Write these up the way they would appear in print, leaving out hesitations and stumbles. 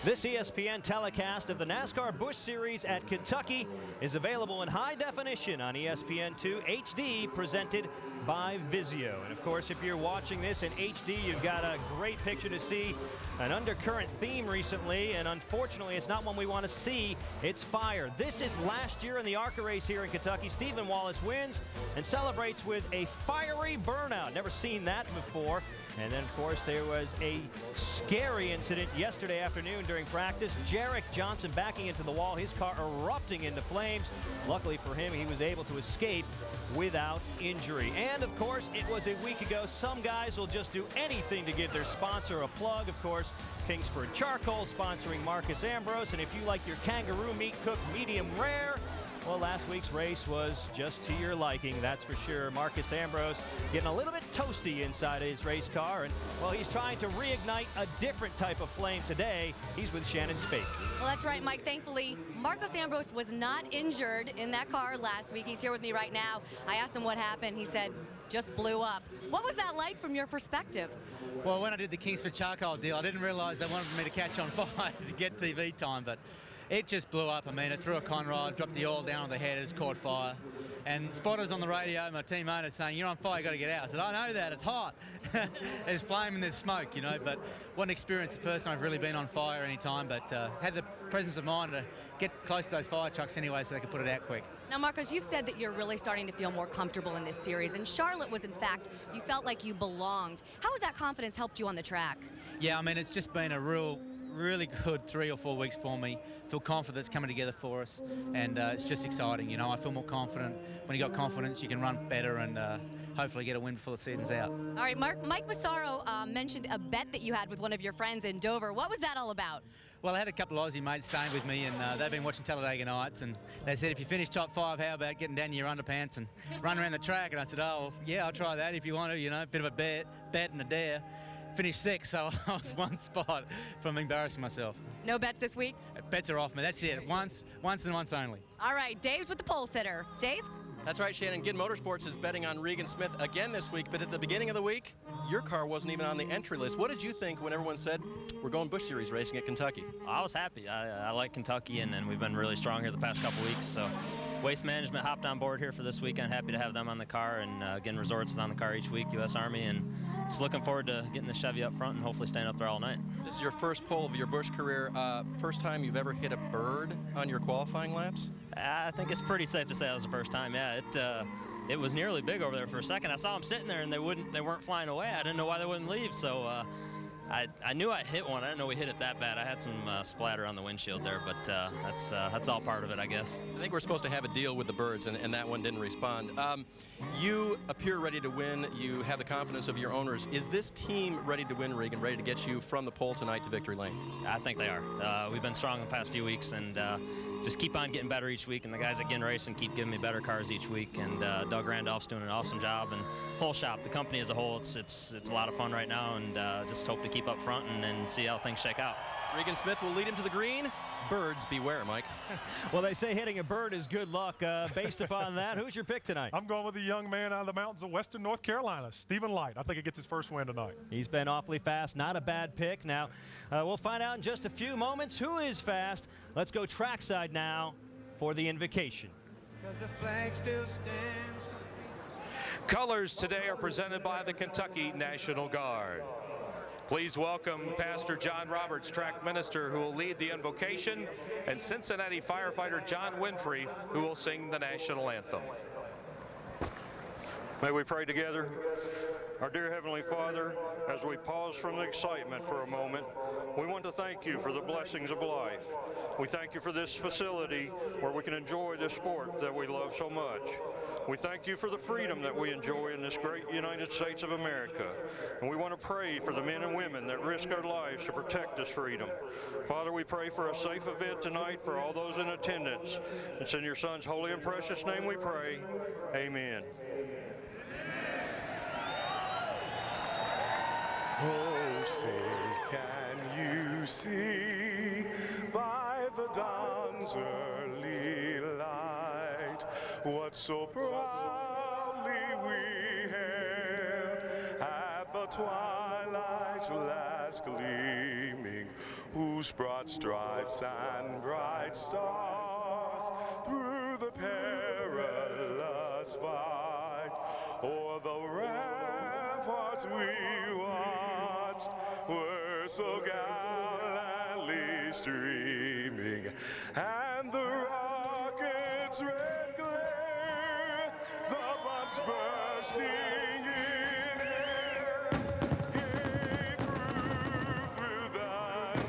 This ESPN telecast of the NASCAR Busch Series at Kentucky is available in high definition on ESPN2 HD, presented by Vizio. And of course, if you're watching this in HD, you've got a great picture to see. An undercurrent theme recently, and unfortunately, it's not one we want to see. It's fire. This is last year in the ARCA race here in Kentucky. Stephen Wallace wins and celebrates with a fiery burnout. Never seen that before. And then, of course, there was a scary incident yesterday afternoon during practice. Jarek Johnson backing into the wall, his car erupting into flames. Luckily for him, he was able to escape without injury. And, of course, it was a week ago. Some guys will just do anything to give their sponsor a plug. Of course, Kingsford Charcoal sponsoring Marcos Ambrose. And if you like your kangaroo meat cooked medium rare, well, last week's race was just to your liking, that's for sure. Marcos Ambrose getting a little bit toasty inside of his race car, and, well, he's trying to reignite a different type of flame today. He's with Shannon Spake. Well, that's right, Mike. Thankfully, Marcos Ambrose was not injured in that car last week. He's here with me right now. I asked him what happened. He said, just blew up. What was that like from your perspective? Well, when I did the Kingsford Charcoal deal, I didn't realize they wanted me to catch on fire to get TV time, but it just blew up. I mean, it threw a conrod, dropped the oil down on the head, it's caught fire. And spotters on the radio, my team owner, saying, "You're on fire, you got to get out." I said, "I know that, it's hot." There's flame and there's smoke, you know, but what an experience. The first time I've really been on fire any time, but had the presence of mind to get close to those fire trucks anyway so they could put it out quick. Now, Marcos, you've said that you're really starting to feel more comfortable in this series, and Charlotte was, in fact, you felt like you belonged. How has that confidence helped you on the track? Yeah, I mean, it's just been a really good 3 or 4 weeks for me. Feel confident it's coming together for us, and it's just exciting. You know, I feel more confident. When you got confidence, you can run better and hopefully get a win before the season's out. All right, Mike Massaro mentioned a bet that you had with one of your friends in Dover. What was that all about? Well, I had a couple of Aussie mates staying with me, and they've been watching Talladega Nights, and they said, if you finish top 5, how about getting down to your underpants and run around the track? And I said, oh, yeah, I'll try that if you want to, you know, a bit of a bet and a dare. Finished 6th, so I was 1 spot from embarrassing myself. No bets this week? Bets are off me. That's it. Once and once only. All right, Dave's with the pole sitter. Dave? That's right, Shannon. Ginn Motorsports is betting on Regan Smith again this week, but at the beginning of the week, your car wasn't even on the entry list. What did you think when everyone said, we're going Busch Series racing at Kentucky? I was happy. I like Kentucky, and we've been really strong here the past couple weeks, so Waste Management hopped on board here for this weekend. Happy to have them on the car, and Ginn Resorts is on the car each week, U.S. Army, and just looking forward to getting the Chevy up front and hopefully staying up there all night. This is your first pole of your Busch career. First time you've ever hit a bird on your qualifying laps? I think it's pretty safe to say that was the first time. Yeah, it was nearly big over there for a second. I saw them sitting there and they weren't flying away. I didn't know why they wouldn't leave. So I knew I hit one. I didn't know we hit it that bad. I had some splatter on the windshield there, but that's all part of it, I guess. I think we're supposed to have a deal with the birds, and that one didn't respond. You appear ready to win. You have the confidence of your owners. Is this team ready to win, Regan, ready to get you from the pole tonight to victory lane? I think they are. We've been strong the past few weeks, and just keep on getting better each week, and the guys at Ginn Racing keep giving me better cars each week, and Doug Randolph's doing an awesome job, and whole shop, the company as a whole, it's a lot of fun right now, and just hope to keep up front and see how things shake out. Regan Smith will lead him to the green. Birds beware, Mike. Well, they say hitting a bird is good luck. Based upon that, who's your pick tonight? I'm going with the young man out of the mountains of western North Carolina, Stephen Light. I think he gets his first win tonight. He's been awfully fast. Not a bad pick. Now, we'll find out in just a few moments who is fast. Let's go trackside now for the invocation. Because the flag still stands. Colors today are presented by the Kentucky National Guard. Please welcome Pastor John Roberts, track minister, who will lead the invocation, and Cincinnati firefighter John Winfrey, who will sing the national anthem. May we pray together. Our dear Heavenly Father, as we pause from the excitement for a moment, we want to thank you for the blessings of life. We thank you for this facility where we can enjoy this sport that we love so much. We thank you for the freedom that we enjoy in this great United States of America. And we want to pray for the men and women that risk their lives to protect this freedom. Father, we pray for a safe event tonight for all those in attendance. It's in your Son's holy and precious name we pray. Amen. Oh, say, can you see by the dawn's early light what so proudly we hailed at the twilight's last gleaming? whose broad stripes and bright stars through the perilous fight o'er the ramparts we watched were so gallantly streaming, and the rocket's red glare, the bombs bursting in air, gave proof through the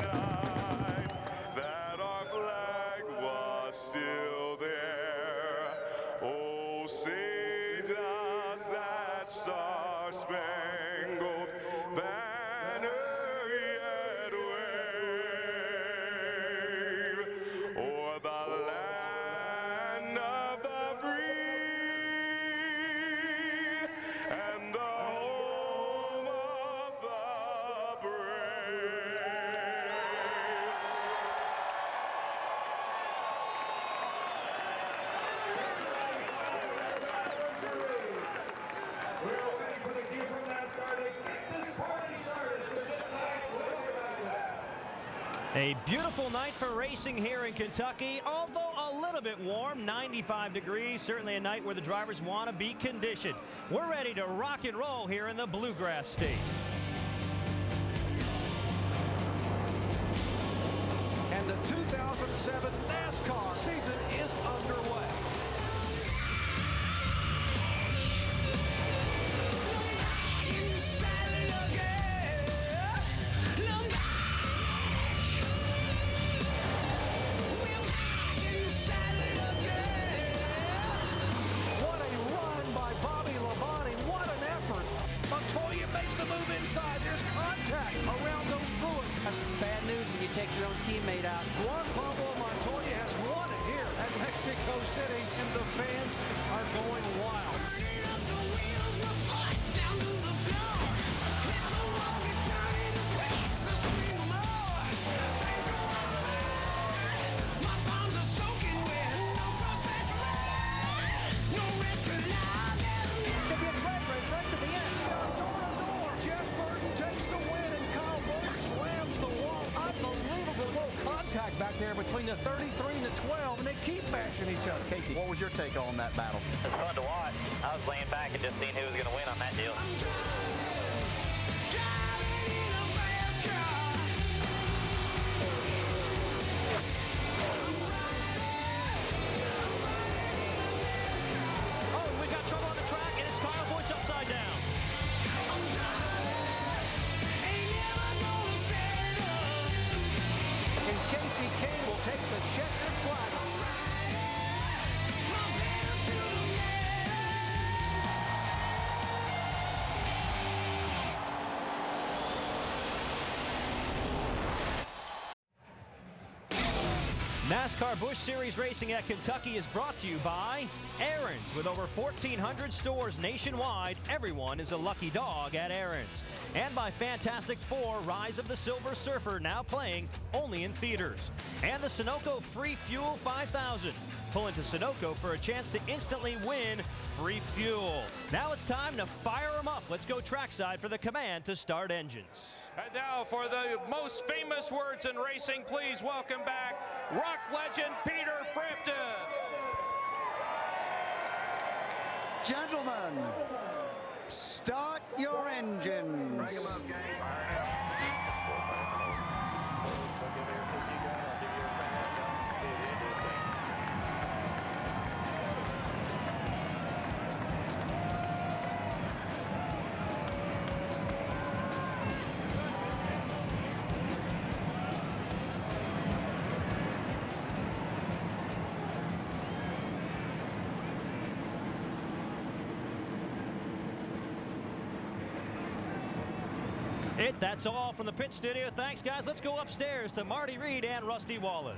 night that our flag was still there. Oh, say does that star-spangled banner yet wave o'er the land of the free and the home of the brave? A beautiful night for racing here in Kentucky, although a little bit warm, 95 degrees, certainly a night where the drivers want to be conditioned. We're ready to rock and roll here in the Bluegrass State. And the 2007 NASCAR season is underway. What a run by Bobby Labonte. What an effort. Montoya makes the move inside. There's contact around those pulleys. That's just bad news when you take your own teammate out. Juan Pablo Montoya has won it here at Mexico City, and the fans are going wild. Back there between the 33 and the 12, and they keep bashing each other. Casey, what was your take on that battle? It's fun to watch. I was laying back and just seeing who was going to win on that deal. Oh, we got trouble on the track, and it's Kyle Busch upside down. And Casey Kane will take the checkered flag. NASCAR Busch Series racing at Kentucky is brought to you by Aaron's. With over 1,400 stores nationwide, everyone is a lucky dog at Aaron's. And by Fantastic Four, Rise of the Silver Surfer, now playing only in theaters. And the Sunoco Free Fuel 5000. Pull into Sunoco for a chance to instantly win free fuel. Now it's time to fire them up. Let's go trackside for the command to start engines. And now for the most famous words in racing, please welcome back rock legend Peter Frampton. Gentlemen, start your engines. That's all from the pit studio. Thanks, guys. Let's go upstairs to Marty Reed and Rusty Wallace.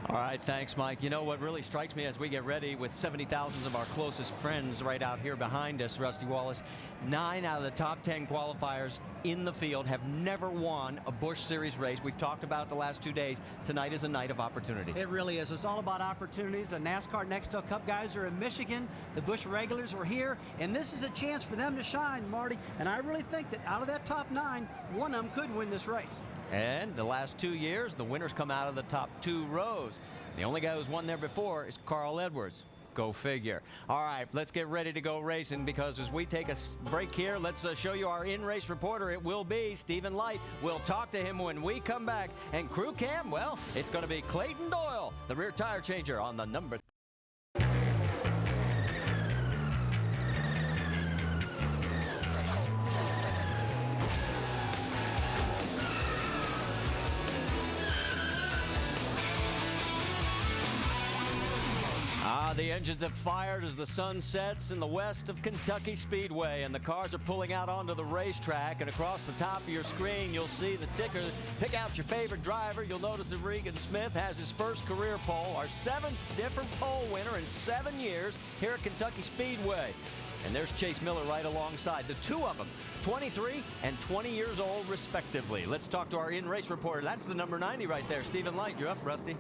All right, thanks, Mike. You know what really strikes me as we get ready with 70,000 of our closest friends right out here behind us, Rusty Wallace, 9 out of the top 10 qualifiers in the field have never won a Busch Series race. We've talked about it the last 2 days. Tonight is a night of opportunity. It really is. It's all about opportunities. The NASCAR Nextel Cup guys are in Michigan. The Busch regulars are here, and this is a chance for them to shine, Marty. And I really think that out of that top 9, one of them could win this race. And the last 2 years, the winners come out of the top 2 rows. The only guy who's won there before is Carl Edwards. Go figure. All right, let's get ready to go racing, because as we take a break here, let's show you our in-race reporter. It will be Stephen Light. We'll talk to him when we come back. And crew cam, well, it's going to be Clayton Doyle, the rear tire changer on the number. The engines have fired as the sun sets in the west of Kentucky Speedway, and the cars are pulling out onto the racetrack. And across the top of your screen, you'll see the ticker. Pick out your favorite driver. You'll notice that Regan Smith has his first career pole, our 7th different pole winner in 7 years here at Kentucky Speedway. And there's Chase Miller right alongside. The two of them, 23 and 20 years old, respectively. Let's talk to our in-race reporter. That's the number 90 right there. Stephen Light, you're up, Rusty.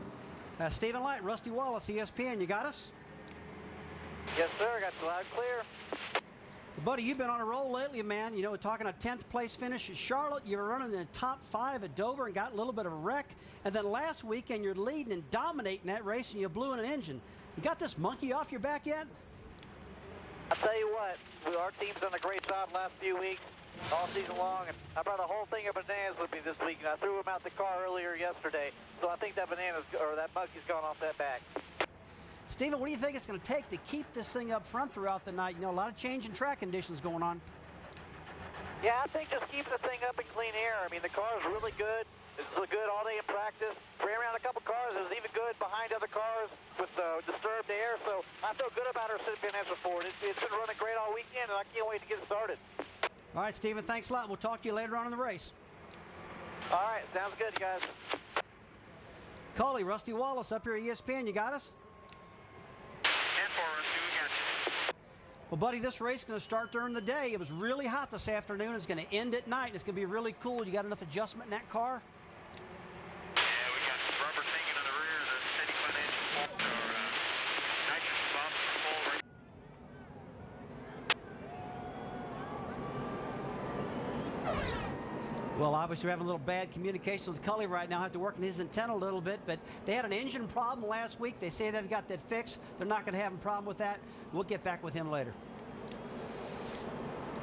Stephen Light, Rusty Wallace, ESPN. You got us? Yes, sir. Got the loud clear. Buddy, you've been on a roll lately, man. You know, talking a 10th place finish at Charlotte. You were running in the top 5 at Dover and got a little bit of a wreck. And then last weekend, you're leading and dominating that race, and you blew in an engine. You got this monkey off your back yet? I'll tell you what, our team's done a great job the last few weeks, all season long. And I brought a whole thing of bananas with me this week, and I threw them out the car earlier yesterday. So I think that monkey's gone off that back. Stephen, what do you think it's going to take to keep this thing up front throughout the night? You know, a lot of change in track conditions going on. Yeah, I think just keep the thing up in clean air. I mean, the car is really good. It's good all day in practice. Ran around a couple cars. It was even good behind other cars with disturbed air. So I feel good about our being answer forward. It's been running great all weekend, and I can't wait to get started. All right, Stephen, thanks a lot. We'll talk to you later on in the race. All right, sounds good, you guys. Cauley, Rusty Wallace up here at ESPN. You got us? Well, buddy, this race is going to start during the day. It was really hot this afternoon. It's going to end at night. It's going to be really cool. You got enough adjustment in that car? Yeah, we got rubber tanking on the rear, the steady financial nitrogen bump. Well, obviously, we're having a little bad communication with Cully right now. I have to work on his antenna a little bit, but they had an engine problem last week. They say they've got that fixed. They're not going to have a problem with that. We'll get back with him later.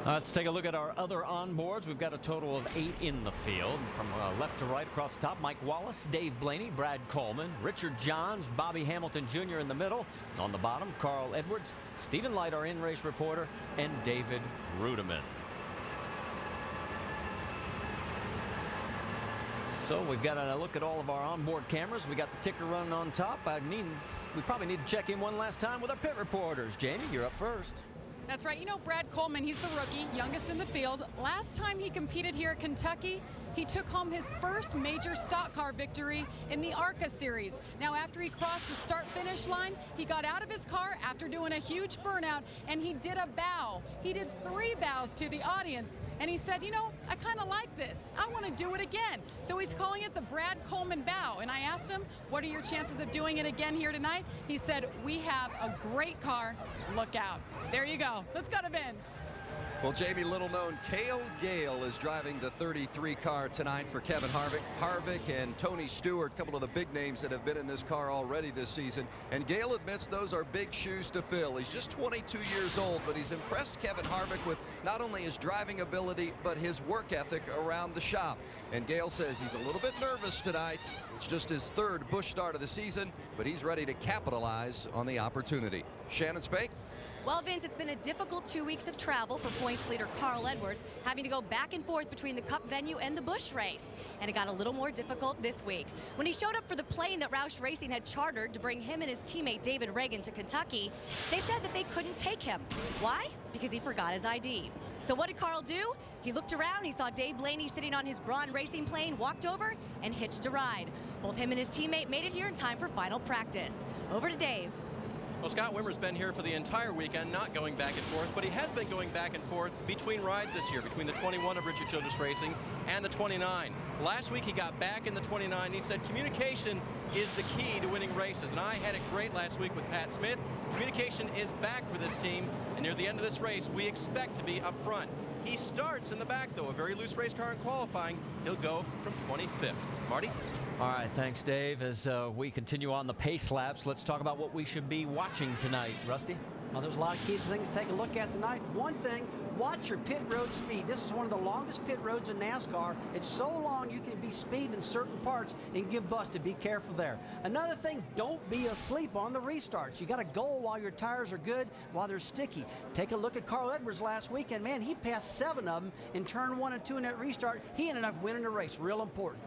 Let's take a look at our other onboards. We've got a total of 8 in the field. From left to right across the top, Mike Wallace, Dave Blaney, Brad Coleman, Richard Johns, Bobby Hamilton Jr. in the middle. On the bottom, Carl Edwards, Stephen Light, our in-race reporter, and David Rudeman. So we've got a look at all of our onboard cameras. We got the ticker running on top. We probably need to check in one last time with our pit reporters. Jamie, you're up first. That's right. You know, Brad Coleman, he's the rookie, youngest in the field. Last time he competed here at Kentucky, he took home his first major stock car victory in the ARCA series. Now, after he crossed the start-finish line, he got out of his car after doing a huge burnout, and he did a bow. He did 3 bows to the audience, and he said, you know, I kind of like this. I want to do it again. So he's calling it the Brad Coleman bow, and I asked him, what are your chances of doing it again here tonight? He said, we have a great car. Look out. There you go. Let's go to Vince. Well, Jamie, little known, Cale Gale is driving the 33 car tonight for Kevin Harvick. Harvick and Tony Stewart, a couple of the big names that have been in this car already this season. And Gale admits those are big shoes to fill. He's just 22 years old, but he's impressed Kevin Harvick with not only his driving ability, but his work ethic around the shop. And Gale says he's a little bit nervous tonight. It's just his 3rd Busch start of the season, but he's ready to capitalize on the opportunity. Shannon Spake. Well, Vince, it's been a difficult 2 weeks of travel for points leader Carl Edwards, having to go back and forth between the Cup venue and the Busch race. And it got a little more difficult this week. When he showed up for the plane that Roush Racing had chartered to bring him and his teammate David Regan to Kentucky, they said that they couldn't take him. Why? Because he forgot his ID. So what did Carl do? He looked around, he saw Dave Blaney sitting on his Braun Racing plane, walked over, and hitched a ride. Both him and his teammate made it here in time for final practice. Over to Dave. Well, Scott Wimmer's been here for the entire weekend, not going back and forth, but he has been going back and forth between rides this year, between the 21 of Richard Childress Racing and the 29. Last week he got back in the 29, and he said communication is the key to winning races, and I had it great last week with Pat Smith. Communication is back for this team, and near the end of this race, we expect to be up front. He starts in the back, though. A very loose race car in qualifying. He'll go from 25th. Marty? All right, thanks, Dave. As we continue on the pace laps, let's talk about what we should be watching tonight. Rusty? Well, there's a lot of key things to take a look at tonight. One thing, watch your pit road speed. This is one of the longest pit roads in NASCAR. It's so long you can be speeding in certain parts and get busted. Be careful there. Another thing, don't be asleep on the restarts. You got to go while your tires are good, while they're sticky. Take a look at Carl Edwards last weekend. Man, he passed 7 of them in turn 1 and 2 in that restart. He ended up winning the race. Real important.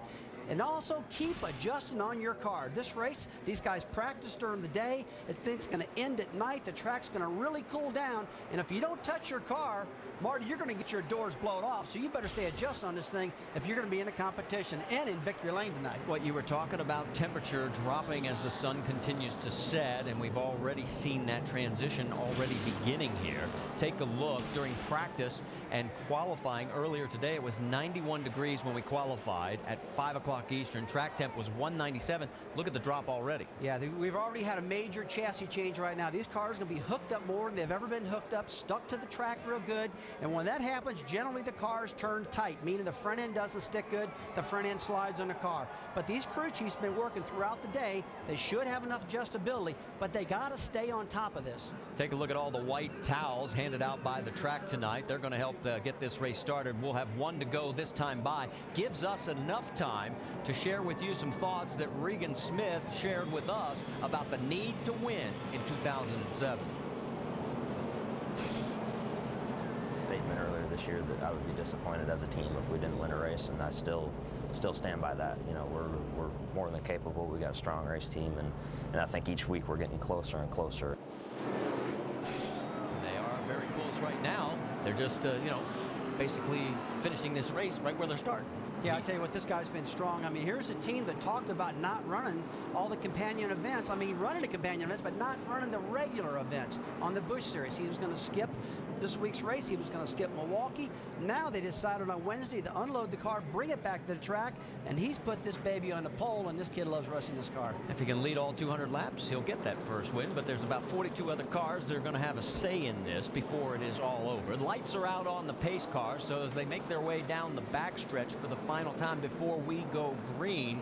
And also keep adjusting on your car. This race, these guys practice during the day. The thing's going to end at night. The track's going to really cool down. And if you don't touch your car, Marty, you're going to get your doors blown off. So you better stay adjusted on this thing if you're going to be in the competition and in victory lane tonight. What you were talking about, temperature dropping as the sun continues to set, and we've already seen that transition already beginning here. Take a look during practice and qualifying earlier today. It was 91 degrees when we qualified at 5 o'clock Eastern. Track temp was 197. Look at the drop already. Yeah, we've already had a major chassis change right now. These cars are going to be hooked up more than they've ever been hooked up, stuck to the track real good. And when that happens, generally the cars turn tight, meaning the front end doesn't stick good, the front end slides on the car. But these crew chiefs have been working throughout the day. They should have enough adjustability, but they got to stay on top of this. Take a look at all the white towels handed out by the track tonight. They're going to help get this race started. We'll have 1 to go this time by. Gives us enough time to share with you some thoughts that Regan Smith shared with us about the need to win in 2007. Statement earlier this year that I would be disappointed as a team if we didn't win a race, and I still stand by that. You know, we're more than capable. We got a strong race team, and I think each week we're getting closer and closer. They are very close right now. They're just you know, basically finishing this race right where they're starting. Yeah, I tell you what, this guy's been strong. I mean, here's a team that talked about not running all the companion events. I mean, running the companion events, but not running the regular events on the Busch Series. He was going to skip this week's race. He was going to skip Milwaukee. Now they decided on Wednesday to unload the car, bring it back to the track, and he's put this baby on the pole, and this kid loves racing this car. If he can lead all 200 laps, he'll get that first win, but there's about 42 other cars that are going to have a say in this before it is all over. The lights are out on the pace car, so as they make their way down the backstretch for the final time before we go green,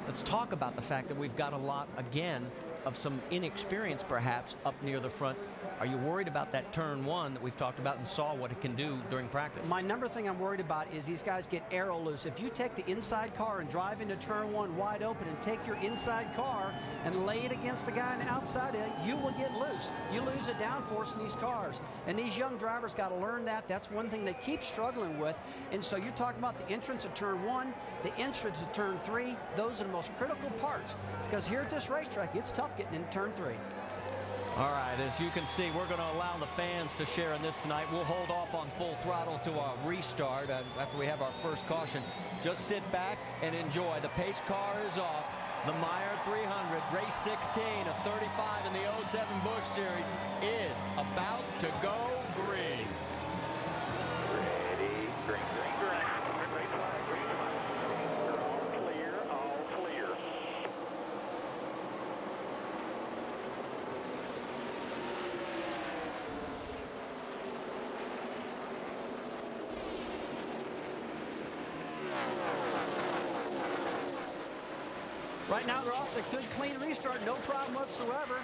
let's talk about the fact that we've got a lot, again, of some inexperience perhaps up near the front. Are you worried about that turn 1 that we've talked about and saw what it can do during practice? My number thing I'm worried about is these guys get aero loose. If you take the inside car and drive into turn 1 wide open and take your inside car and lay it against the guy on the outside, you will get loose. You lose the downforce in these cars. And these young drivers got to learn that. That's one thing they keep struggling with. And so you're talking about the entrance of turn 1, the entrance of turn 3. Those are the most critical parts. Because here at this racetrack, it's tough getting into turn 3. All right, as you can see, we're going to allow the fans to share in this tonight. We'll hold off on full throttle to our restart after we have our first caution. Just sit back and enjoy. The pace car is off. The Meijer 300, race 16 of 35 in the 07 Busch Series is about to go green. Ready, green, green, green. Green flag, green flag. All clear, all clear. Right now, they're off the good, clean restart, no problem whatsoever.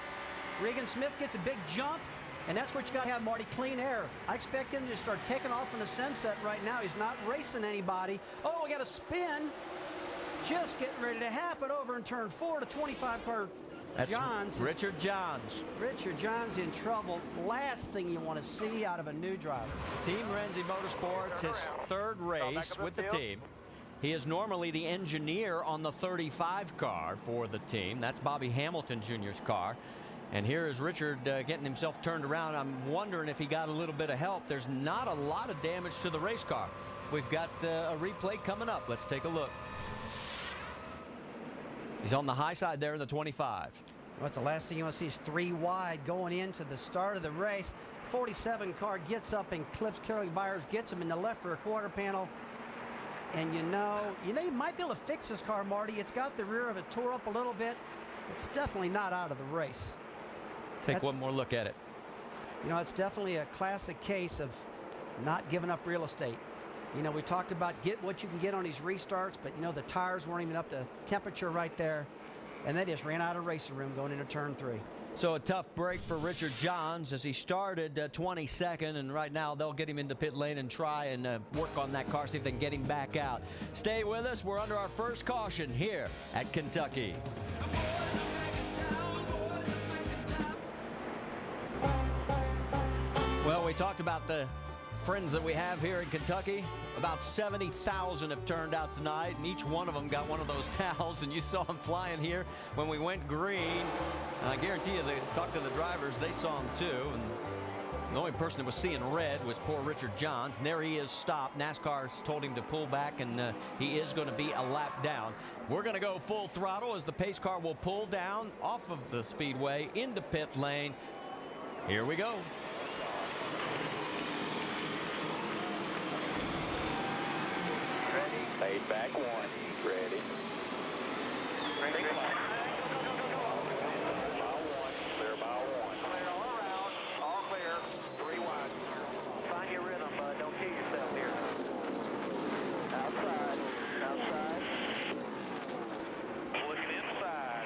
Regan Smith gets a big jump, and that's what you got to have, Marty, clean air. I expect him to start taking off in the sunset right now. He's not racing anybody. Oh, we got a spin. Just getting ready to happen over in turn 4 to 25 car. That's Johns. Richard Johns. Richard Johns in trouble. Last thing you want to see out of a new driver. Team Renzi Motorsports, his 3rd race with the team. He is normally the engineer on the 35 car for the team. That's Bobby Hamilton Jr.'s car. And here is Richard getting himself turned around. I'm wondering if he got a little bit of help. There's not a lot of damage to the race car. We've got a replay coming up. Let's take a look. He's on the high side there in the 25. What's the last thing you want to see is 3 wide going into the start of the race. 47 car gets up and clips Kelly Byers, gets him in the left for a quarter panel. And you know, you might be able to fix this car, Marty. It's got the rear of it tore up a little bit. It's definitely not out of the race. Take one more look at it. You know, it's definitely a classic case of not giving up real estate. You know, we talked about get what you can get on these restarts, but you know, the tires weren't even up to temperature right there, and they just ran out of racing room going into turn 3. So a tough break for Richard Johns as he started 22nd, and right now they'll get him into pit lane and try and work on that car, see if they can get him back out. Stay with us. We're under our first caution here at Kentucky. Well, we talked about the friends that we have here in Kentucky. About 70,000 have turned out tonight, and each one of them got one of those towels, and you saw them flying here when we went green. And I guarantee you, talk to the drivers, they saw them too. And the only person that was seeing red was poor Richard Johns, and there he is stopped. NASCAR's told him to pull back, and he is going to be a lap down. We're going to go full throttle as the pace car will pull down off of the speedway into pit lane. Here we go. Laid back one. Ready. Ready. Clear by one. Clear all around. All clear. 3 wide. Find your rhythm, bud. Don't kill yourself here. Outside. Outside. Looking inside.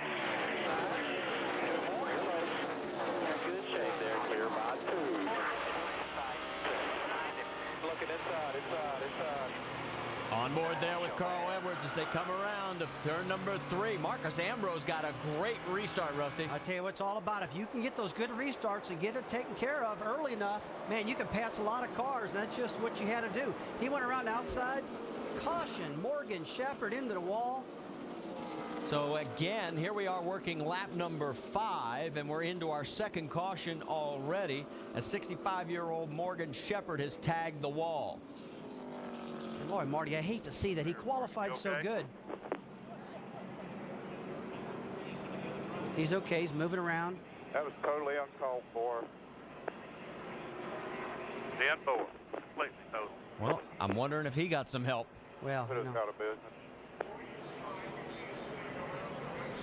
Inside. 2 more. Good shape there. Clear by 2. Looking inside. Inside. On board there with Carl Edwards as they come around to turn number 3. Marcos Ambrose got a great restart, Rusty. I tell you what it's all about. If you can get those good restarts and get it taken care of early enough, man, you can pass a lot of cars, and that's just what you had to do. He went around outside. Caution, Morgan Shepherd into the wall. So again, here we are working lap number 5, and we're into our second caution already. A 65-year-old Morgan Shepherd has tagged the wall. Boy, Marty, I hate to see that. He qualified so good. He's okay. He's moving around. That was totally uncalled for. 10-4. Completely total. Well, I'm wondering if he got some help. Well, Put us out of business.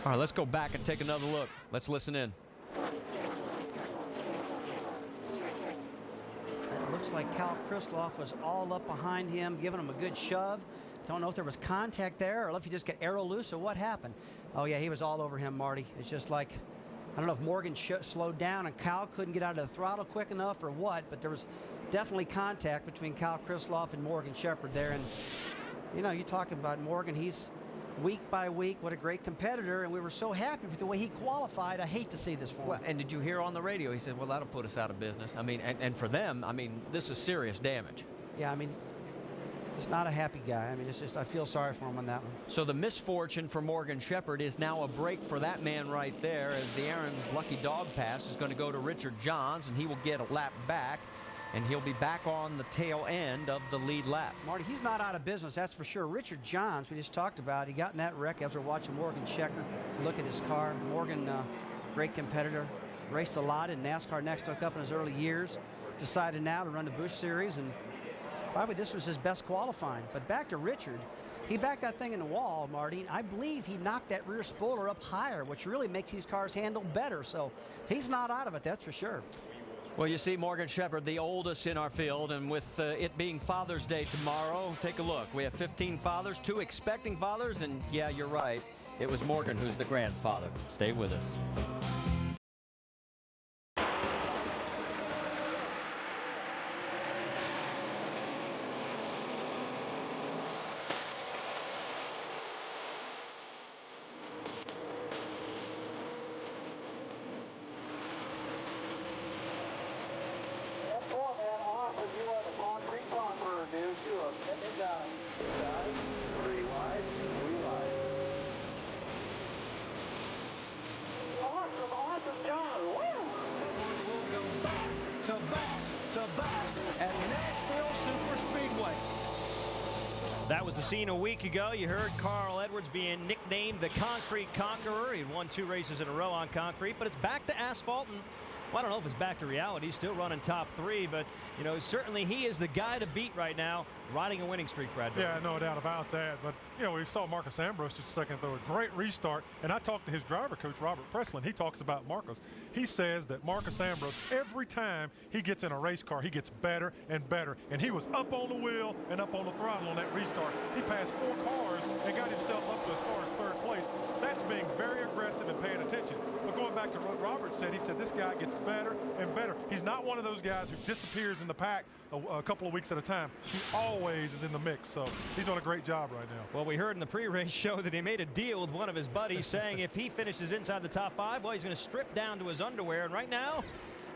All right, let's go back and take another look. Let's listen in. Looks like Cal Kristloff was all up behind him, giving him a good shove. Don't know if there was contact there or if he just got arrow loose or what happened. Oh, yeah, he was all over him, Marty. It's just like, I don't know if Morgan slowed down and Cal couldn't get out of the throttle quick enough or what, but there was definitely contact between Cal Kristloff and Morgan Shepherd there. And, you know, you're talking about Morgan. He's week by week, what a great competitor, and we were so happy with the way he qualified. I hate to see this for him. Well, and did you hear on the radio? He said, well, that'll put us out of business. I mean, and for them, I mean, this is serious damage. Yeah, I mean, it's not a happy guy. I mean, it's just, I feel sorry for him on that one. So the misfortune for Morgan Shepherd is now a break for that man right there, as the Aaron's Lucky Dog Pass is going to go to Richard Johns, and he will get a lap back, and he'll be back on the tail end of the lead lap. Marty, he's not out of business, that's for sure. Richard Johns, we just talked about, he got in that wreck after watching Morgan Shepherd look at his car. Morgan, great competitor, raced a lot in NASCAR Next Up in his early years, decided now to run the Busch Series, and probably this was his best qualifying. But back to Richard, he backed that thing in the wall, Marty. I believe he knocked that rear spoiler up higher, which really makes these cars handle better. So he's not out of it, that's for sure. Well, you see Morgan Shepherd, the oldest in our field, and with it being Father's Day tomorrow, take a look. We have 15 fathers, 2 expecting fathers, and yeah, you're right. It was Morgan who's the grandfather. Stay with us. That was the scene a week ago. You heard Carl Edwards being nicknamed the Concrete Conqueror. He won 2 races in a row on concrete, but it's back to asphalt. And well, I don't know if it's back to reality. He's still running top 3, but, you know, certainly he is the guy to beat right now, riding a winning streak, Brad. Yeah, no doubt about that. But, you know, we saw Marcos Ambrose just a second ago, a great restart. And I talked to his driver coach, Robert Preslin. He talks about Marcos. He says that Marcos Ambrose, every time he gets in a race car, he gets better and better. And he was up on the wheel and up on the throttle on that restart. He passed 4 cars and got himself up to as far as 3rd place. That's being very aggressive and paying attention. But going back to what Robert said, he said this guy gets better and better. He's not one of those guys who disappears in the pack a couple of weeks at a time. He always is in the mix, so he's doing a great job right now. Well, we heard in the pre-race show that he made a deal with one of his buddies saying if he finishes inside the top 5, well, he's going to strip down to his underwear. And right now,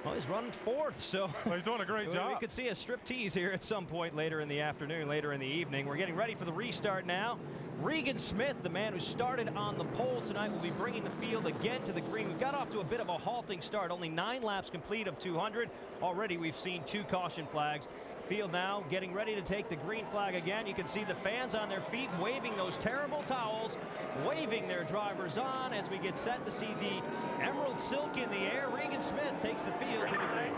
well, he's running 4th, so well, he's doing a great job. We could see a strip tease here at some point later in the afternoon, later in the evening. We're getting ready for the restart now. Regan Smith, the man who started on the pole tonight, will be bringing the field again to the green. We've got off to a bit of a halting start. Only 9 laps complete of 200. Already we've seen 2 caution flags. Field now getting ready to take the green flag again. You can see the fans on their feet waving those terrible towels, waving their drivers on as we get set to see the emerald silk in the air. Regan Smith takes the field to the green.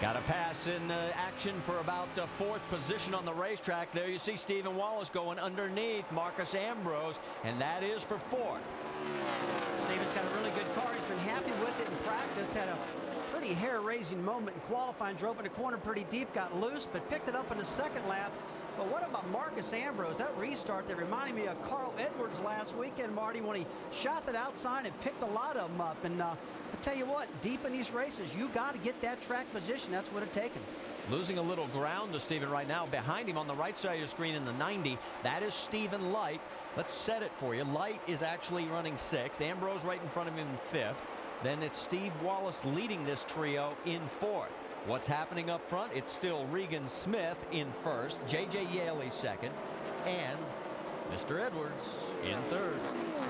Got a pass in action for about 4th position on the racetrack. There you see Stephen Wallace going underneath Marcos Ambrose, and that is for 4th. Stephen's got a really good car. He's been happy with it in practice. Had a pretty hair-raising moment in qualifying. Drove in the corner pretty deep, got loose, but picked it up in the 2nd lap. But what about Marcos Ambrose? That restart that reminded me of Carl Edwards last weekend, Marty, when he shot that outside and picked a lot of them up. And I tell you what, deep in these races, you got to get that track position. That's what it's taken. Losing a little ground to Stephen right now. Behind him on the right side of your screen in the 90, that is Stephen Light. Let's set it for you. Light is actually running 6th. Ambrose right in front of him in 5th. Then it's Steve Wallace leading this trio in 4th. What's happening up front? It's still Regan Smith in 1st, J.J. Yaley 2nd, and Mr. Edwards in 3rd.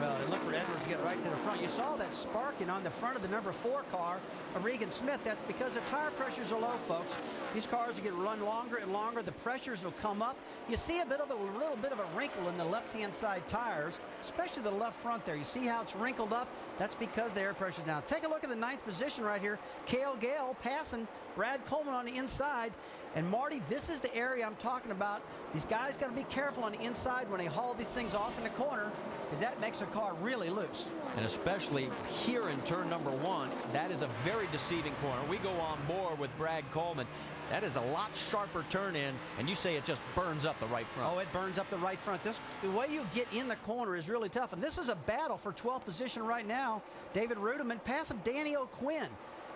Well, and look for Edwards to get right to the front. You saw that sparking on the front of the number 4 car of Regan Smith. That's because the tire pressures are low, folks. These cars are going to run longer and longer. The pressures will come up. You see a little bit of a wrinkle in the left-hand side tires, especially the left front there. You see how it's wrinkled up? That's because the air pressure's down. Take a look at the 9th position right here. Cale Gale passing Brad Coleman on the inside. And Marty, this is the area I'm talking about. These guys got to be careful on the inside when they haul these things off in the corner, because that makes a car really loose. And especially here in turn number 1, that is a very deceiving corner. We go on board with Brad Coleman. That is a lot sharper turn in, and you say it just burns up the right front. Oh, it burns up the right front. The way you get in the corner is really tough, and this is a battle for 12th position right now. David Rudiman passing Danny O'Quinn.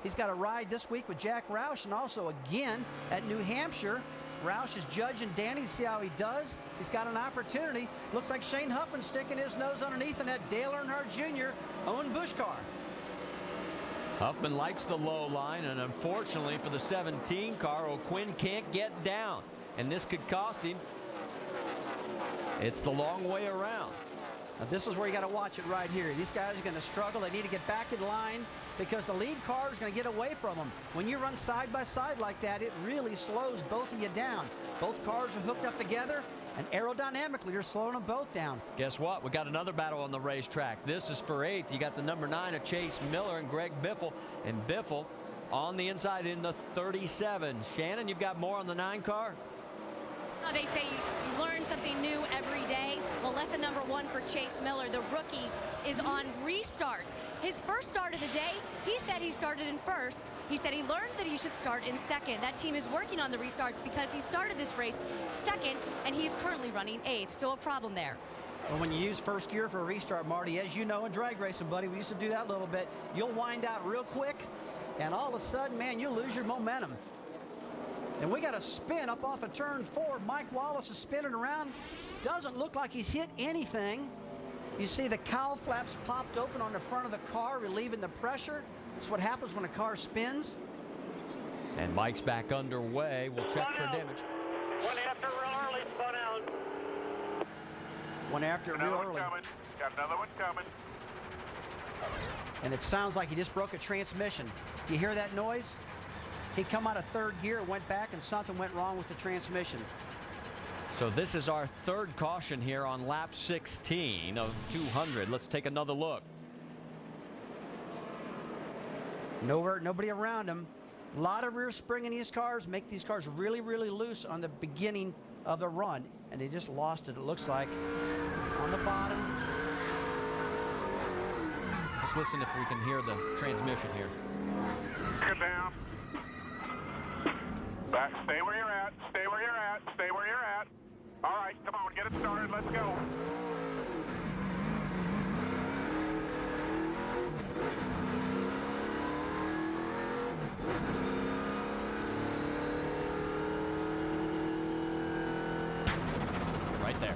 He's got a ride this week with Jack Roush, and also again at New Hampshire. Roush is judging Danny to see how he does. He's got an opportunity. Looks like Shane Huffman's sticking his nose underneath in that Dale Earnhardt Jr. Owen Busch car. Huffman likes the low line, and unfortunately for the 17 car, O'Quinn can't get down, and this could cost him. It's the long way around. Now this is where you got to watch it right here. These guys are going to struggle. They need to get back in line because the lead car is going to get away from them. When you run side by side like that, it really slows both of you down. Both cars are hooked up together, and aerodynamically, you're slowing them both down. Guess what? We got another battle on the racetrack. This is for 8th. You got the number 9 of Chase Miller and Greg Biffle. And Biffle on the inside in the 37. Shannon, you've got more on the 9 car? They say you learn something new every day. Well, lesson number 1 for Chase Miller, the rookie, is on restarts. His first start of the day, he said he started in 1st. He said he learned that he should start in 2nd. That team is working on the restarts because he started this race 2nd, and he's currently running 8th. So a problem there. Well, when you use first gear for a restart, Marty, as you know in drag racing, buddy, we used to do that a little bit. You'll wind out real quick, and all of a sudden, man, you lose your momentum. And we got a spin up off of turn 4. Mike Wallace is spinning around. Doesn't look like he's hit anything. You see the cowl flaps popped open on the front of the car, relieving the pressure. That's what happens when a car spins. And Mike's back underway. We'll check for damage. One after real early, spun out. One after real early. Got another one coming. And it sounds like he just broke a transmission. You hear that noise? He come out of third gear, went back, and something went wrong with the transmission. So this is our third caution here on lap 16 of 200. Let's take another look. Nobody around him. A lot of rear spring in these cars make these cars really, really loose on the beginning of the run. And they just lost it looks like, on the bottom. Let's listen if we can hear the transmission here. Get down. Back. Stay where you're at. Stay where you're at. Stay where you're at. All right, come on, get it started. Let's go. Right there.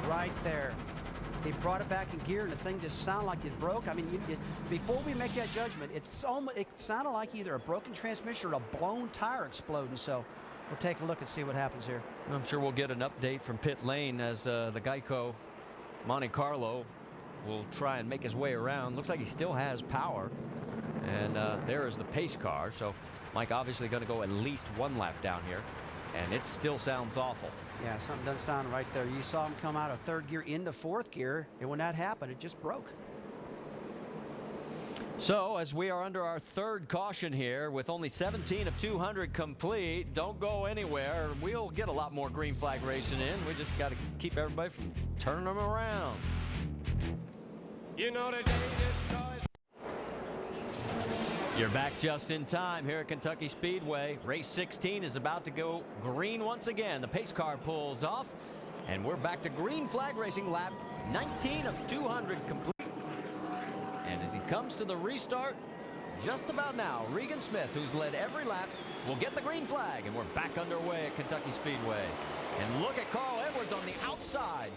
Right there. He brought it back in gear, and the thing just sounded like it broke. I mean, before we make that judgment, it sounded like either a broken transmission or a blown tire exploding. So we'll take a look and see what happens here. I'm sure we'll get an update from pit lane as the Geico Monte Carlo will try and make his way around. Looks like he still has power. And there is the pace car. So Mike obviously going to go at least one lap down here. And it still sounds awful. Yeah, something doesn't sound right there. You saw him come out of third gear into fourth gear, and when that happened, it just broke. So as we are under our third caution here with only 17 of 200 complete, don't go anywhere. We'll get a lot more green flag racing in. We just got to keep everybody from turning them around. You know the dangerous noise. You're back just in time here at Kentucky Speedway. Race 16 is about to go green once again. The pace car pulls off, and we're back to green flag racing. Lap 19 of 200 complete. And as he comes to the restart, just about now, Regan Smith, who's led every lap, will get the green flag, and we're back underway at Kentucky Speedway. And look at Carl Edwards on the outside.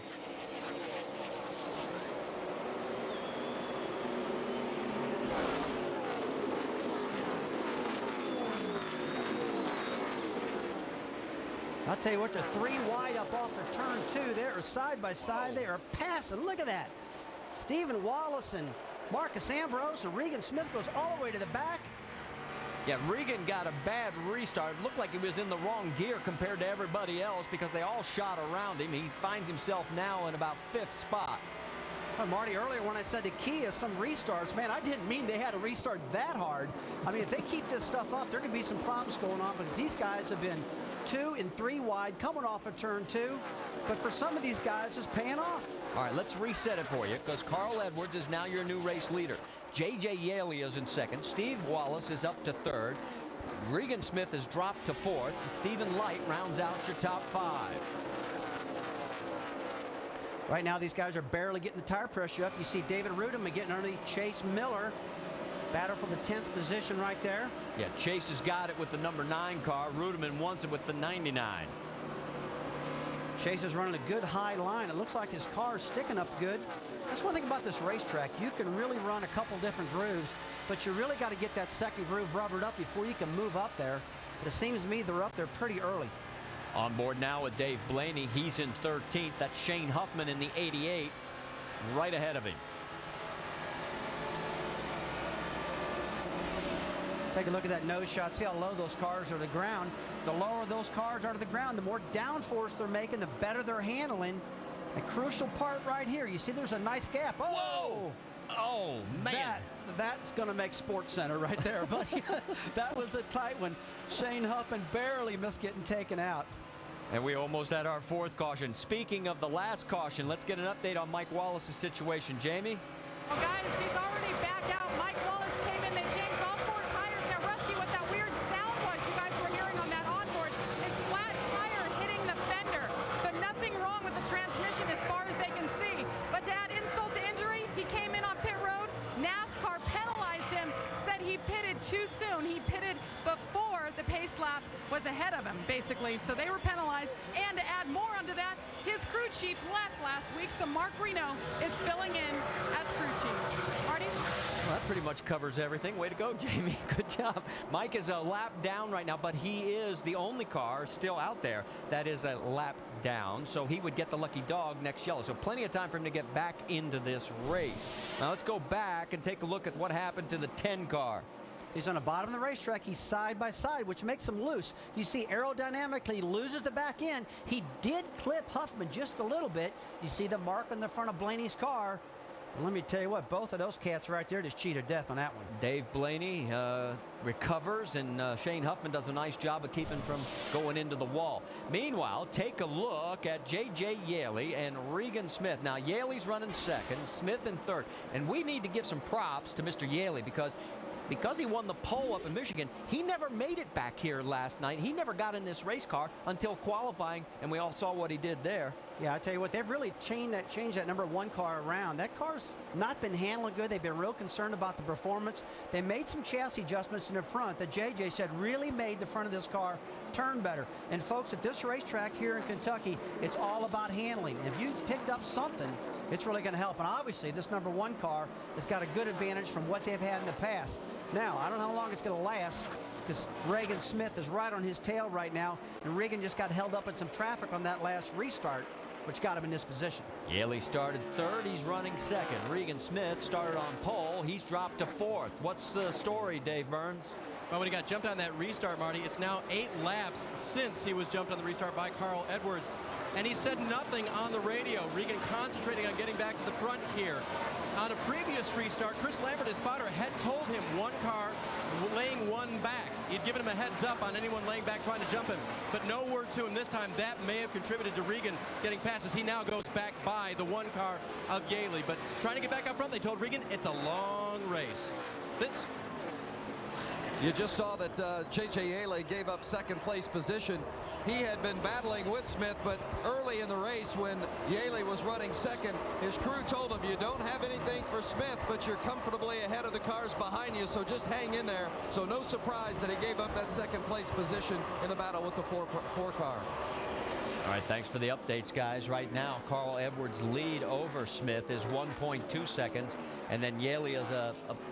I'll tell you what, they're three wide up off of turn two. They are side by side. They are passing. Look at that. Stephen Wallace and Marcos Ambrose, and Regan Smith goes all the way to the back. Yeah, Regan got a bad restart. It looked like he was in the wrong gear compared to everybody else because they all shot around him. He finds himself now in about fifth spot. Well, Marty, earlier when I said the key of some restarts, man, I didn't mean they had to restart that hard. I mean, if they keep this stuff up, there could be some problems going on because these guys have been 2 and 3 wide coming off of turn 2. But for some of these guys, it's paying off. All right, let's reset it for you because Carl Edwards is now your new race leader. J.J. Yaley is in second. Steve Wallace is up to third. Regan Smith has dropped to fourth. And Stephen Light rounds out your top 5. Right now, these guys are barely getting the tire pressure up. You see David Rudeman getting underneath Chase Miller. Battle for the 10th position right there. Yeah, Chase has got it with the number 9 car. Rudeman wants it with the 99. Chase is running a good high line. It looks like his car is sticking up good. That's one thing about this racetrack. You can really run a couple different grooves, but you really got to get that second groove rubbered up before you can move up there. But it seems to me they're up there pretty early. On board now with Dave Blaney. He's in 13th. That's Shane Huffman in the 88, right ahead of him. Take a look at that nose shot. See how low those cars are to the ground. The lower those cars are to the ground, the more downforce they're making, the better they're handling. A crucial part right here. You see there's a nice gap. Oh! Whoa! Oh, man. That's going to make Sports Center right there, buddy. That was a tight one. Shane Huffman barely missed getting taken out. And we almost had our 4th caution. Speaking of the last caution, let's get an update on Mike Wallace's situation. Jamie? Well, guys, he's already back out. Mike Wallace came in. They changed all 4 tires. Now, Rusty, what that weird sound was you guys were hearing on that onboard is flat tire hitting the fender. So nothing wrong with the transmission as far as they can see. But to add insult to injury, he came in on pit road. NASCAR penalized him, said he pitted too soon. He pitted before the pace lap was ahead of him, basically. So they were penalized. And to add more onto that, his crew chief left last week, so Mark Reno is filling in as crew chief. Marty? That pretty much covers everything. Way to go, Jamie. Good job. Mike is a lap down right now, but he is the only car still out there that is a lap down, so he would get the lucky dog next yellow. So plenty of time for him to get back into this race. Now let's go back and take a look at what happened to the 10 car. He's on the bottom of the racetrack. He's side by side, which makes him loose. You see aerodynamically he loses the back end. He did clip Huffman just a little bit. You see the mark on the front of Blaney's car. Let me tell you what, both of those cats right there just cheated death on that one. Dave Blaney recovers, and Shane Huffman does a nice job of keeping from going into the wall. Meanwhile, take a look at J.J. Yaley and Regan Smith. Now, Yaley's running second, Smith in third. And we need to give some props to Mr. Yaley because he won the pole up in Michigan. He never made it back here last night. He never got in this race car until qualifying, and we all saw what he did there. Yeah, I tell you what, they've really changed that number 1 car around. That car's not been handling good. They've been real concerned about the performance. They made some chassis adjustments in the front that JJ said really made the front of this car turn better. And folks, at this racetrack here in Kentucky, it's all about handling. If you picked up something, it's really going to help. And obviously, this number 1 car has got a good advantage from what they've had in the past. Now, I don't know how long it's going to last because Regan Smith is right on his tail right now, and Regan just got held up in some traffic on that last restart, which got him in this position. Yaley started third. He's running second. Regan Smith started on pole. He's dropped to fourth. What's the story, Dave Burns? Well, when he got jumped on that restart, Marty, it's now 8 laps since he was jumped on the restart by Carl Edwards. And he said nothing on the radio. Regan concentrating on getting back to the front here. On a previous restart, Chris Lambert, his spotter, had told him 1 car laying 1 back. He'd given him a heads up on anyone laying back trying to jump him. But no word to him this time. That may have contributed to Regan getting past as he now goes back by the 1 car of Yaley. But trying to get back up front, they told Regan it's a long race. Vince? You just saw that J.J. Yaley gave up second place position. He had been battling with Smith, but early in the race when Yaley was running second, his crew told him you don't have anything for Smith, but you're comfortably ahead of the cars behind you, so just hang in there. So no surprise that he gave up that second place position in the battle with the four car. All right, thanks for the updates, guys. Right now, Carl Edwards' lead over Smith is 1.2 seconds, and then Yaley is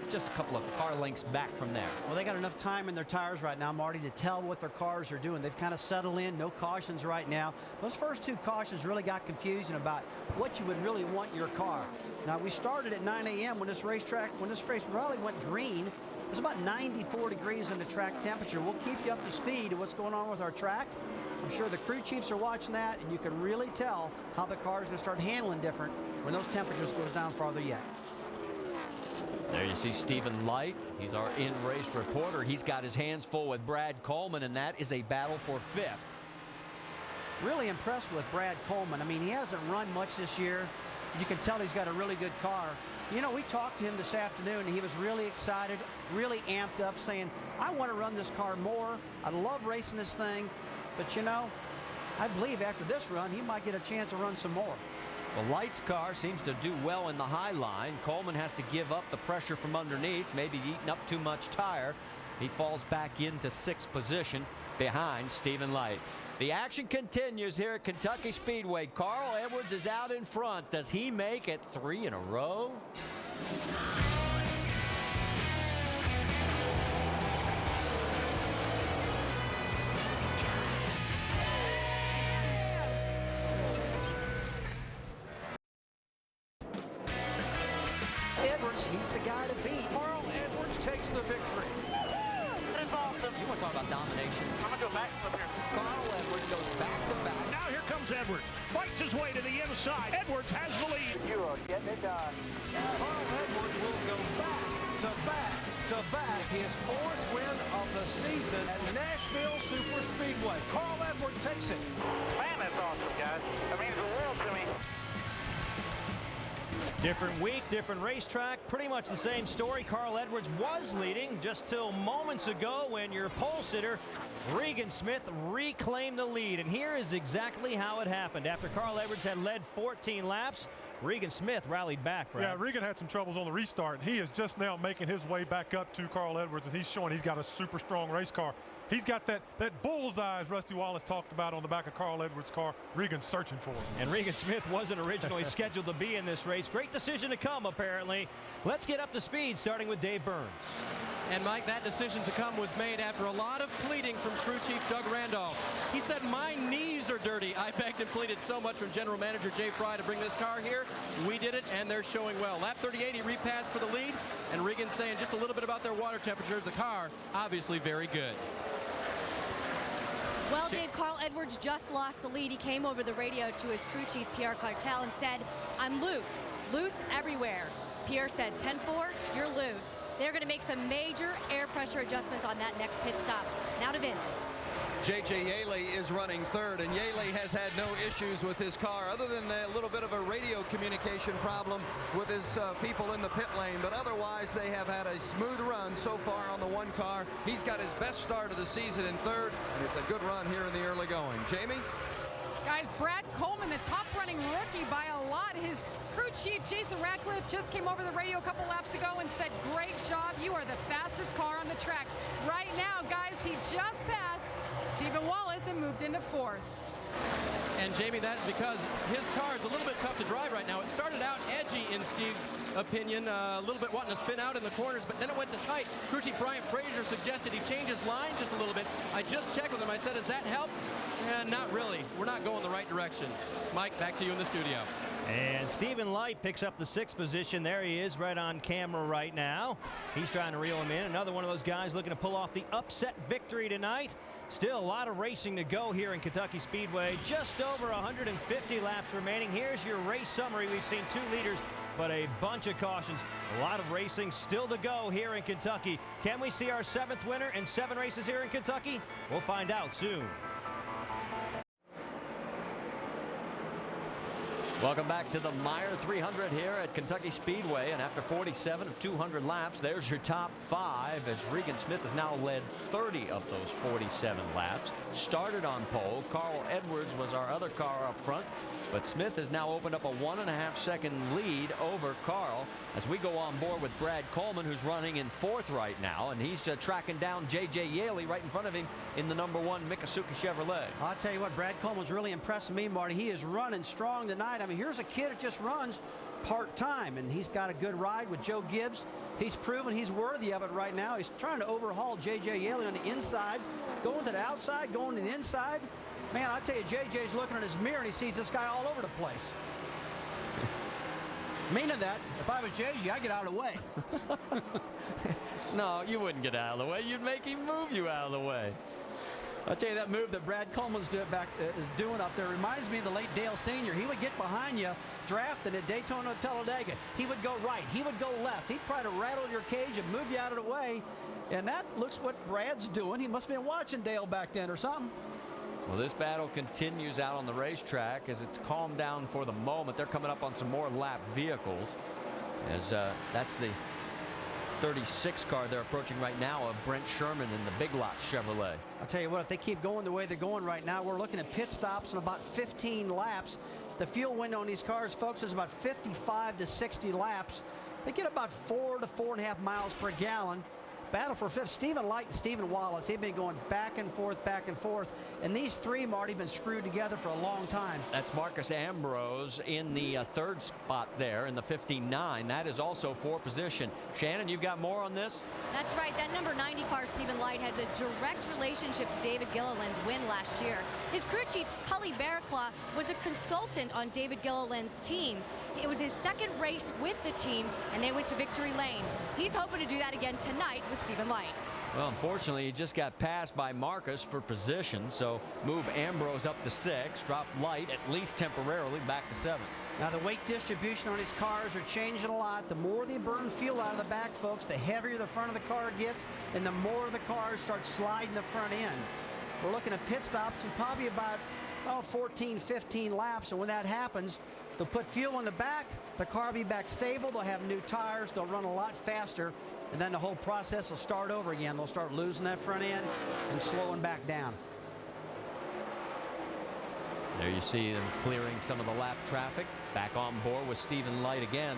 just a couple of car lengths back from there. Well, they got enough time in their tires right now, Marty, to tell what their cars are doing. They've kind of settled in, no cautions right now. Those first 2 cautions really got confusing about what you would really want your car. Now, we started at 9 a.m. when this race rally went green. It was about 94 degrees in the track temperature. We'll keep you up to speed of what's going on with our track. I'm sure the crew chiefs are watching that, and you can really tell how the car is going to start handling different when those temperatures goes down farther yet. There you see Stephen Light. He's our in-race reporter. He's got his hands full with Brad Coleman, and that is a battle for 5th. Really impressed with Brad Coleman. I mean, he hasn't run much this year. You can tell he's got a really good car. You know, we talked to him this afternoon, and he was really excited, really amped up, saying, I want to run this car more. I love racing this thing. But, you know, I believe after this run, he might get a chance to run some more. The Light's car seems to do well in the high line. Coleman has to give up the pressure from underneath, maybe eating up too much tire. He falls back into 6th position behind Stephen Light. The action continues here at Kentucky Speedway. Carl Edwards is out in front. Does he make it 3 in a row? Edwards, he's the guy to beat. Carl Edwards takes the victory. That is awesome. You want to talk about domination? I'm going to go back up here. Carl Edwards goes back to back. Now here comes Edwards. Fights his way to the inside. Edwards has the lead. You are getting it done. Carl Edwards will go back to back to back. His 4th win of the season at Nashville Super Speedway. Carl Edwards takes it. Man, that's awesome, guys. That means the world to me. Different week, different racetrack, pretty much the same story. Carl Edwards was leading just till moments ago when your pole sitter, Regan Smith, reclaimed the lead. And here is exactly how it happened. After Carl Edwards had led 14 laps, Regan Smith rallied back, Brad. Yeah, Regan had some troubles on the restart. He is just now making his way back up to Carl Edwards, and he's showing he's got a super strong race car. He's got that bullseye, as Rusty Wallace talked about, on the back of Carl Edwards' car. Regan's searching for him. And Regan Smith wasn't originally scheduled to be in this race. Great decision to come, apparently. Let's get up to speed, starting with Dave Burns. And Mike, that decision to come was made after a lot of pleading from crew chief Doug Randolph. He said, my knees are dirty. I begged and pleaded so much from general manager Jay Fry to bring this car here. We did it, and they're showing well. Lap 38, he repassed for the lead, and Regan's saying just a little bit about their water temperature. The car, obviously very good. Well, Dave, Carl Edwards just lost the lead. He came over the radio to his crew chief, Pierre Cartel, and said, I'm loose everywhere. Pierre said, 10-4, you're loose. They're going to make some major air pressure adjustments on that next pit stop. Now to Vince. J.J. Yaley is running third, and Yaley has had no issues with his car other than a little bit of a radio communication problem with his people in the pit lane. But otherwise, they have had a smooth run so far on the one car. He's got his best start of the season in third, and it's a good run here in the early going. Jamie? Guys, Brad Coleman, the top running rookie by a lot. His crew chief, Jason Ratcliffe, just came over the radio a couple laps ago and said, great job. You are the fastest car on the track. Right now, guys, he just passed Stephen Wallace and moved into fourth. And Jamie, that is because his car is a little bit tough to drive right now. It started out edgy in Steve's opinion, a little bit wanting to spin out in the corners, but then it went to tight. Crew chief Brian Frazier suggested he change his line just a little bit. I just checked with him. I said, does that help? Not really. We're not going the right direction. Mike, back to you in the studio. And Stephen Light picks up the 6th position. There he is right on camera right now. He's trying to reel him in. Another one of those guys looking to pull off the upset victory tonight. Still a lot of racing to go here in Kentucky Speedway. Just over 150 laps remaining. Here's your race summary. We've seen 2 leaders, but a bunch of cautions. A lot of racing still to go here in Kentucky. Can we see our 7th winner in 7 races here in Kentucky? We'll find out soon. Welcome back to the Meijer 300 here at Kentucky Speedway. And after 47 of 200 laps, there's your top 5 as Regan Smith has now led 30 of those 47 laps. Started on pole. Carl Edwards was our other car up front. But Smith has now opened up a 1.5 second lead over Carl as we go on board with Brad Coleman, who's running in 4th right now. And he's tracking down J.J. Yaley right in front of him in the number 1 Miccosukee Chevrolet. I'll tell you what, Brad Coleman's really impressing me, Marty. He is running strong tonight. I mean, here's a kid that just runs part-time, and he's got a good ride with Joe Gibbs. He's proven he's worthy of it right now. He's trying to overhaul J.J. Yaley on the inside, going to the outside, going to the inside. Man, I tell you, JJ's looking in his mirror and he sees this guy all over the place. Meaning that, if I was JJ, I'd get out of the way. No, you wouldn't get out of the way. You'd make him move you out of the way. I'll tell you, that move that Brad Coleman's is doing up there reminds me of the late Dale Sr. He would get behind you, drafting at Daytona Talladega. He would go right. He would go left. He'd try to rattle your cage and move you out of the way. And that looks what Brad's doing. He must have been watching Dale back then or something. Well, this battle continues out on the racetrack as it's calmed down for the moment. They're coming up on some more lap vehicles as that's the 36 car they're approaching right now of Brent Sherman in the Big Lots Chevrolet. I'll tell you what, if they keep going the way they're going right now, we're looking at pit stops in about 15 laps. The fuel window on these cars, folks, is about 55 to 60 laps. They get about 4 to 4.5 miles per gallon. Battle for 5th. Stephen Light and Stephen Wallace, they've been going back and forth. And these 3, Marty, been screwed together for a long time. That's Marcos Ambrose in the 3rd spot there in the 59. That is also 4th position. Shannon, you've got more on this? That's right. That number 90 car, Stephen Light, has a direct relationship to David Gilliland's win last year. His crew chief, Cully Barraclaw, was a consultant on David Gilliland's team. It was his 2nd race with the team, and they went to victory lane. He's hoping to do that again tonight with Stephen Light. Well, unfortunately, he just got passed by Marcus for position, so move Ambrose up to 6, drop Light at least temporarily back to 7. Now, the weight distribution on his cars are changing a lot. The more they burn fuel out of the back, folks, the heavier the front of the car gets, and the more the cars start sliding the front end. We're looking at pit stops in probably about 14, 15 laps, and when that happens, they'll put fuel in the back, the car will be back stable, they'll have new tires, they'll run a lot faster, and then the whole process will start over again. They'll start losing that front end and slowing back down. There you see them clearing some of the lap traffic. Back on board with Stephen Light again.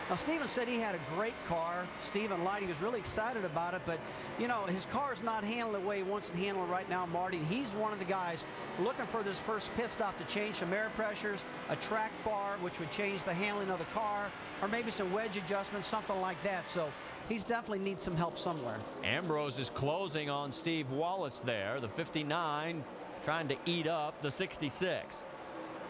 Now, Steven said he had a great car. Steven Light, he was really excited about it, but, you know, his car's not handling the way he wants it handled right now, Marty. He's one of the guys looking for this first pit stop to change some air pressures, a track bar, which would change the handling of the car, or maybe some wedge adjustments, something like that. So he's definitely needs some help somewhere. Ambrose is closing on Steve Wallace there, the 59, trying to eat up the 66.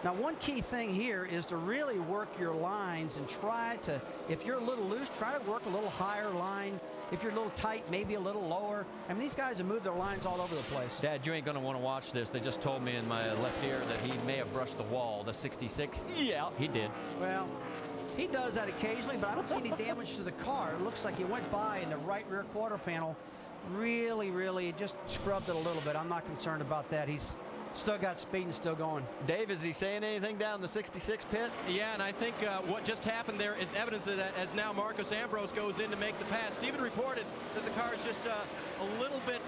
Now, one key thing here is to really work your lines and try to, if you're a little loose, try to work a little higher line. If you're a little tight, maybe a little lower. I mean, these guys have moved their lines all over the place. Dad, you ain't going to want to watch this. They just told me in my left ear that he may have brushed the wall. The 66, yeah, he did. Well, he does that occasionally, but I don't see any damage to the car. It looks like he went by in the right rear quarter panel. Really just scrubbed it a little bit. I'm not concerned about that. He's still got speed and still going. Dave, is he saying anything down the 66 pit? Yeah, and I think what just happened there is evidence of that as now Marcos Ambrose goes in to make the pass. Steven reported that the car is just a little bit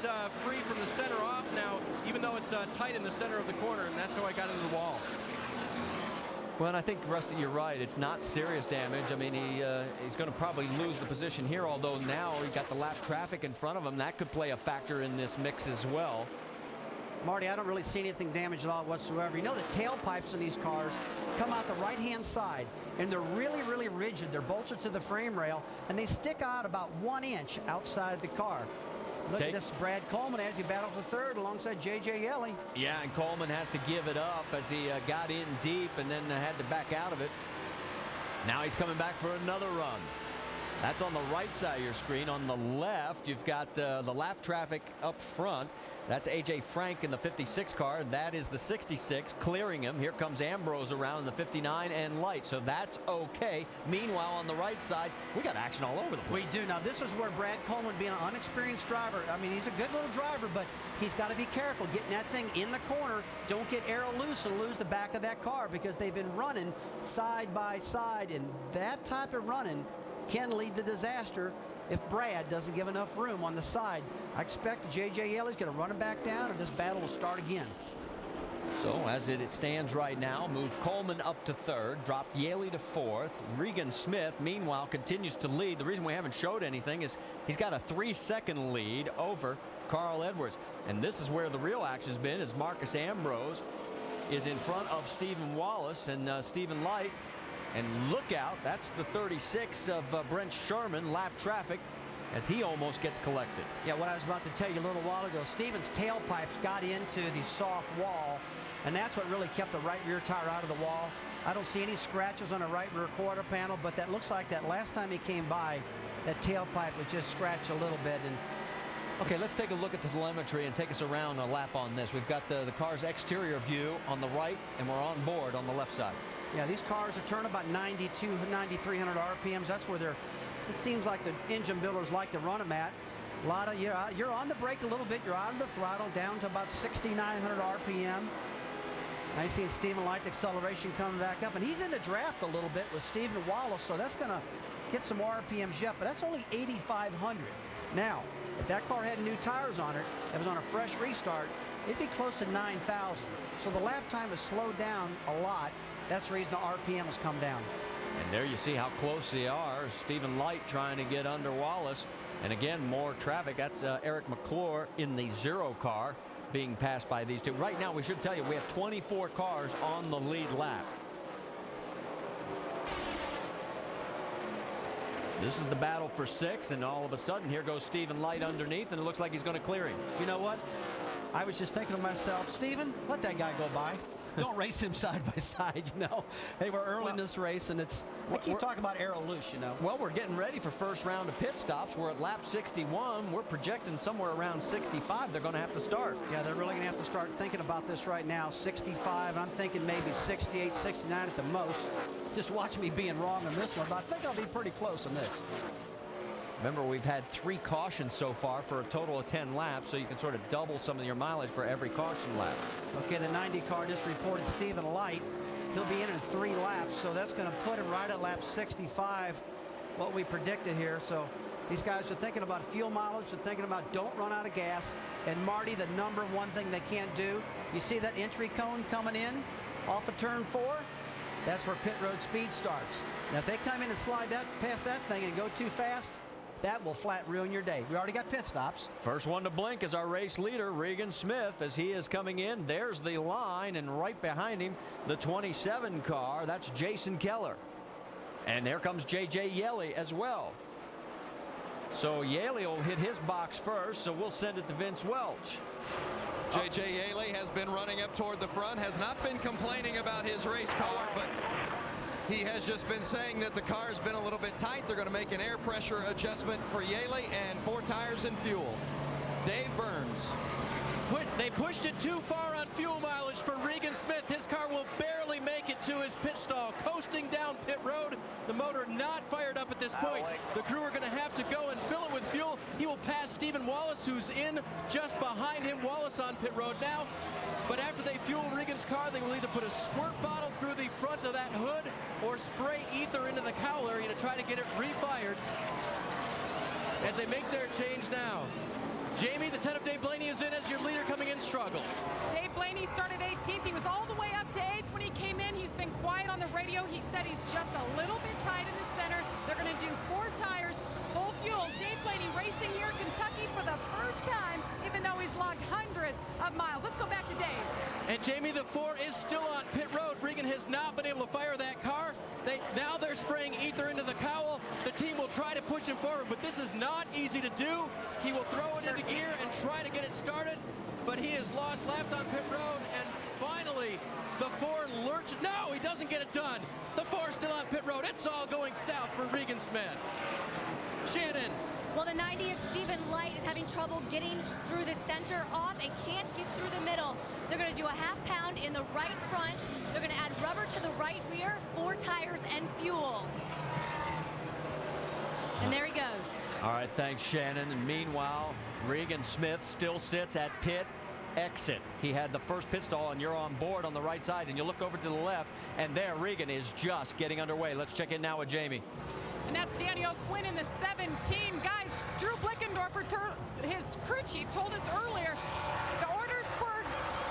free from the center off now, even though it's tight in the center of the corner, and that's how I got into the wall. Well, and I think, Rusty, you're right. It's not serious damage. I mean, he's going to probably lose the position here, although now he got the lap traffic in front of him. That could play a factor in this mix as well. Marty, I don't really see anything damaged at all whatsoever. You know, the tailpipes in these cars come out the right-hand side, and they're really rigid. They're bolted to the frame rail, and they stick out about 1 inch outside the car. Look at this, Brad Coleman as he battled for third alongside J.J. Yelly. Yeah, and Coleman has to give it up as he got in deep and then had to back out of it. Now he's coming back for another run. That's on the right side of your screen. On the left, you've got the lap traffic up front. That's A.J. Frank in the 56 car. That is the 66 clearing him. Here comes Ambrose around in the 59 and Light. So that's okay. Meanwhile, on the right side, we got action all over the place. We do. Now, this is where Brad Coleman, being an unexperienced driver, I mean, he's a good little driver, but he's got to be careful getting that thing in the corner. Don't get aero loose and lose the back of that car because they've been running side by side, and that type of running can lead to disaster if Brad doesn't give enough room on the side. I expect J.J. Yelly's going to run him back down, and this battle will start again. So as it stands right now, move Coleman up to third, drop Yelly to fourth. Regan Smith, meanwhile, continues to lead. The reason we haven't showed anything is he's got a 3-second lead over Carl Edwards. And this is where the real action's been, as Marcos Ambrose is in front of Stephen Wallace and Stephen Light. And look out, that's the 36 of Brent Sherman, lap traffic, as he almost gets collected. Yeah, what I was about to tell you a little while ago, Stevens' tailpipes got into the soft wall, and that's what really kept the right rear tire out of the wall. I don't see any scratches on the right rear quarter panel, but that looks like that last time he came by, that tailpipe was just scratched a little bit. And okay, let's take a look at the telemetry and take us around a lap on this. We've got the car's exterior view on the right, and we're on board on the left side. Yeah, these cars are turning about 9,300 RPMs. That's where they're, it seems like the engine builders like to run them at. A lot of, you're on the brake a little bit. You're out of the throttle down to about 6,900 RPM. Now you're seeing Stephen Light acceleration coming back up. And he's in the draft a little bit with Stephen Wallace, so that's going to get some RPMs yet. But that's only 8,500. Now, if that car had new tires on it, it was on a fresh restart, it'd be close to 9,000. So the lap time has slowed down a lot. That's the reason the RPM has come down. And there you see how close they are. Stephen Light trying to get under Wallace. And again, more traffic. That's Eric McClure in the 0 car being passed by these two. Right now, we should tell you, we have 24 cars on the lead lap. This is the battle for 6, and all of a sudden, here goes Stephen Light underneath, and it looks like he's going to clear him. You know what? I was just thinking to myself, Stephen, let that guy go by. Don't race him side by side, you know. Hey, we're early in this race, and I keep talking about aero loose, you know. Well, we're getting ready for first round of pit stops. We're at lap 61. We're projecting somewhere around 65. They're going to have to start. Yeah, they're really going to have to start thinking about this right now. 65, I'm thinking maybe 68, 69 at the most. Just watch me being wrong on this one, but I think I'll be pretty close on this. Remember, we've had 3 cautions so far for a total of 10 laps, so you can sort of double some of your mileage for every caution lap. Okay, the 90 car just reported Stephen Light. He'll be in 3 laps, so that's going to put him right at lap 65, what we predicted here. So these guys are thinking about fuel mileage. They're thinking about don't run out of gas. And Marty, the #1 thing they can't do, you see that entry cone coming in off of turn 4? That's where pit road speed starts. Now, if they come in and slide that past that thing and go too fast, that will flat ruin your day. We already got pit stops. First one to blink is our race leader, Regan Smith, as he is coming in. There's the line, and right behind him, the 27 car. That's Jason Keller. And there comes J.J. Yeley as well. So Yeley will hit his box first, so we'll send it to Vince Welch. J.J. Yeley has been running up toward the front, has not been complaining about his race car, but he has just been saying that the car has been a little bit tight. They're going to make an air pressure adjustment for Yeley and 4 tires and fuel. Dave Burns. They pushed it too far on fuel mileage for Regan Smith. His car will barely make it to his pit stall. Coasting down pit road, the motor not fired up at this point. The crew are going to have to go and fill it with fuel. He will pass Stephen Wallace, who's in just behind him. Wallace on pit road now. But after they fuel Regan's car, they will either put a squirt bottle through the front of that hood or spray ether into the cowl area to try to get it refired as they make their change now. Jamie, the 10 of Dave Blaney is in as your leader coming in struggles. Dave Blaney started 18th. He was all the way up to 8th when he came in. He's been quiet on the radio. He said he's just a little bit tight in the center. They're going to do 4 tires, full fuel. Dave Blaney racing here in Kentucky for the first time, even though he's logged hundreds of miles. Let's go back to Dave. And Jamie, the 4 is still on pit road. Regan has not been able to fire that car. Now they're spraying ether into the cowl. The team will try to push him forward, but this is not easy to do. He will throw it into gear and try to get it started, but he has lost laps on pit road, and finally the 4 lurches. No, he doesn't get it done. The 4 still on pit road. It's all going south for Regan Smith. Shannon. Well, the 90 of Stephen Light is having trouble getting through the center off and can't get through the middle. They're going to do a half-pound in the right front. They're going to add rubber to the right rear, 4 tires and fuel. And there he goes. All right, thanks, Shannon. And meanwhile, Regan Smith still sits at pit exit. He had the first pit stall, and you're on board on the right side, and you look over to the left, and there Regan is just getting underway. Let's check in now with Jamie. And that's Daniel Quinn in the 17. Guys, Drew Blickendorfer, his crew chief, told us earlier the orders for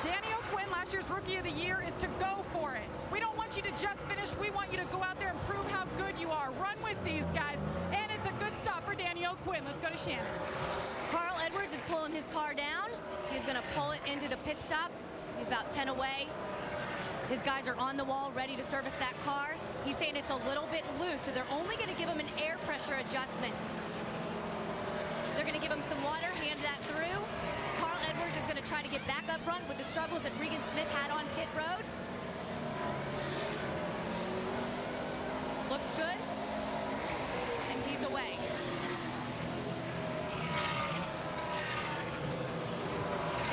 Daniel Quinn, last year's Rookie of the Year, is to go for it. We don't want you to just finish. We want you to go out there and prove how good you are. Run with these guys. And it's a good stop for Daniel Quinn. Let's go to Shannon. Carl Edwards is pulling his car down. He's going to pull it into the pit stop. He's about 10 away. His guys are on the wall ready to service that car. He's saying it's a little bit loose, so they're only going to give him an air pressure adjustment. They're going to give him some water, hand that through. Carl Edwards is going to try to get back up front with the struggles that Regan Smith had on pit road. Looks good. And he's away.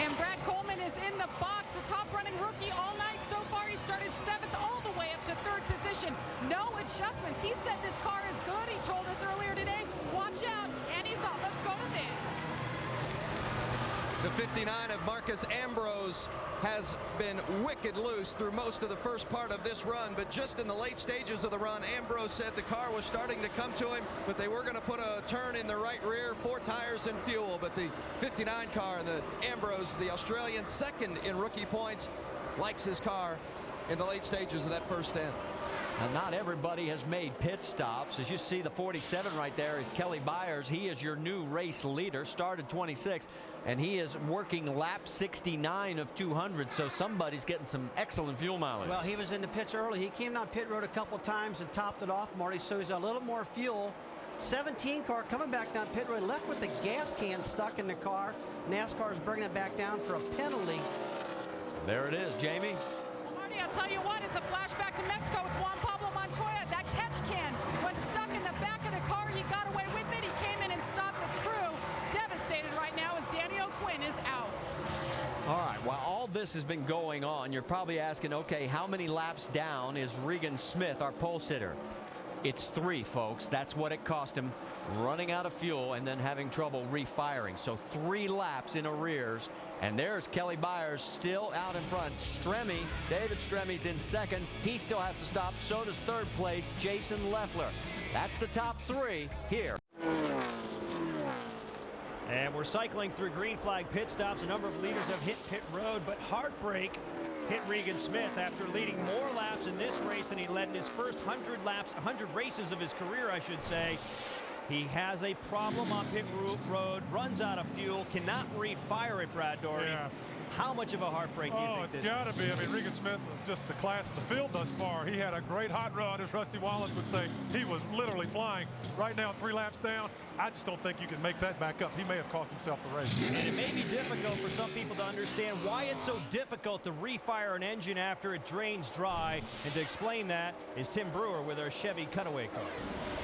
And Brad Coleman is in the box, the top running rookie all night so far. He started 7th all the way up to 3rd position. No adjustments. He said this car is good. He told us earlier today, watch out, and he's off. Let's go to this. The 59 of Marcos Ambrose has been wicked loose through most of the first part of this run, but just in the late stages of the run, Ambrose said the car was starting to come to him, but they were going to put a turn in the right rear, 4 tires and fuel. But the 59 car, and the Ambrose, the Australian, 2nd in rookie points, likes his car in the late stages of that first stint. And not everybody has made pit stops. As you see, the 47 right there is Kelly Byers. He is your new race leader, started 26th, and he is working lap 69 of 200, so somebody's getting some excellent fuel mileage. Well, he was in the pits early. He came down pit road a couple times and topped it off, Marty, so he's a little more fuel. 17 car coming back down pit road, left with the gas can stuck in the car. NASCAR is bringing it back down for a penalty. There it is, Jamie. Marty, I'll tell you what, it's a flashback to Mexico with Juan Pablo Montoya. That catch can was stuck in the back of the car. He got away with it. He came in and stopped the crew. Devastated right now as Daniel Quinn is out. All right, while all this has been going on, you're probably asking, okay, how many laps down is Regan Smith, our pole sitter? It's 3, folks. That's what it cost him, running out of fuel and then having trouble refiring. So 3 laps in arrears. And there's Kelly Byers still out in front. Stremme, David Stremme's in 2nd. He still has to stop. So does 3rd place Jason Leffler. That's the top 3 here. And And we're cycling through green flag pit stops. A number of leaders have hit pit road, but heartbreak hit Regan Smith after leading more laps in this race than he led in his first 100 races of his career, I should say. He has a problem on pit road, runs out of fuel, cannot refire it, Brad Doherty. Yeah. How much of a heartbreak do you think it's this is? got to be. I mean, Regan Smith was just the class of the field thus far. He had a great hot rod, as Rusty Wallace would say. He was literally flying. Right now, 3 laps down, I just don't think you can make that back up. He may have cost himself the race. And it may be difficult for some people to understand why it's so difficult to refire an engine after it drains dry. And to explain that is Tim Brewer with our Chevy Cutaway car.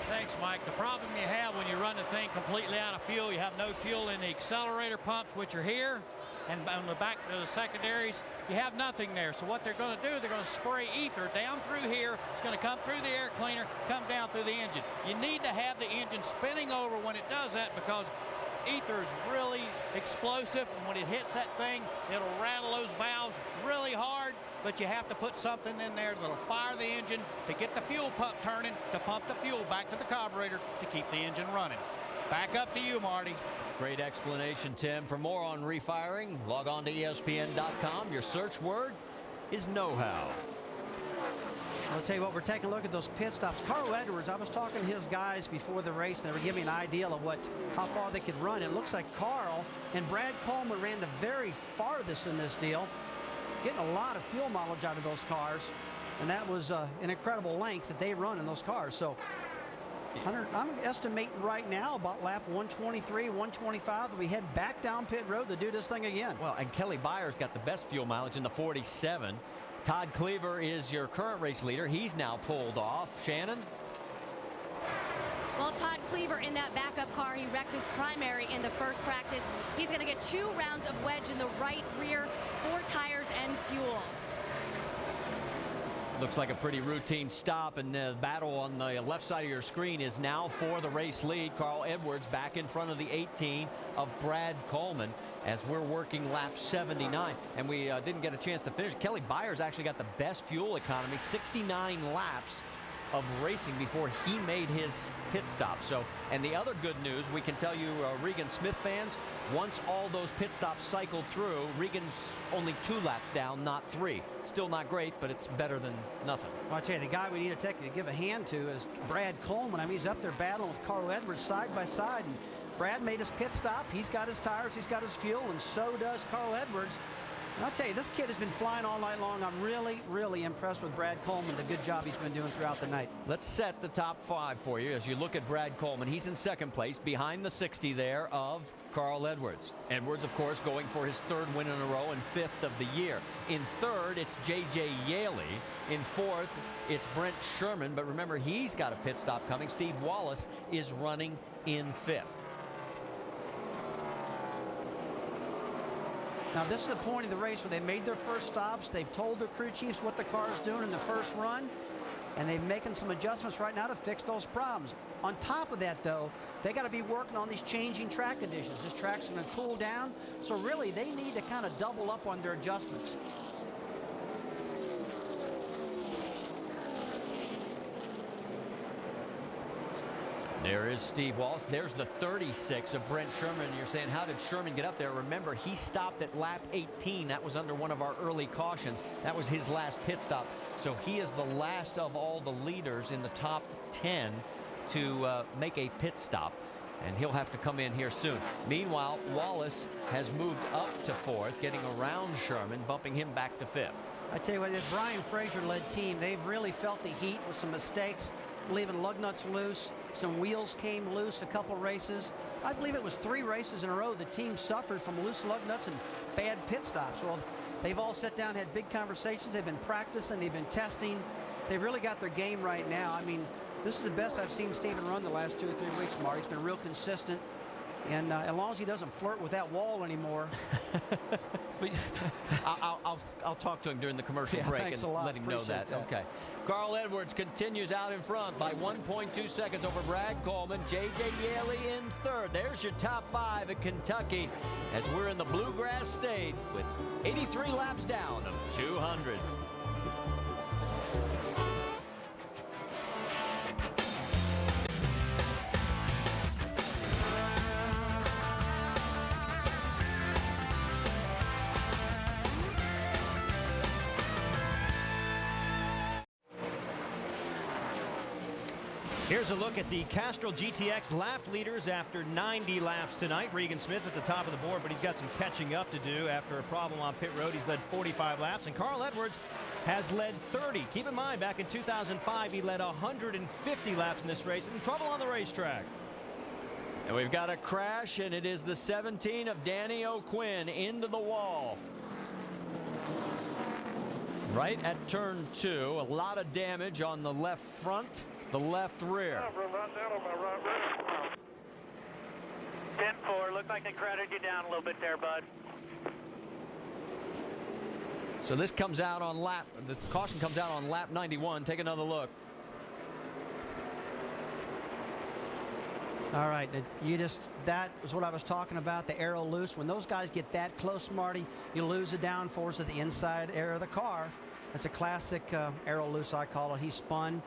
Thanks, Mike. The problem you have when you run the thing completely out of fuel, you have no fuel in the accelerator pumps, which are here, and on the back of the secondaries, you have nothing there. So what they're going to do, they're going to spray ether down through here. It's going to come through the air cleaner, come down through the engine. You need to have the engine spinning over when it does that, because ether is really explosive, and when it hits that thing, it'll rattle those valves really hard. But you have to put something in there that'll fire the engine to get the fuel pump turning, to pump the fuel back to the carburetor to keep the engine running. Back up to you, Marty. Great explanation, Tim. For more on refiring, log on to ESPN.com. Your search word is know-how. I'll tell you what, we're taking a look at those pit stops. Carl Edwards, I was talking to his guys before the race, and they were giving me an idea of how far they could run. It looks like Carl and Brad Coleman ran the very farthest in this deal, getting a lot of fuel mileage out of those cars, and that was an incredible length that they run in those cars. So I'm estimating right now about lap 123, 125 that we head back down pit road to do this thing again. Well, and Kelly Byers got the best fuel mileage in the 47. Todd Cleaver is your current race leader. He's now pulled off. Shannon? Well, Todd Cleaver in that backup car, he wrecked his primary in the first practice. He's going to get 2 rounds of wedge in the right rear, 4 tires and fuel. Looks like a pretty routine stop, and the battle on the left side of your screen is now for the race lead. Carl Edwards back in front of the 18 of Brad Coleman as we're working lap 79. And we didn't get a chance to finish. Kelly Byers actually got the best fuel economy, 69 laps of racing before he made his pit stop. So, and the other good news, we can tell you, Regan Smith fans, once all those pit stops cycled through, Regan's only 2 laps down, not 3. Still not great, but it's better than nothing. Well, I tell you, the guy we need to give a hand to is Brad Coleman. I mean, he's up there battling with Carl Edwards side by side, and Brad made his pit stop. He's got his tires, he's got his fuel, and so does Carl Edwards. And I'll tell you, this kid has been flying all night long. I'm really, really impressed with Brad Coleman, the good job he's been doing throughout the night. Let's set the top 5 for you as you look at Brad Coleman. He's in second place behind the 60 there of Carl Edwards. Edwards, of course, going for his 3rd win in a row and 5th of the year. In 3rd, it's J.J. Yaley. In 4th, it's Brent Sherman. But remember, he's got a pit stop coming. Steve Wallace is running in 5th. Now, this is the point of the race where they made their first stops. They've told their crew chiefs what the car is doing in the first run, and they're making some adjustments right now to fix those problems. On top of that, though, they got to be working on these changing track conditions. This track's going to cool down, so really they need to kind of double up on their adjustments. There is Steve Wallace. There's the 36 of Brent Sherman. You're saying, how did Sherman get up there? Remember, he stopped at lap 18. That was under one of our early cautions. That was his last pit stop. So he is the last of all the leaders in the top 10 to make a pit stop. And he'll have to come in here soon. Meanwhile, Wallace has moved up to 4th, getting around Sherman, bumping him back to 5th. I tell you what, this Brian Fraser-led team, they've really felt the heat with some mistakes, leaving lug nuts loose. Some wheels came loose a couple races. I believe it was 3 races in a row the team suffered from loose lug nuts and bad pit stops. Well, they've all sat down, had big conversations. They've been practicing, they've been testing. They've really got their game right now. I mean, this is the best I've seen Steven run the last 2 or 3 weeks, Marty. He's been real consistent. And as long as he doesn't flirt with that wall anymore. I'll talk to him during the commercial break and let him know that. Okay. Carl Edwards continues out in front by 1.2 seconds over Brad Coleman. J.J. Yaley in 3rd. There's your top 5 at Kentucky as we're in the Bluegrass State with 83 laps down of 200. Here's a look at the Castrol GTX lap leaders after 90 laps tonight. Regan Smith at the top of the board, but he's got some catching up to do after a problem on pit road. He's led 45 laps, and Carl Edwards has led 30. Keep in mind, back in 2005, he led 150 laps in this race, in trouble on the racetrack. And we've got a crash, and it is the 17 of Danny O'Quinn into the wall. Right at turn 2, a lot of damage on the left front, the left rear. 10-4, looked like they crowded you down a little bit there, bud. So this comes out on the caution comes out on lap 91. Take another look. All right, that was what I was talking about, the aero loose. When those guys get that close, Marty, you lose the downforce of the inside air of the car. That's a classic aero loose, I call it. He spun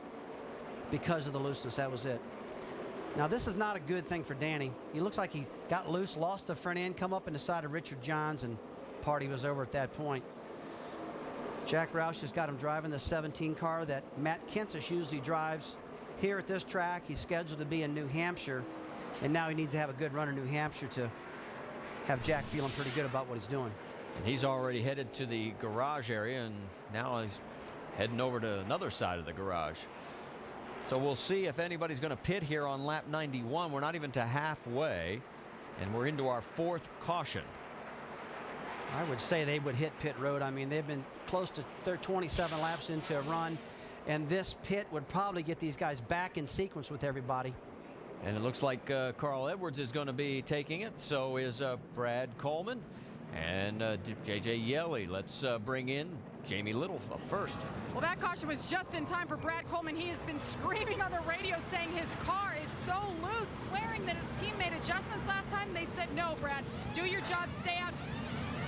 because of the looseness. That was it. Now, this is not a good thing for Danny. He looks like he got loose, lost the front end, come up in the side of Richard Johns, and party was over at that point. Jack Roush has got him driving the 17 car that Matt Kenseth usually drives here at this track. He's scheduled to be in New Hampshire, and now he needs to have a good run in New Hampshire to have Jack feeling pretty good about what he's doing. And he's already headed to the garage area, and now he's heading over to another side of the garage. So we'll see if anybody's going to pit here on lap 91. We're not even to halfway, and we're into our 4th caution. I would say they would hit pit road. I mean, they've been close to their 27 laps into a run, and this pit would probably get these guys back in sequence with everybody. And it looks like Carl Edwards is going to be taking it. So is Brad Coleman and J.J. Yeley. Let's bring in Jamie Little up first. Well, that caution was just in time for Brad Coleman. He has been screaming on the radio saying his car is so loose, swearing that his team made adjustments last time. They said, no, Brad, do your job, stay out.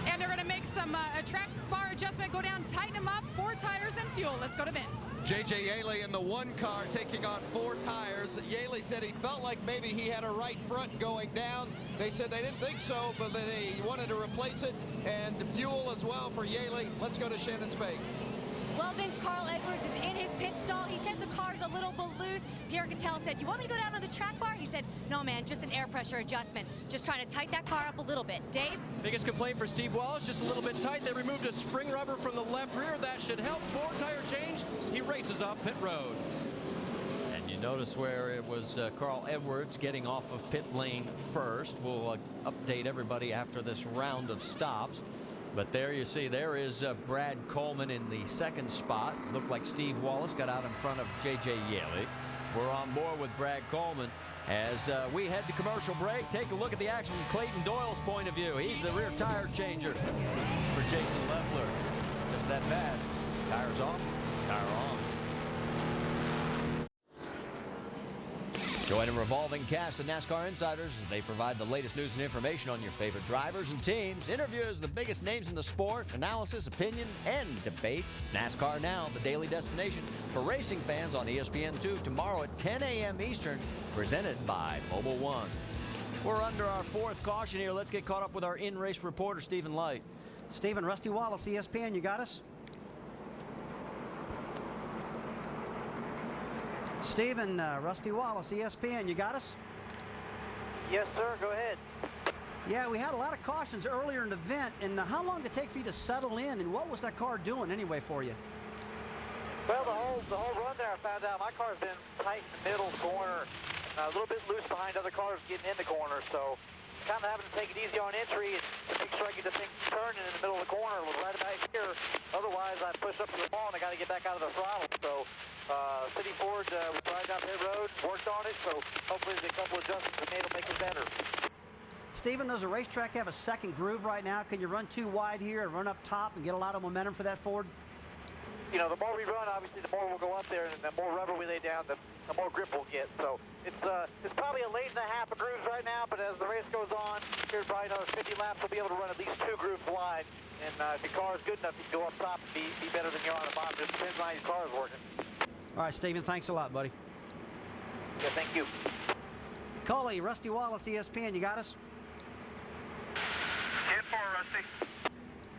And they're going to make some a track bar adjustment, go down, tighten them up, 4 tires and fuel. Let's go to Vince. J.J. Yeley in the 1 car taking on 4 tires. Yeley said he felt like maybe he had a right front going down. They said they didn't think so, but they wanted to replace it. And fuel as well for Yeley. Let's go to Shannon Spake. Well, Vince, Carl Edwards is in his pit stall. He says the car's a little bit loose. Pierre Cattell said, you want me to go down on the track bar? He said, no, man, just an air pressure adjustment. Just trying to tighten that car up a little bit. Dave? Biggest complaint for Steve Wallace, just a little bit tight. They removed a spring rubber from the left rear. That should help. 4 tire change. He races off pit road. And you notice where it was Carl Edwards getting off of pit lane first. We'll update everybody after this round of stops. But there you see, there is Brad Coleman in the 2nd spot. Looked like Steve Wallace got out in front of J.J. Yeley. We're on board with Brad Coleman as we head to commercial break. Take a look at the action from Clayton Doyle's point of view. He's the rear tire changer for Jason Leffler. Just that fast. Tires off, tire on. Join a revolving cast of NASCAR insiders as they provide the latest news and information on your favorite drivers and teams, interviews with the biggest names in the sport, analysis, opinion, and debates. NASCAR Now, the daily destination for racing fans on ESPN2 tomorrow at 10 a.m. Eastern, presented by Mobile One. We're under our 4th caution here. Let's get caught up with our in-race reporter, Stephen Light. Stephen, Rusty Wallace, ESPN, you got us? Stephen, Rusty Wallace, ESPN, you got us? Yes, sir. Go ahead. Yeah, we had a lot of cautions earlier in the event. And how long did it take for you to settle in? And what was that car doing anyway for you? Well, the whole run there, I found out my car's been tight in the middle corner, a little bit loose behind other cars getting in the corner. So kind of having to take it easy on entry and make sure I get the thing turning in the middle of the corner. Was right about here. Otherwise, I'd push up to the wall and I got to get back out of the throttle. So City Ford was right down pit road, worked on it. So hopefully there's a couple of adjustments we made will make it better. Stephen, does the racetrack have a second groove right now? Can you run too wide here and run up top and get a lot of momentum for that Ford? You know, the more we run, obviously, the more we'll go up there, and the more rubber we lay down, the more grip we'll get. So it's probably a lane and a half of grooves right now, but as the race goes on, here's probably another 50 laps, we'll be able to run at least 2 grooves wide. And if your car is good enough, you can go up top and be better than you are on the bottom. Just depends on how your car is working. All right, Stephen, thanks a lot, buddy. Yeah, thank you. Coley, Rusty Wallace, ESPN, you got us? 10-4, Rusty.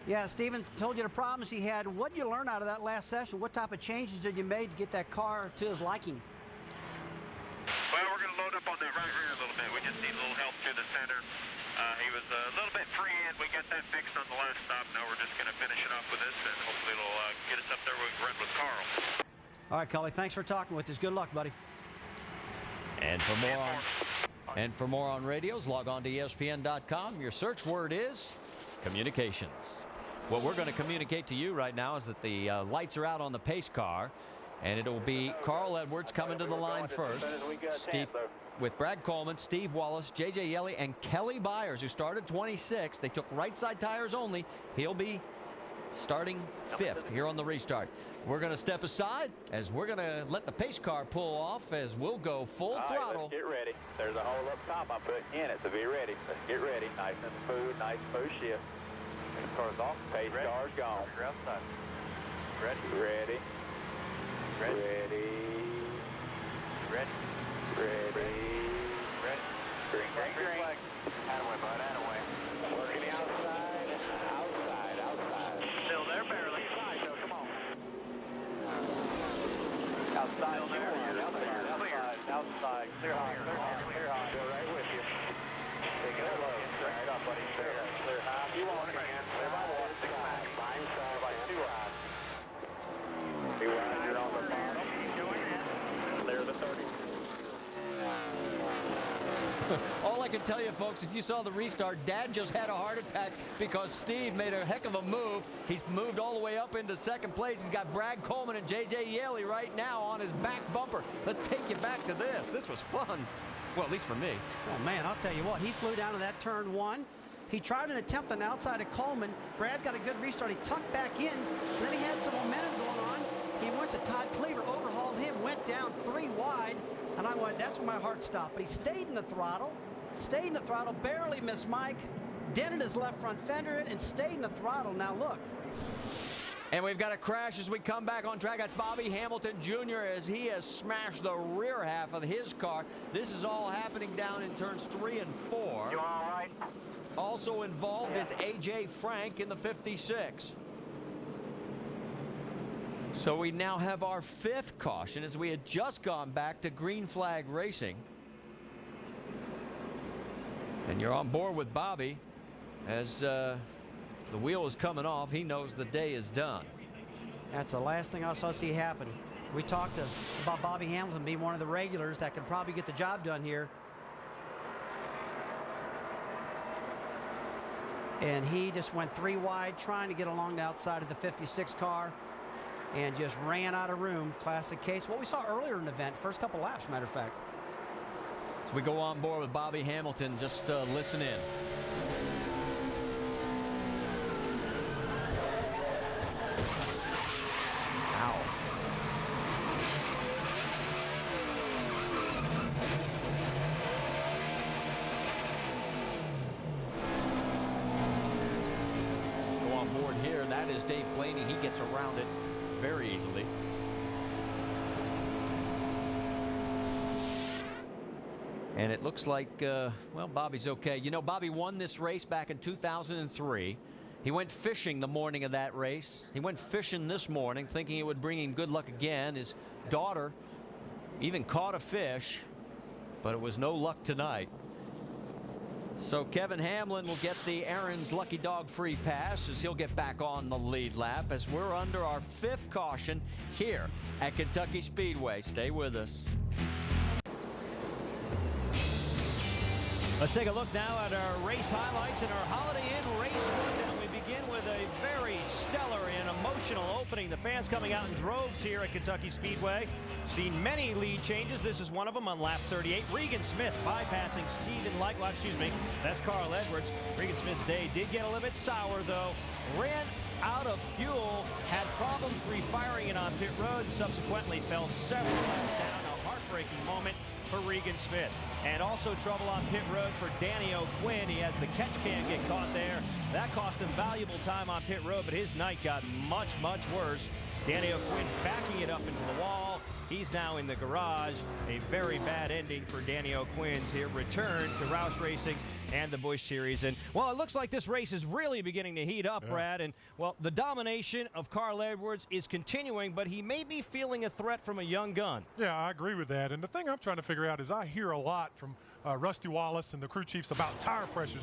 Yeah, Stephen told you the problems he had. What did you learn out of that last session? What type of changes did you make to get that car to his liking? a little bit free and we got that fixed on the last stop. Now we're just going to finish it off with this, and hopefully it'll get us up there where we can run with Carl. All right, Cully, thanks for talking with us. Good luck, buddy. And for more on radios, log on to ESPN.com. Your search word is communications. What we're going to communicate to you right now is that the lights are out on the pace car, and it'll be Carl Edwards coming to the line first. With Brad Coleman, Steve Wallace, J.J. Yeley, and Kelly Byers, who started 26. They took right side tires only. He'll be starting 5th here on the restart. We're going to step aside as we're going to let the pace car pull off as we'll go full throttle. Let's get ready. There's a hole up top I'm putting in it, so be ready. Let's get ready. Nice and smooth shift. Pace car's off. Pace car's gone. Ready. Ready. Ready. Ready. Ready. Ready. Ready. Green, green, green. Attaway, bud, attaway. Working outside. Still there, barely. Outside, so come on. Outside, outside. Clear high. Go right with you. Take it low. Right up, buddy. Clear high. You want it, man. Clear by 1. 6 max. 9 side by 2 wide. 2 wide, you're on the bottom. Clear the 30. All I can tell you, folks, if you saw the restart, Dad just had a heart attack because Steve made a heck of a move. He's moved all the way up into 2nd place. He's got Brad Coleman and J.J. Yeley right now on his back bumper. Let's take you back to this. This was fun. Well, at least for me. Oh, man, I'll tell you what. He flew down to that turn 1. He tried an attempt on the outside of Coleman. Brad got a good restart. He tucked back in, and then he had some momentum going on. He went to Todd Cleaver, overhauled him, went down 3 wide. And I went, that's when my heart stopped. But he stayed in the throttle, barely missed Mike, dented his left front fender and stayed in the throttle. Now look. And we've got a crash as we come back on track. That's Bobby Hamilton Jr. as he has smashed the rear half of his car. This is all happening down in turns 3 and 4. You all right? Also involved is A.J. Frank in the 56. So we now have our 5th caution as we had just gone back to green flag racing. And you're on board with Bobby as the wheel is coming off. He knows the day is done. That's the last thing I saw see happen. We talked about Bobby Hamilton being one of the regulars that could probably get the job done here. And he just went 3 wide trying to get along the outside of the 56 car and just ran out of room. Classic case. What we saw earlier in the event, first couple laps, matter of fact. So we go on board with Bobby Hamilton. Just listen in. Ow. Go on board here. That is Dave Blaney. He gets around it very easily. And it looks like, well, Bobby's okay. You know, Bobby won this race back in 2003. He went fishing the morning of that race. He went fishing this morning thinking it would bring him good luck again. His daughter even caught a fish, but it was no luck tonight. So Kevin Hamlin will get the Aaron's Lucky Dog free pass as he'll get back on the lead lap as we're under our 5th caution here at Kentucky Speedway. Stay with us. Let's take a look now at our race highlights in our Holiday Inn race rundown. We begin with a very stellar and emotional opening. The fans coming out in droves here at Kentucky Speedway. Seen many lead changes. This is one of them on lap 38. Regan Smith bypassing Stephen Lightlock. Excuse me, that's Carl Edwards. Regan Smith's day did get a little bit sour though. Ran out of fuel, had problems refiring it on pit road, and subsequently fell several laps down. A heartbreaking moment for Regan Smith. And also trouble on pit road for Danny O'Quinn. He has the catch can get caught there. That cost him valuable time on pit road, but his night got much, much worse. Danny O'Quinn backing it up into the wall. He's now in the garage. A very bad ending for Danny O'Quinn's here return to Roush Racing and the Busch Series. And, well, it looks like this race is really beginning to heat up, Brad. And, well, the domination of Carl Edwards is continuing, but he may be feeling a threat from a young gun. Yeah, I agree with that. And the thing I'm trying to figure out is I hear a lot from Rusty Wallace and the crew chiefs about tire pressures.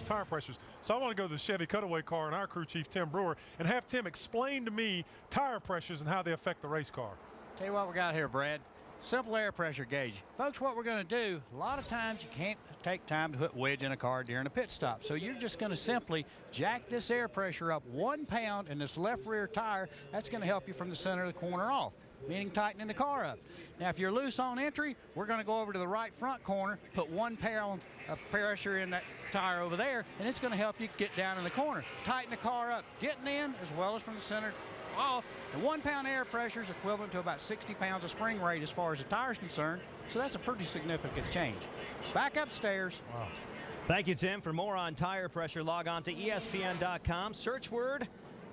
So I want to go to the Chevy cutaway car and our crew chief, Tim Brewer, and have Tim explain to me tire pressures and how they affect the race car. Tell you what we got here, Brad. Simple air pressure gauge. Folks, what we're going to do, a lot of times you can't take time to put wedge in a car during a pit stop. So you're just going to simply jack this air pressure up 1 pound in this left rear tire. That's going to help you from the center of the corner off, meaning tightening the car up. Now, if you're loose on entry, we're going to go over to the right front corner, put 1 pound of pressure in that tire over there, and it's going to help you get down in the corner. Tighten the car up, getting in as well as from the center off. And 1 pound air pressure is equivalent to about 60 pounds of spring rate as far as the tire is concerned. So that's a pretty significant change. Back upstairs. Wow. Thank you, Tim. For more on tire pressure, log on to ESPN.com. Search word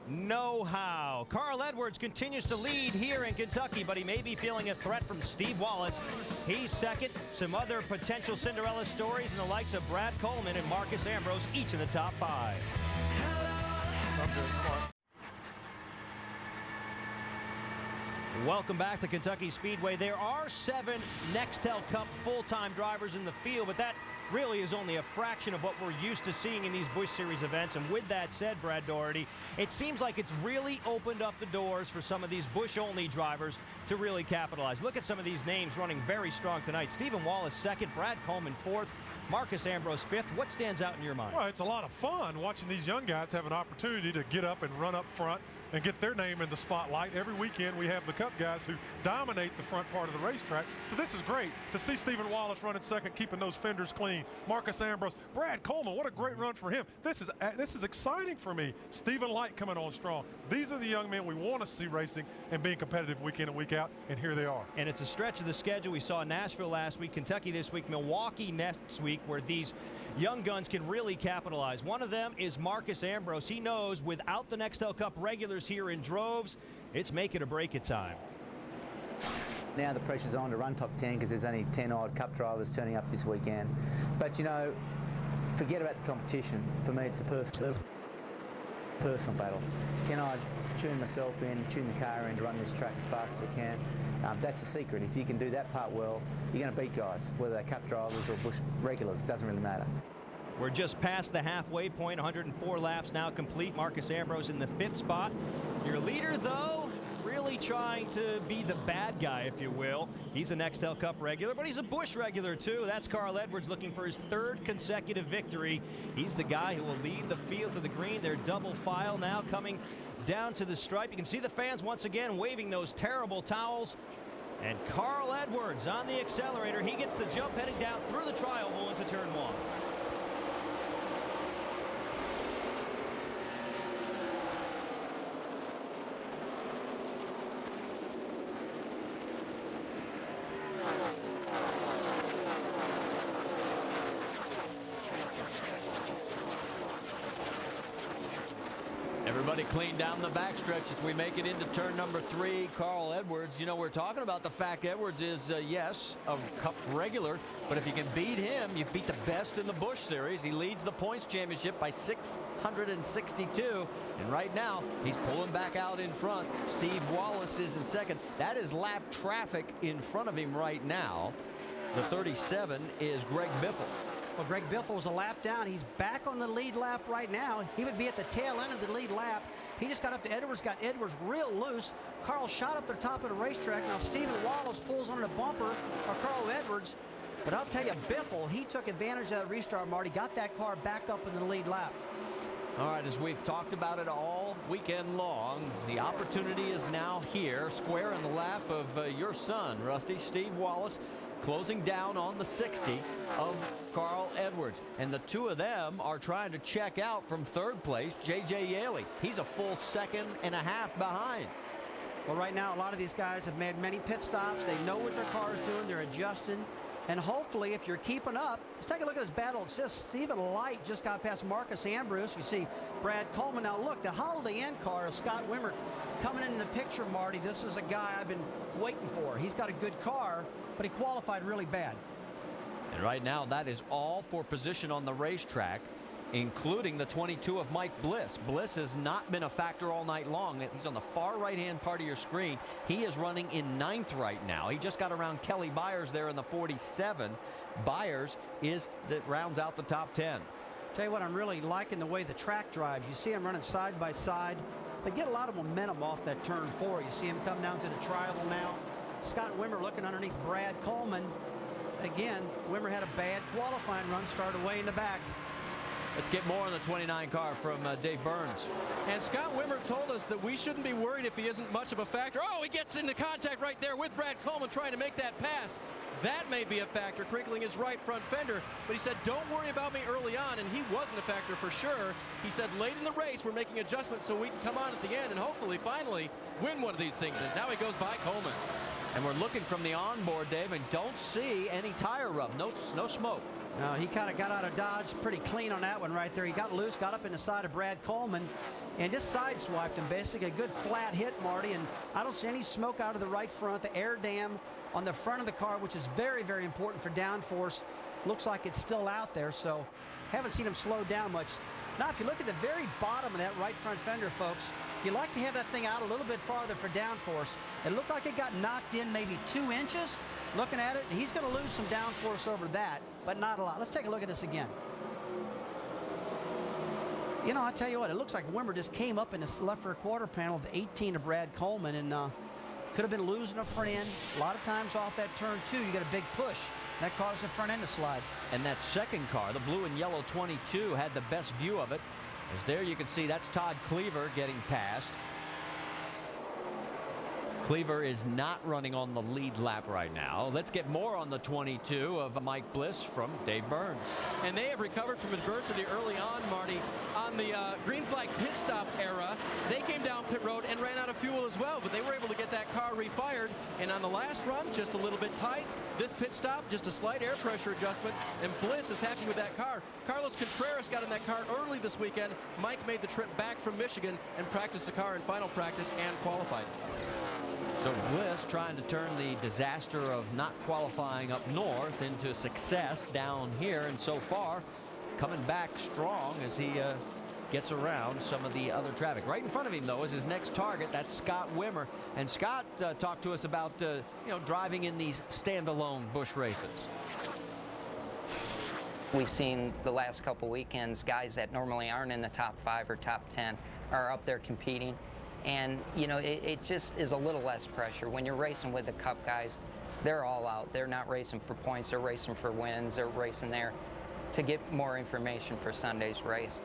know-how. Carl Edwards continues to lead here in Kentucky, but he may be feeling a threat from Steve Wallace. He's second. Some other potential Cinderella stories and the likes of Brad Coleman and Marcos Ambrose, each in the top 5. Welcome back to Kentucky Speedway. There are 7 Nextel Cup full-time drivers in the field, but that really is only a fraction of what we're used to seeing in these Busch Series events. And with that said, Brad Doherty, it seems like it's really opened up the doors for some of these Busch-only drivers to really capitalize. Look at some of these names running very strong tonight. Stephen Wallace second, Brad Coleman fourth, Marcos Ambrose fifth. What stands out in your mind? Well, it's a lot of fun watching these young guys have an opportunity to get up and run up front and get their name in the spotlight. Every weekend we have the Cup guys who dominate the front part of the racetrack. So this is great to see Stephen Wallace running second, keeping those fenders clean. Marcos Ambrose, Brad Coleman, what a great run for him. This is exciting for me. Stephen Light coming on strong. These are the young men we want to see racing and being competitive week in and week out, and here they are. And it's a stretch of the schedule. We saw Nashville last week, Kentucky this week, Milwaukee next week, where these young guns can really capitalize. One of them is Marcos Ambrose. He knows without the Nextel Cup regulars here in droves, it's make it or break it time. Now the pressure's on to run top 10 because there's only 10 odd Cup drivers turning up this weekend. But, you know, forget about the competition. For me, it's a personal battle. Can I tune myself in, tune the car in to run this track as fast as we can? That's the secret. If you can do that part well, you're going to beat guys, whether they're Cup drivers or Busch regulars. It doesn't really matter. We're just past the halfway point, 104 laps now complete. Marcos Ambrose in the 5th spot. Your leader, though, really trying to be the bad guy, if you will. He's a Nextel Cup regular, but he's a Busch regular, too. That's Carl Edwards looking for his 3rd consecutive victory. He's the guy who will lead the field to the green. They're double file now coming down to the stripe. You can see the fans once again waving those terrible towels. And Carl Edwards on the accelerator. He gets the jump heading down through the trial hole into turn 1. Everybody clean down the backstretch as we make it into turn number 3. Carl Edwards, you know, we're talking about the fact Edwards is, yes, a Cup regular, but if you can beat him, you've beat the best in the Busch Series. He leads the points championship by 662, and right now, he's pulling back out in front. Steve Wallace is in second. That is lap traffic in front of him right now. The 37 is Greg Biffle. Well, Greg Biffle was a lap down. He's back on the lead lap right now. He would be at the tail end of the lead lap. He just got up to Edwards, got Edwards real loose. Carl shot up the top of the racetrack. Now Stephen Wallace pulls on the bumper of Carl Edwards. But I'll tell you, Biffle, he took advantage of that restart, Marty, got that car back up in the lead lap. All right, as we've talked about it all weekend long, the opportunity is now here, square in the lap of your son, Rusty, Steve Wallace, closing down on the 60 of Carl Edwards. And the two of them are trying to check out from 3rd place, J.J. Yaley. He's a full 2.5 seconds behind. Well, right now, a lot of these guys have made many pit stops. They know what their car is doing. They're adjusting. And hopefully, if you're keeping up, let's take a look at this battle. It's just Stephen Light just got past Marcos Ambrose. You see Brad Coleman. Now look, the Holiday Inn car is Scott Wimmer coming in the picture, Marty. This is a guy I've been waiting for. He's got a good car, but he qualified really bad. And right now, that is all for position on the racetrack, including the 22 of Mike Bliss. Bliss has not been a factor all night long. He's on the far right-hand part of your screen. He is running in 9th right now. He just got around Kelly Byers there in the 47. Byers is that rounds out the top 10. Tell you what, I'm really liking the way the track drives. You see him running side by side. They get a lot of momentum off that turn 4. You see him come down to the tribal now. Scott Wimmer looking underneath Brad Coleman. Again, Wimmer had a bad qualifying run, started way in the back. Let's get more on the 29 car from Dave Burns. And Scott Wimmer told us that we shouldn't be worried if he isn't much of a factor. Oh, he gets into contact right there with Brad Coleman trying to make that pass. That may be a factor, crinkling his right front fender. But he said, don't worry about me early on, and he wasn't a factor for sure. He said, late in the race, we're making adjustments so we can come on at the end and hopefully, finally, win one of these things. As now he goes by Coleman. And we're looking from the onboard, Dave, and don't see any tire rub. No smoke. No, he kind of got out of Dodge pretty clean on that one right there. He got loose, got up in the side of Brad Coleman, and just sideswiped him. Basically, a good flat hit, Marty, and I don't see any smoke out of the right front. The air dam on the front of the car, which is very, very important for downforce, looks like it's still out there, so haven't seen him slow down much. Now, if you look at the very bottom of that right front fender, folks, you like to have that thing out a little bit farther for downforce. It looked like it got knocked in maybe 2 inches. Looking at it, he's going to lose some downforce over that, but not a lot. Let's take a look at this again. You know, I tell you what, it looks like Wimmer just came up in this left rear quarter panel of the 18 of Brad Coleman, and could have been losing a front end. A lot of times off that turn 2, you get a big push. That caused the front end to slide. And that second car, the blue and yellow 22, had the best view of it. As there you can see, that's Todd Cleaver getting past. Cleaver is not running on the lead lap right now. Let's get more on the 22 of Mike Bliss from Dave Burns. And they have recovered from adversity early on, Marty. On the green flag pit stop era, they came down pit road and ran out of fuel as well, but they were able to get that car refired. And on the last run, just a little bit tight. This pit stop, just a slight air pressure adjustment, and Bliss is happy with that car. Carlos Contreras got in that car early this weekend. Mike made the trip back from Michigan and practiced the car in final practice and qualified. So Bliss trying to turn the disaster of not qualifying up north into success down here, and so far coming back strong as he gets around some of the other traffic. Right in front of him, though, is his next target. That's Scott Wimmer. And Scott talked to us about driving in these standalone Busch races. We've seen the last couple weekends guys that normally aren't in the top 5 or top 10 are up there competing. And, you know, it just is a little less pressure. When you're racing with the Cup guys, they're all out. They're not racing for points. They're racing for wins. They're racing there to get more information for Sunday's race.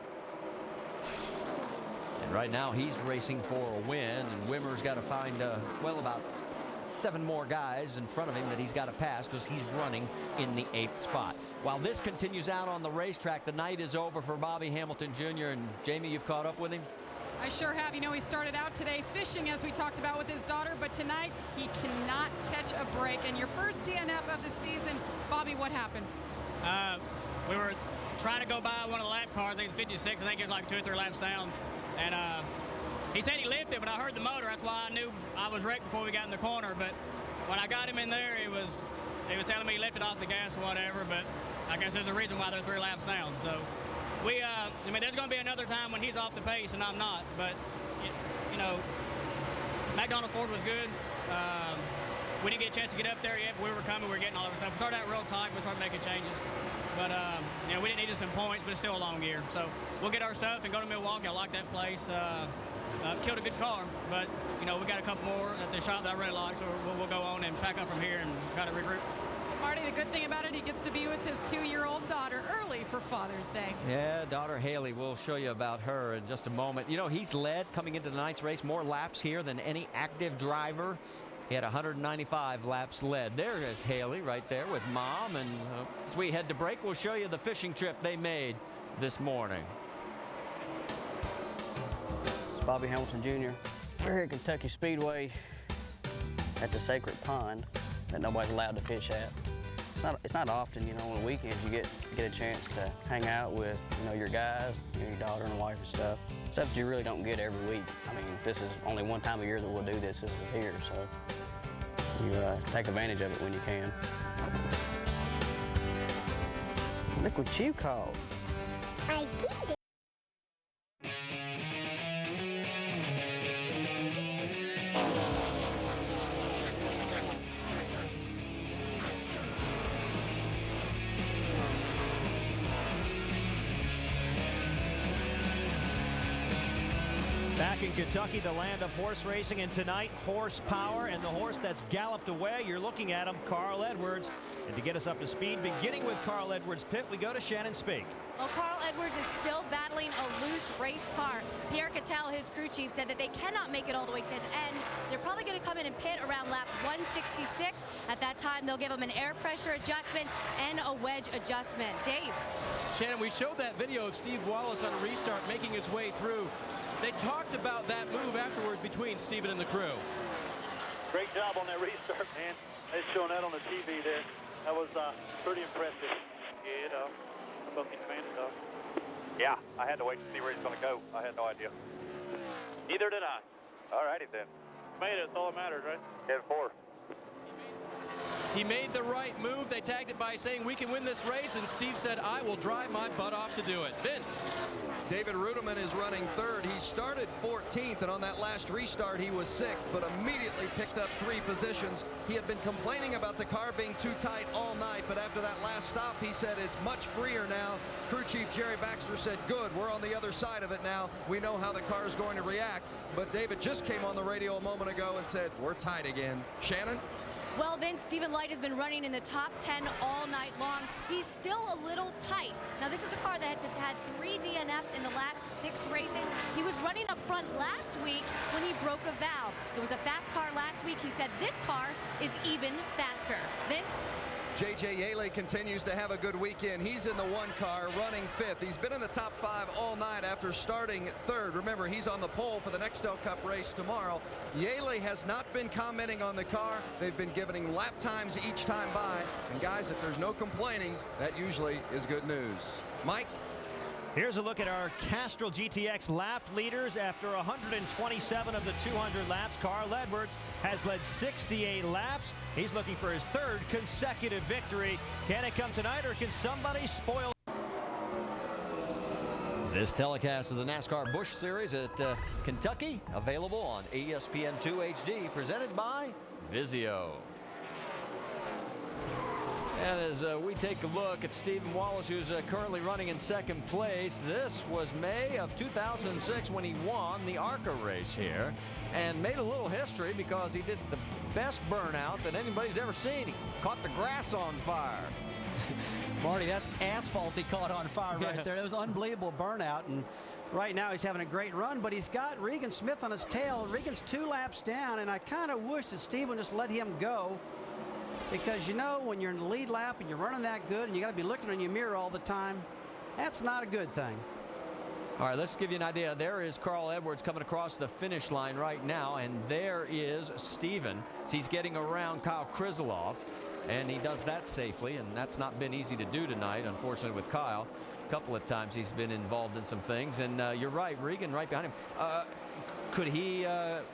And right now he's racing for a win, and Wimmer's got to find, well, about 7 more guys in front of him that he's got to pass because he's running in the 8th spot. While this continues out on the racetrack, the night is over for Bobby Hamilton Jr. And Jamie, you've caught up with him? I sure have. You know, he started out today fishing, as we talked about, with his daughter, but tonight he cannot catch a break. And your first DNF of the season, Bobby, what happened? We were trying to go by one of the lap cars. I think it's 56. I think it was like 2 or 3 laps down. And he said he lifted, but I heard the motor. That's why I knew I was wrecked before we got in the corner. But when I got him in there, he was telling me he lifted off the gas or whatever. But I guess there's a reason why they're 3 laps down. So I mean, there's going to be another time when he's off the pace and I'm not. But, you know, McDonald Ford was good. We didn't get a chance to get up there yet, but we were coming. We were getting all of our stuff. We started out real tight. We started making changes. But, you know, we didn't need some points, but it's still a long year. So we'll get our stuff and go to Milwaukee. I like that place. Killed a good car. But, you know, we got a couple more at the shop that I really like. So we'll go on and pack up from here and try to regroup. Marty, the good thing about it, he gets to be with his 2-year-old daughter early for Father's Day. Yeah, daughter Haley. We'll show you about her in just a moment. You know, he's led coming into tonight's race more laps here than any active driver. He had 195 laps led. There is Haley right there with Mom. And as we head to break, we'll show you the fishing trip they made this morning. It's Bobby Hamilton Jr. We're here at Kentucky Speedway at the Sacred Pond that nobody's allowed to fish at. it's not often, you know, on the weekends you get a chance to hang out with, you know, your guys, your daughter and wife and stuff. Stuff that you really don't get every week. I mean, this is only one time a year that we'll do this. This is here, so you take advantage of it when you can. Look what you caught. I did it. Back in Kentucky, the land of horse racing, and tonight, horsepower, and the horse that's galloped away, you're looking at him, Carl Edwards. And to get us up to speed, beginning with Carl Edwards' pit, we go to Shannon Spake. Well, Carl Edwards is still battling a loose race car. Pierre Cattell, his crew chief, said that they cannot make it all the way to the end. They're probably going to come in and pit around lap 166. At that time, they'll give him an air pressure adjustment and a wedge adjustment. Dave. Shannon, we showed that video of Steve Wallace on a restart making his way through. They talked about that move afterward between Steven and the crew. Great job on that restart, man. They're showing that on the TV there. That was pretty impressive. Yeah, I'm looking fan stuff. Yeah, I had to wait to see where he's going to go. I had no idea. Neither did I. All righty then. Made it. That's all that matters, right? Head 4. He made the right move. They tagged it by saying, we can win this race, and Steve said, I will drive my butt off to do it. Vince. David Rudeman is running third. He started 14th, and on that last restart, he was 6th, but immediately picked up 3 positions. He had been complaining about the car being too tight all night, but after that last stop, he said it's much freer now. Crew Chief Jerry Baxter said, good, we're on the other side of it now. We know how the car is going to react. But David just came on the radio a moment ago and said, we're tight again. Shannon? Well, Vince, Stephen Light has been running in the top 10 all night long. He's still a little tight. Now, this is a car that has had 3 DNFs in the last 6 races. He was running up front last week when he broke a valve. It was a fast car last week. He said this car is even faster. Vince? J.J. Yaley continues to have a good weekend. He's in the 1 car, running 5th. He's been in the top 5 all night after starting 3rd. Remember, he's on the pole for the Nextel Cup race tomorrow. Yaley has not been commenting on the car. They've been giving him lap times each time by. And guys, if there's no complaining, that usually is good news. Mike? Here's a look at our Castrol GTX lap leaders. After 127 of the 200 laps, Carl Edwards has led 68 laps. He's looking for his 3rd consecutive victory. Can it come tonight, or can somebody spoil? This telecast of the NASCAR Busch Series at Kentucky, available on ESPN2 HD, presented by Vizio. And as we take a look at Stephen Wallace, who's currently running in 2nd place, this was May of 2006 when he won the ARCA race here and made a little history because he did the best burnout that anybody's ever seen. He caught the grass on fire. Marty, that's asphalt he caught on fire right there. That was unbelievable burnout. And right now he's having a great run, but he's got Regan Smith on his tail. Regan's 2 laps down, and I kind of wish that Stephen just let him go. Because, you know, when you're in the lead lap and you're running that good and you got to be looking in your mirror all the time, that's not a good thing. All right, let's give you an idea. There is Carl Edwards coming across the finish line right now, and there is Steven. He's getting around Kyle Krizeloff, and he does that safely, and that's not been easy to do tonight, unfortunately, with Kyle. A couple of times he's been involved in some things, and you're right, Regan right behind him. Could he,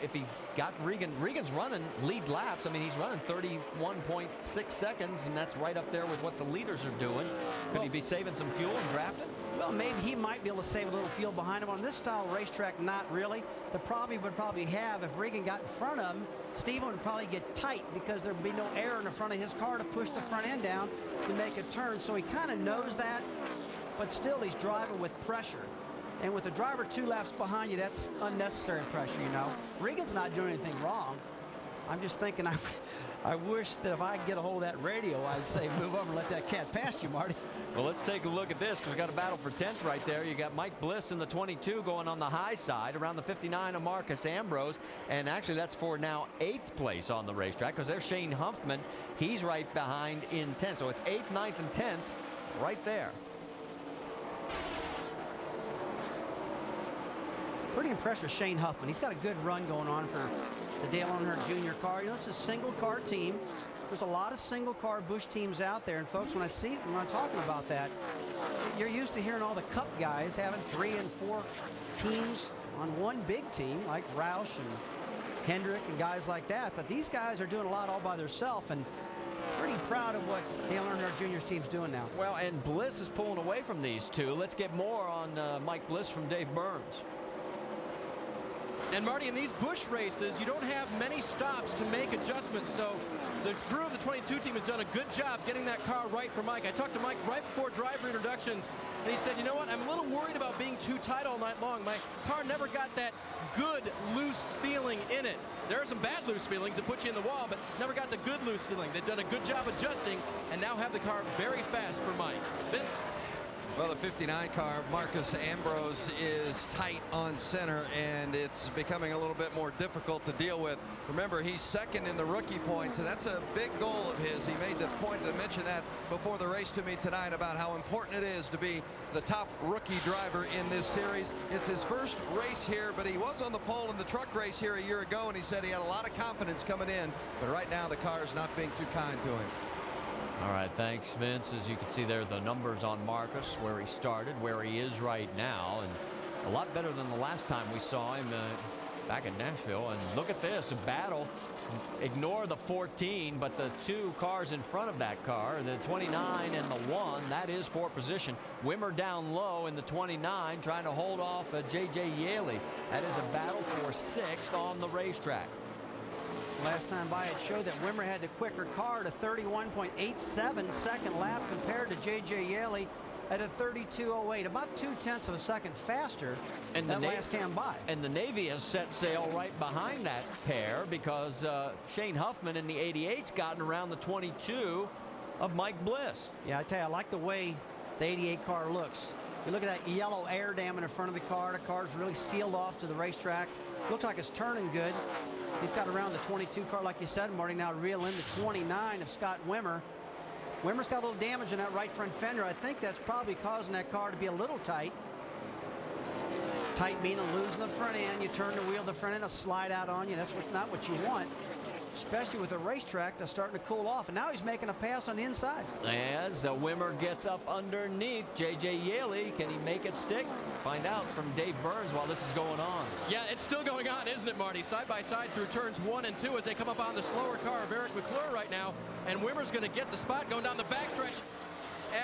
if he got Regan's running lead laps. I mean, he's running 31.6 seconds, and that's right up there with what the leaders are doing. Could he be saving some fuel and drafting? Well, maybe he might be able to save a little fuel behind him. On this style racetrack, not really. The problem he would probably have, if Regan got in front of him, Steven would probably get tight because there would be no air in the front of his car to push the front end down to make a turn. So he kind of knows that, but still he's driving with pressure. And with the driver 2 laps behind you, that's unnecessary pressure, you know. Regan's not doing anything wrong. I'm just thinking, I wish that if I could get a hold of that radio, I'd say move over and let that cat past you, Marty. Well, let's take a look at this, because we've got a battle for 10th right there. You got Mike Bliss in the 22 going on the high side. Around the 59 of Marcos Ambrose. And actually, that's for now 8th place on the racetrack, because there's Shane Huffman. He's right behind in 10th. So it's 8th, 9th, and 10th right there. Pretty impressed with Shane Huffman. He's got a good run going on for the Dale Earnhardt Jr. car. You know, it's a single-car team. There's a lot of single-car Busch teams out there. And, folks, when I'm talking about that, you're used to hearing all the Cup guys having 3 and 4 teams on one big team, like Roush and Hendrick and guys like that. But these guys are doing a lot all by themselves, and pretty proud of what Dale Earnhardt Jr.'s team's doing now. Well, and Bliss is pulling away from these two. Let's get more on Mike Bliss from Dave Burns. And Marty, in these Busch races, you don't have many stops to make adjustments. So the crew of the 22 team has done a good job getting that car right for Mike. I talked to Mike right before driver introductions, and he said, you know what, I'm a little worried about being too tight all night long. My car never got that good loose feeling in it. There are some bad loose feelings that put you in the wall, but never got the good loose feeling. They've done a good job adjusting and now have the car very fast for Mike. Vince? Well, the 59 car, Marcos Ambrose, is tight on center, and it's becoming a little bit more difficult to deal with. Remember, he's second in the rookie points, and that's a big goal of his. He made the point to mention that before the race to me tonight about how important it is to be the top rookie driver in this series. It's his first race here, but he was on the pole in the truck race here a year ago, and he said he had a lot of confidence coming in, but right now the car is not being too kind to him. All right, thanks, Vince. As you can see there, the numbers on Marcus, where he started, where he is right now, and a lot better than the last time we saw him back in Nashville. And look at this, a battle. Ignore the 14, but the 2 cars in front of that car, the 29 and the 1, that is for position. Wimmer down low in the 29, trying to hold off J.J. Yaley. That is a battle for 6th on the racetrack. Last time by, it showed that Wimmer had the quicker car at a 31.87 second lap compared to J.J. Yaley at a 32.08, about 0.2 of a second faster than last time by. And the Navy has set sail right behind that pair because Shane Huffman in the 88's gotten around the 22 of Mike Bliss. Yeah, I tell you, I like the way the 88 car looks. You look at that yellow air dam in the front of the car. The car's really sealed off to the racetrack. Looks like it's turning good. He's got around the 22 car, like you said, Marty. Now reel in the 29 of Scott Wimmer. Wimmer's got a little damage in that right front fender. I think that's probably causing that car to be a little tight. Tight meaning losing the front end. You turn the wheel, the front end will slide out on you. That's not what you want, especially with a racetrack that's starting to cool off. And now he's making a pass on the inside. As Wimmer gets up underneath J.J. Yaley, can he make it stick? Find out from Dave Burns while this is going on. Yeah, it's still going on, isn't it, Marty? Side by side through turns 1 and 2 as they come up on the slower car of Eric McClure right now. And Wimmer's going to get the spot going down the backstretch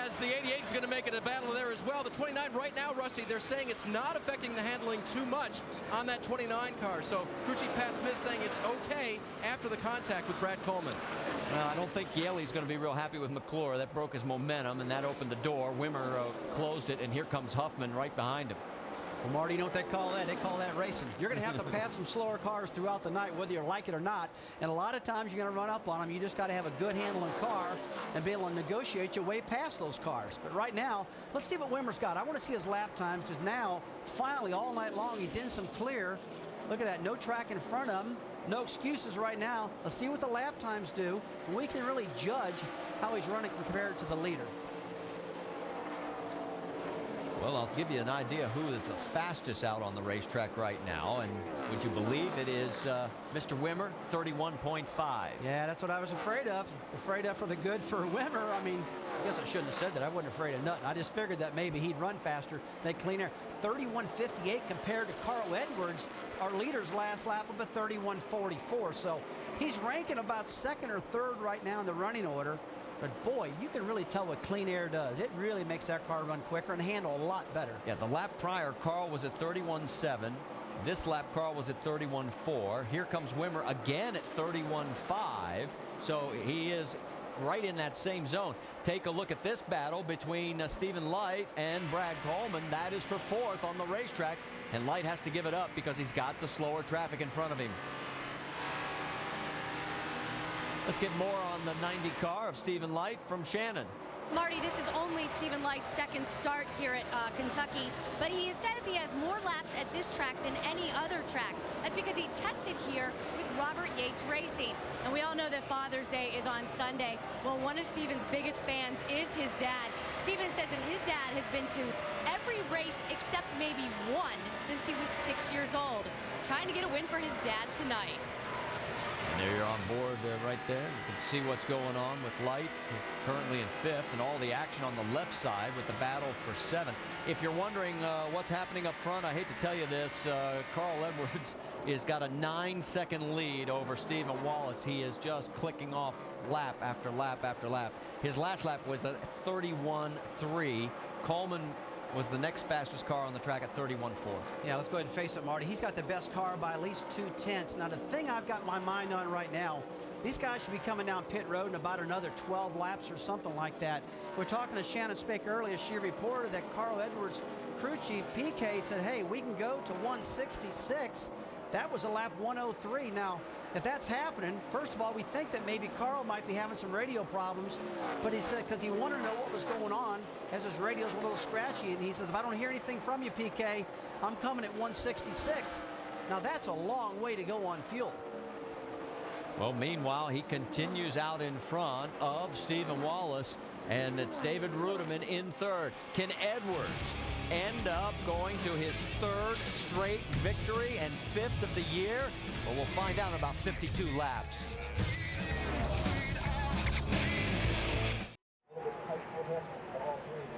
as the 88 is going to make it a battle there as well. The 29 right now, Rusty, they're saying it's not affecting the handling too much on that 29 car. So crew chief Pat Smith saying it's okay after the contact with Brad Coleman. I don't think Yaley's going to be real happy with McClure. That broke his momentum, and that opened the door. Wimmer closed it, and here comes Huffman right behind him. Well, Marty, you know what they call that? They call that racing. You're going to have to pass some slower cars throughout the night, whether you like it or not. And a lot of times you're going to run up on them. You just got to have a good handling car and be able to negotiate your way past those cars. But right now, let's see what Wimmer's got. I want to see his lap times because now, finally, all night long, he's in some clear. Look at that. No track in front of him. No excuses right now. Let's see what the lap times do, and we can really judge how he's running compared to the leader. Well, I'll give you an idea who is the fastest out on the racetrack right now. And would you believe it is Mr. Wimmer, 31.5. Yeah, that's what I was afraid of. Afraid of for the good for Wimmer. I mean, I guess I shouldn't have said that. I wasn't afraid of nothing. I just figured that maybe he'd run faster. They clean air. 31.58 compared to Carl Edwards, our leader's last lap of a 31.44. So he's ranking about second or third right now in the running order. But boy, you can really tell what clean air does. It really makes that car run quicker and handle a lot better. Yeah, the lap prior, Carl was at 31.7. This lap, Carl was at 31.4. Here comes Wimmer again at 31.5. So he is right in that same zone. Take a look at this battle between Stephen Light and Brad Coleman. That is for fourth on the racetrack. And Light has to give it up because he's got the slower traffic in front of him. Let's get more on the 90 car of Stephen Light from Shannon. Marty, this is only Stephen Light's second start here at Kentucky, but he says he has more laps at this track than any other track. That's because he tested here with Robert Yates Racing. And we all know that Father's Day is on Sunday. Well, one of Stephen's biggest fans is his dad. Stephen says that his dad has been to every race except maybe one since he was 6 years old. Trying to get a win for his dad tonight. And there you're on board right there. You can see what's going on with Light currently in 5th, and all the action on the left side with the battle for 7th. If you're wondering what's happening up front, I hate to tell you this, Carl Edwards has got a 9-second lead over Stephen Wallace. He is just clicking off lap after lap after lap. His last lap was at 31.3. Coleman was the next fastest car on the track at 31.4. Yeah, let's go ahead and face it, Marty. He's got the best car by at least 2/10. Now, the thing I've got my mind on right now, these guys should be coming down pit road in about another 12 laps or something like that. We're talking to Shannon Spick earlier. She reported that Carl Edwards' crew chief, PK, said, hey, we can go to 166. That was a lap 103. Now, if that's happening, first of all, we think that maybe Carl might be having some radio problems, but he said because he wanted to know what was going on as his radio's a little scratchy, and he says, if I don't hear anything from you, PK, I'm coming at 166. Now, that's a long way to go on fuel. Well, meanwhile, he continues out in front of Stephen Wallace, and it's David Rudiman in 3rd. Can Edwards end up going to his 3rd straight victory and 5th of the year? Well, we'll find out in about 52 laps.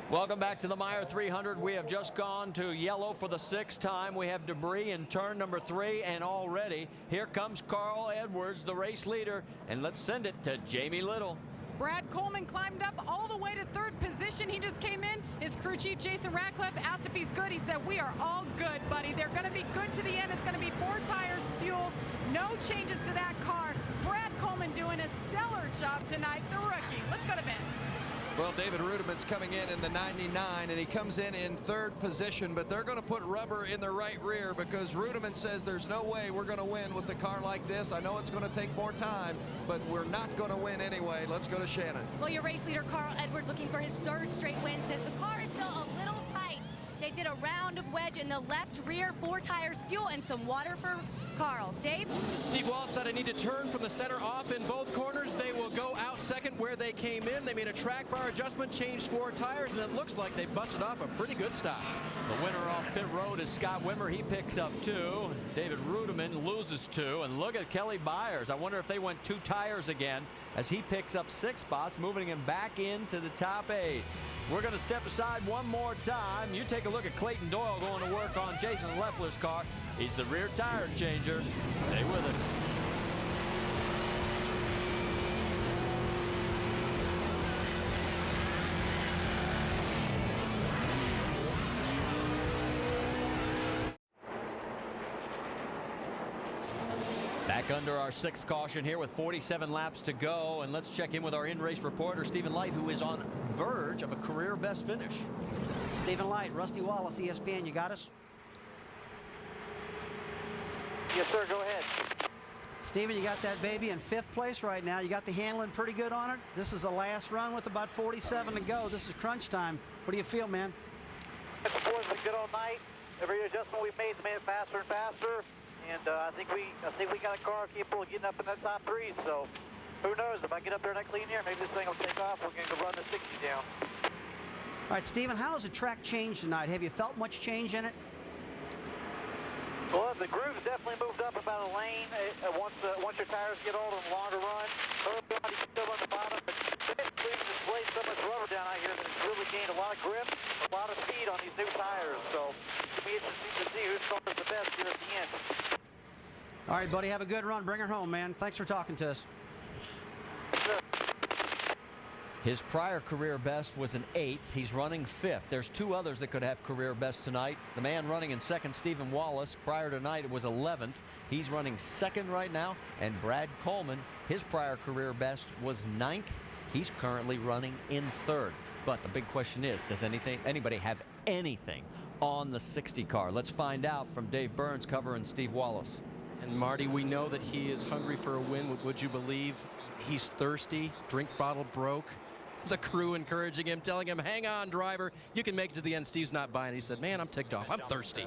Welcome back to the Meijer 300. We have just gone to yellow for the 6th time. We have debris in turn number 3, and already here comes Carl Edwards, the race leader, and let's send it to Jamie Little. Brad Coleman climbed up all the way to 3rd position. He just came in. His crew chief, Jason Ratcliffe, asked if he's good. He said, we are all good, buddy. They're going to be good to the end. It's going to be 4 tires, fuel, no changes to that car. Brad Coleman doing a stellar job tonight, the rookie. Let's go to Vince. Well, David Rudiman's coming in the 99, and he comes in 3rd position, but they're going to put rubber in the right rear because Rudiman says there's no way we're going to win with the car like this. I know it's going to take more time, but we're not going to win anyway. Let's go to Shannon. Well, your race leader, Carl Edwards, looking for his 3rd straight win, says the car is still a little tight. They did a round of wedge in the left rear, 4 tires, fuel, and some water for Carl. Dave? Steve Wallace said I need to turn from the center off in both corners. They will go out second where they came in. They made a track bar adjustment, changed 4 tires, and it looks like they busted off a pretty good stop. The winner off pit road is Scott Wimmer. He picks up 2. David Rudiman loses 2. And look at Kelly Byers. I wonder if they went 2 tires again as he picks up 6 spots, moving him back into the top 8. We're going to step aside one more time. You take a look at Clayton Doyle going to work on Jason Leffler's car. He's the rear tire changer. Stay with us. Back under our 6th caution here with 47 laps to go, and let's check in with our in-race reporter, Stephen Light, who is on verge of a career best finish. Stephen Light, Rusty Wallace, ESPN, you got us? Yes, sir, go ahead. Stephen, you got that baby in 5th place right now. You got the handling pretty good on it. This is the last run with about 47 to go. This is crunch time. What do you feel, man? The boys been good all night. Every adjustment we've made it faster and faster. And I think we got a car capable of getting up in that top 3. So who knows? If I get up there in that clean air, maybe this thing will take off. We're going to go run the 60 down. All right, Stephen, how has the track changed tonight? Have you felt much change in it? Well, the groove's definitely moved up about a lane once your tires get old and longer run. Early on, you can still run the bottom, but basically you just laid so much rubber down out here that it's really gained a lot of grip, a lot of speed on these new tires. So it'll be interesting to see who's going the best here at the end. All right, buddy, have a good run. Bring her home, man. Thanks for talking to us. His prior career best was an 8th. He's running 5th. There's 2 others that could have career bests tonight. The man running in 2nd, Stephen Wallace. Prior tonight, it was 11th. He's running 2nd right now. And Brad Coleman, his prior career best was 9th. He's currently running in 3rd. But the big question is, does anybody have anything on the 60 car? Let's find out from Dave Burns covering Steve Wallace. And Marty, we know that he is hungry for a win. Would you believe he's thirsty? Drink bottle broke. The crew encouraging him, telling him, hang on, driver, you can make it to the end. Steve's not buying it. He said, man, I'm ticked off. I'm thirsty.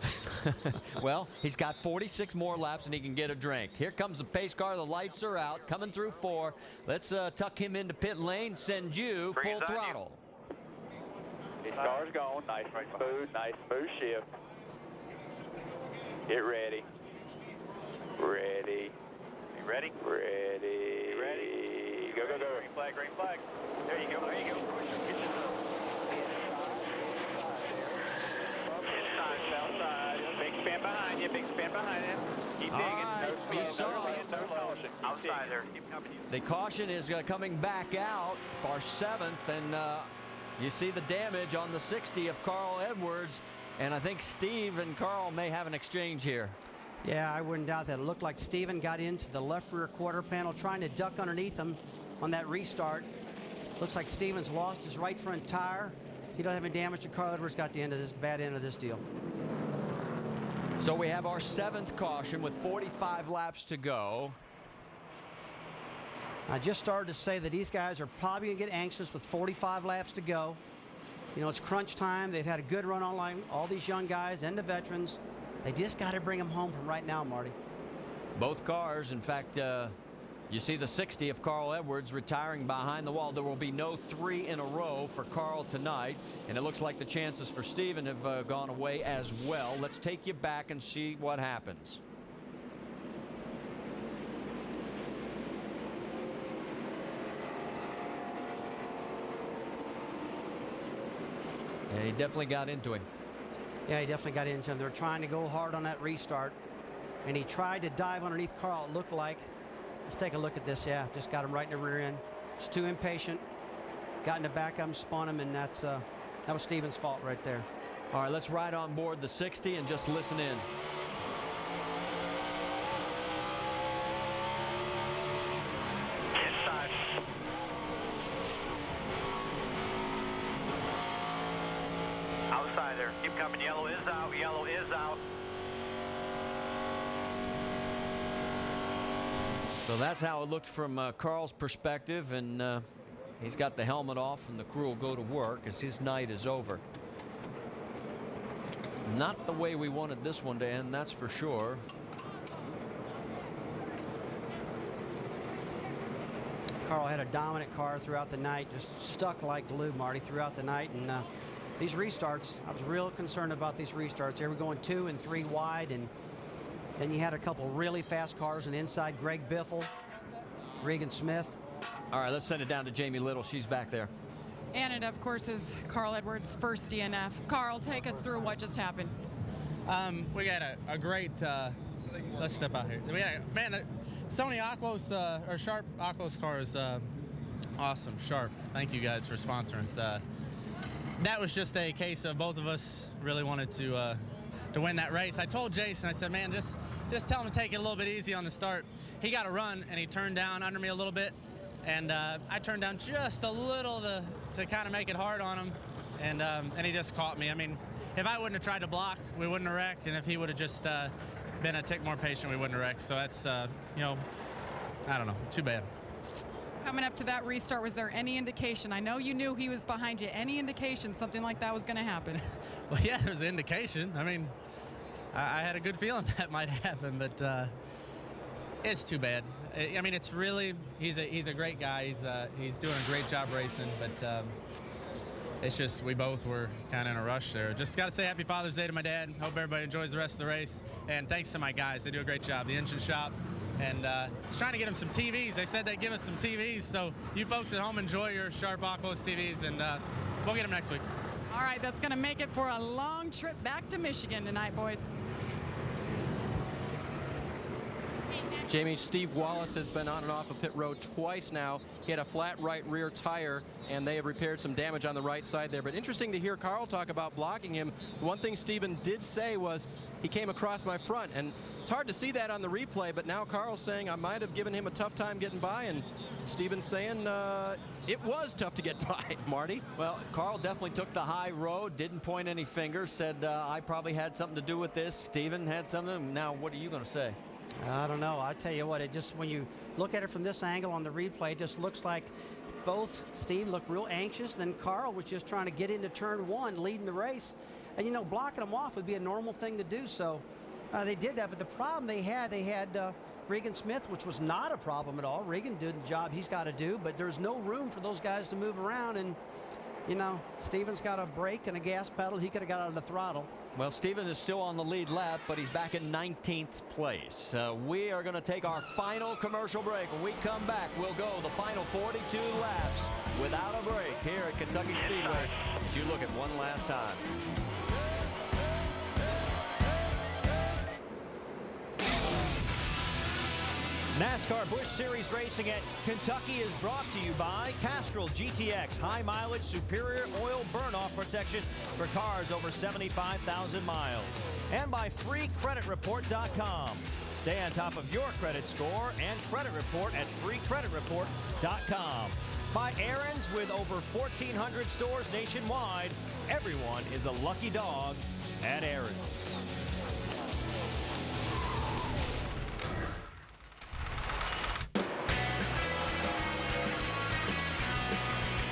Well, he's got 46 more laps and he can get a drink. Here comes the pace car. The lights are out, coming through 4. Let's tuck him into pit lane, send you full throttle. His car's gone. Nice smooth shift. Get ready. Ready. ready? Ready. Ready. Go, go, go. Green flag, green flag. There you go, there you go. Get yourself. Inside, outside. Big span behind you, big span behind you. Keep digging. We saw it. Outside there. Keep coming. The caution is coming back out for 7th, and you see the damage on the 60 of Carl Edwards, and I think Steve and Carl may have an exchange here. Yeah, I wouldn't doubt that. It looked like Steven got into the left rear quarter panel trying to duck underneath him on that restart. Looks like Steven's lost his right front tire. He doesn't have any damage, and Carl Edwards got the end of this bad end of this deal. So we have our 7th caution with 45 laps to go. I just started to say that these guys are probably going to get anxious with 45 laps to go. You know, it's crunch time. They've had a good run online, all these young guys and the veterans. They just got to bring them home from right now, Marty. Both cars, in fact, you see the 60 of Carl Edwards retiring behind the wall. There will be no 3 in a row for Carl tonight, and it looks like the chances for Steven have gone away as well. Let's take you back and see what happens. Yeah, he definitely got into him. Yeah, he definitely got into him. They're trying to go hard on that restart, and he tried to dive underneath Carl, it looked like. Let's take a look at this. Yeah, just got him right in the rear end. Just too impatient. Got in the back of him, spun him, and that was Steven's fault right there. All right, let's ride on board the 60 and just listen in. Inside. Outside there. Keep coming. Yellow is out. Yellow is out. So that's how it looked from Carl's perspective, and he's got the helmet off, and the crew will go to work as his night is over. Not the way we wanted this one to end, that's for sure. Carl had a dominant car throughout the night, just stuck like glue, Marty, throughout the night. And these restarts, I was real concerned about these restarts. They were going 2 and 3 wide, and then you had a couple really fast cars, and inside Greg Biffle, Regan Smith. All right, let's send it down to Jamie Little. She's back there. And it, of course, is Carl Edwards' first DNF. Carl, take us through what just happened. We got a great, let's step out here. We got, man, the Sony Aquos, or Sharp Aquos car is awesome, Sharp. Thank you guys for sponsoring us. That was just a case of both of us really wanted to win that race. I told Jason, I said, man, just tell him to take it a little bit easy on the start. He got a run, and he turned down under me a little bit, and I turned down just a little to kind of make it hard on him, and he just caught me. I mean, if I wouldn't have tried to block, we wouldn't have wrecked, and if he would have just been a tick more patient, we wouldn't have wrecked. So that's, you know, I don't know, too bad. Coming up to that restart, was there any indication? I know you knew he was behind you. Any indication something like that was going to happen? Well, yeah, there was an indication. I mean, I had a good feeling that might happen, but it's too bad. I mean, it's really, he's a great guy. He's doing a great job racing, but it's just we both were kind of in a rush there. Just got to say happy Father's Day to my dad. Hope everybody enjoys the rest of the race. And thanks to my guys. They do a great job. The engine shop. And just trying to get them some TVs. They said they'd give us some TVs. So you folks at home enjoy your Sharp Aquos TVs, and we'll get them next week. All right, that's going to make it for a long trip back to Michigan tonight, boys. Jamie, Steve Wallace has been on and off of pit road twice now. He had a flat right rear tire, and they have repaired some damage on the right side there. But interesting to hear Carl talk about blocking him. One thing Steven did say was he came across my front, and it's hard to see that on the replay, but now Carl's saying I might have given him a tough time getting by, and Steven's saying it was tough to get by, Marty. Well, Carl definitely took the high road, didn't point any fingers, said I probably had something to do with this. Steven had something. Now, what are you going to say? I don't know. I tell you what, it just, when you look at it from this angle on the replay, it just looks like both Steve looked real anxious. Then Carl was just trying to get into turn 1, leading the race. And, you know, blocking them off would be a normal thing to do. So they did that. But the problem they had Regan Smith, which was not a problem at all. Regan did the job he's got to do, but there's no room for those guys to move around. And, you know, Steven's got a brake and a gas pedal. He could have got out of the throttle. Well, Stevens is still on the lead lap, but he's back in 19th place. We are going to take our final commercial break. When we come back, we'll go the final 42 laps without a break here at Kentucky Speedway as you look at one last time. NASCAR Busch Series racing at Kentucky is brought to you by Castrol GTX, high mileage, superior oil burn-off protection for cars over 75,000 miles. And by FreeCreditReport.com. Stay on top of your credit score and credit report at FreeCreditReport.com. By Aaron's, with over 1,400 stores nationwide, everyone is a lucky dog at Aaron's.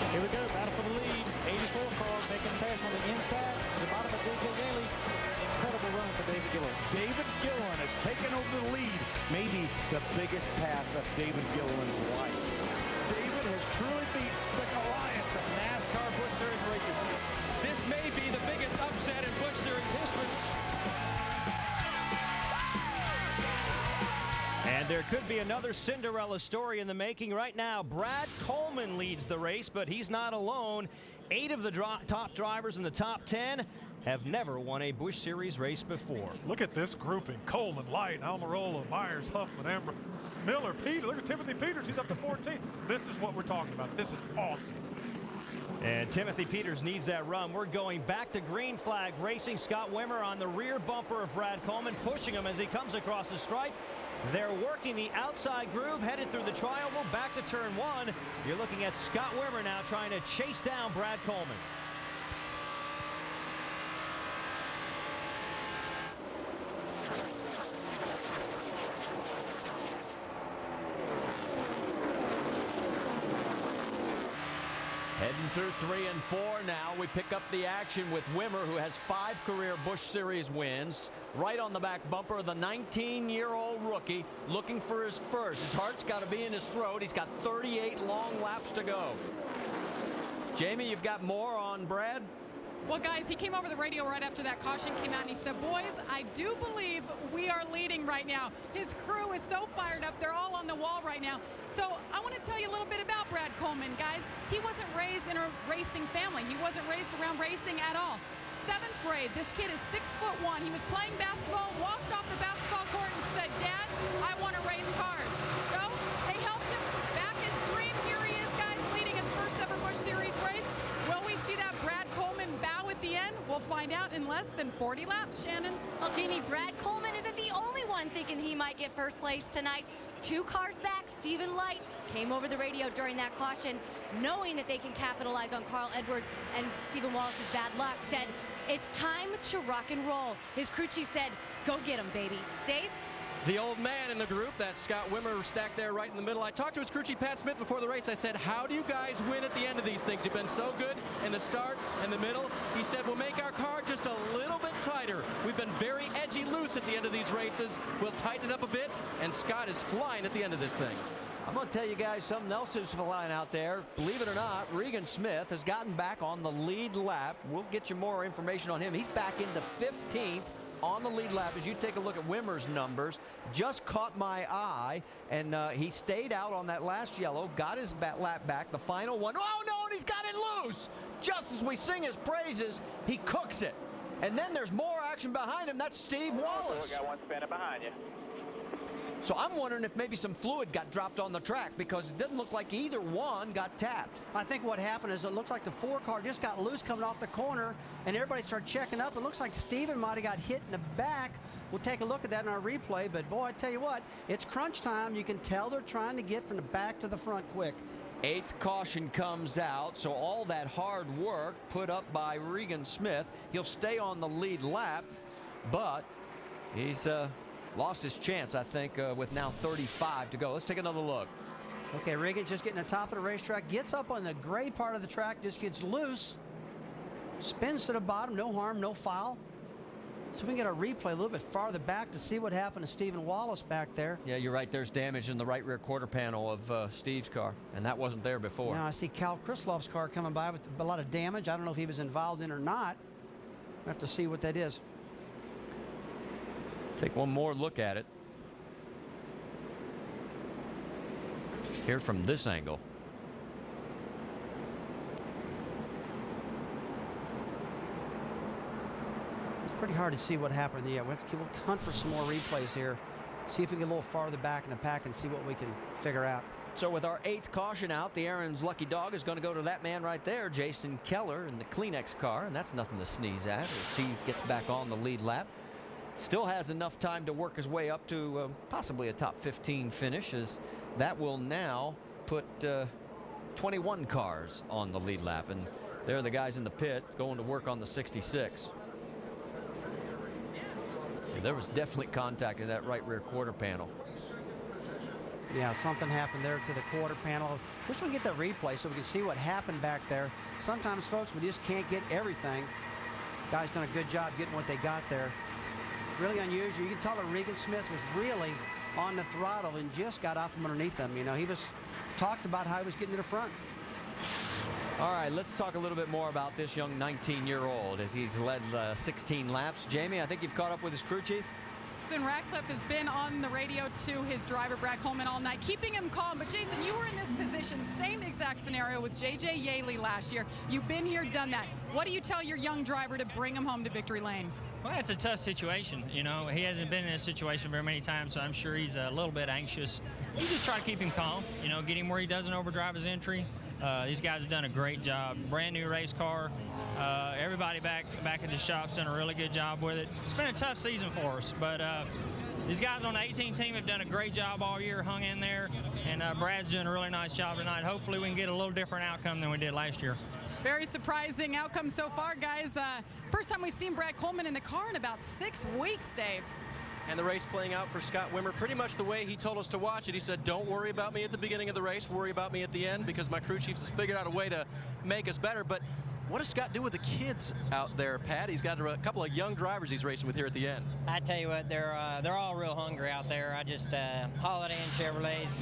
Here we go, battle for the lead. 84 car making a pass on the inside, the bottom of J.J. Daly. Incredible run for David Gilliland. David Gilliland has taken over the lead. Maybe the biggest pass of David Gilliland's life. David has truly beat the Goliath of NASCAR Busch Series racing. This may be the biggest upset in Busch Series history. And there could be another Cinderella story in the making right now. Brad Coleman leads the race, but he's not alone. 8 of the top drivers in the top 10 have never won a Busch Series race before. Look at this grouping. Coleman, Light, Almirola, Myers, Huffman, Amber, Miller, Peter. Look at Timothy Peters. He's up to 14. This is what we're talking about. This is awesome. And Timothy Peters needs that run. We're going back to green flag racing. Scott Wimmer on the rear bumper of Brad Coleman, pushing him as he comes across the stripe. They're working the outside groove, headed through the tri-oval, back to turn 1. You're looking at Scott Wimmer now trying to chase down Brad Coleman. Heading through 3 and 4 now. We pick up the action with Wimmer, who has 5 career Busch Series wins. Right on the back bumper of the 19-year-old rookie, looking for his first. His heart's got to be in his throat. He's got 38 long laps to go. Jamie, you've got more on Brad? Well, guys, he came over the radio right after that caution came out, and he said, boys, I do believe we are leading right now. His crew is so fired up. They're all on the wall right now. So I want to tell you a little bit about Brad Coleman, guys. He wasn't raised in a racing family. He wasn't raised around racing at all. 7th grade, this kid is 6'1". He was playing basketball, walked off the basketball court and said, Dad, I want to race cars. So they helped him back his dream. Here he is, guys, leading his first ever Busch Series race. Will we see that Brad Coleman bow at the end? We'll find out in less than 40 laps, Shannon. Well, Jamie, Brad Coleman isn't the only one thinking he might get first place tonight. 2 cars back, Stephen Light came over the radio during that caution, knowing that they can capitalize on Carl Edwards and Stephen Wallace's bad luck, said, it's time to rock and roll. His crew chief said, go get him, baby. Dave? The old man in the group, that's Scott Wimmer stacked there right in the middle. I talked to his crew chief, Pat Smith, before the race. I said, how do you guys win at the end of these things? You've been so good in the start and the middle. He said, we'll make our car just a little bit tighter. We've been very edgy loose at the end of these races. We'll tighten it up a bit, and Scott is flying at the end of this thing. I'm going to tell you guys something else who's flying out there. Believe it or not, Regan Smith has gotten back on the lead lap. We'll get you more information on him. He's back into 15th on the lead lap. As you take a look at Wimmer's numbers, just caught my eye, and he stayed out on that last yellow, got his lap back, the final one. Oh, no, and he's got it loose. Just as we sing his praises, he cooks it. And then there's more action behind him. That's Steve Wallace. We got one spinning behind you. So I'm wondering if maybe some fluid got dropped on the track, because it didn't look like either one got tapped. I think what happened is it looked like the 4 car just got loose coming off the corner, and everybody started checking up. It looks like Steven might have got hit in the back. We'll take a look at that in our replay, but boy, I tell you what, it's crunch time. You can tell they're trying to get from the back to the front quick. 8th caution comes out, so all that hard work put up by Regan Smith, he'll stay on the lead lap, but he's lost his chance, I think, with now 35 to go. Let's take another look. Okay, Regan just getting the top of the racetrack, gets up on the gray part of the track, just gets loose, spins to the bottom, no harm, no foul. So we can get a replay a little bit farther back to see what happened to Stephen Wallace back there. Yeah, you're right. There's damage in the right rear quarter panel of Steve's car, and that wasn't there before. Now I see Cal Krislov's car coming by with a lot of damage. I don't know if he was involved in or not. We'll have to see what that is. Take one more look at it. Here from this angle. Pretty hard to see what happened. Yeah, we'll hunt for some more replays here. See if we can get a little farther back in the pack and see what we can figure out. So with our 8th caution out, the Aaron's lucky dog is going to go to that man right there, Jason Keller, in the Kleenex car, and that's nothing to sneeze at as he gets back on the lead lap. Still has enough time to work his way up to possibly a top 15 finish, as that will now put 21 cars on the lead lap, and there are the guys in the pit going to work on the 66. There was definitely contact in that right rear quarter panel. Yeah, something happened there to the quarter panel. Wish we could get that replay so we can see what happened back there. Sometimes, folks, we just can't get everything. Guys done a good job getting what they got there. Really unusual. You can tell that Regan Smith was really on the throttle and just got out from underneath them. You know, he was talked about how he was getting to the front. All right, let's talk a little bit more about this young 19-year-old as he's led 16 laps. Jamie, I think you've caught up with his crew chief. Jason Ratcliffe has been on the radio to his driver, Brad Coleman, all night, keeping him calm. But, Jason, you were in this position, same exact scenario with J.J. Yaley last year. You've been here, done that. What do you tell your young driver to bring him home to victory lane? Well, it's a tough situation. You know, he hasn't been in this situation very many times, so I'm sure he's a little bit anxious. You just try to keep him calm, you know, get him where he doesn't overdrive his entry. These guys have done a great job. Brand new race car. Everybody back at the shop's done a really good job with it. It's been a tough season for us, but these guys on the 18 team have done a great job all year, hung in there, and Brad's doing a really nice job tonight. Hopefully we can get a little different outcome than we did last year. Very surprising outcome so far, guys. First time we've seen Brad Coleman in the car in about 6 weeks, Dave. And the race playing out for Scott Wimmer pretty much the way he told us to watch it. He said, don't worry about me at the beginning of the race, worry about me at the end, because my crew chief has figured out a way to make us better. But what does Scott do with the kids out there, Pat? He's got a couple of young drivers he's racing with here at the end. I tell you what, they're all real hungry out there. I just Holiday and Chevrolet's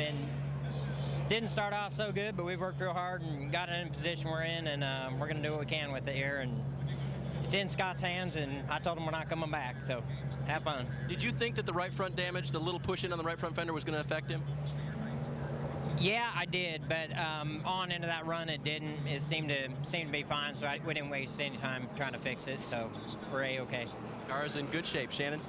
didn't start off so good, but we've worked real hard and got it in the position we're in, and we're going to do what we can with it here. And it's in Scott's hands, and I told him we're not coming back, so have fun. Did you think that the right front damage, the little push in on the right front fender, was going to affect him? Yeah, I did, but on into that run, it didn't. It seemed to be fine, so we didn't waste any time trying to fix it, so we're A-okay. Car is in good shape, Shannon.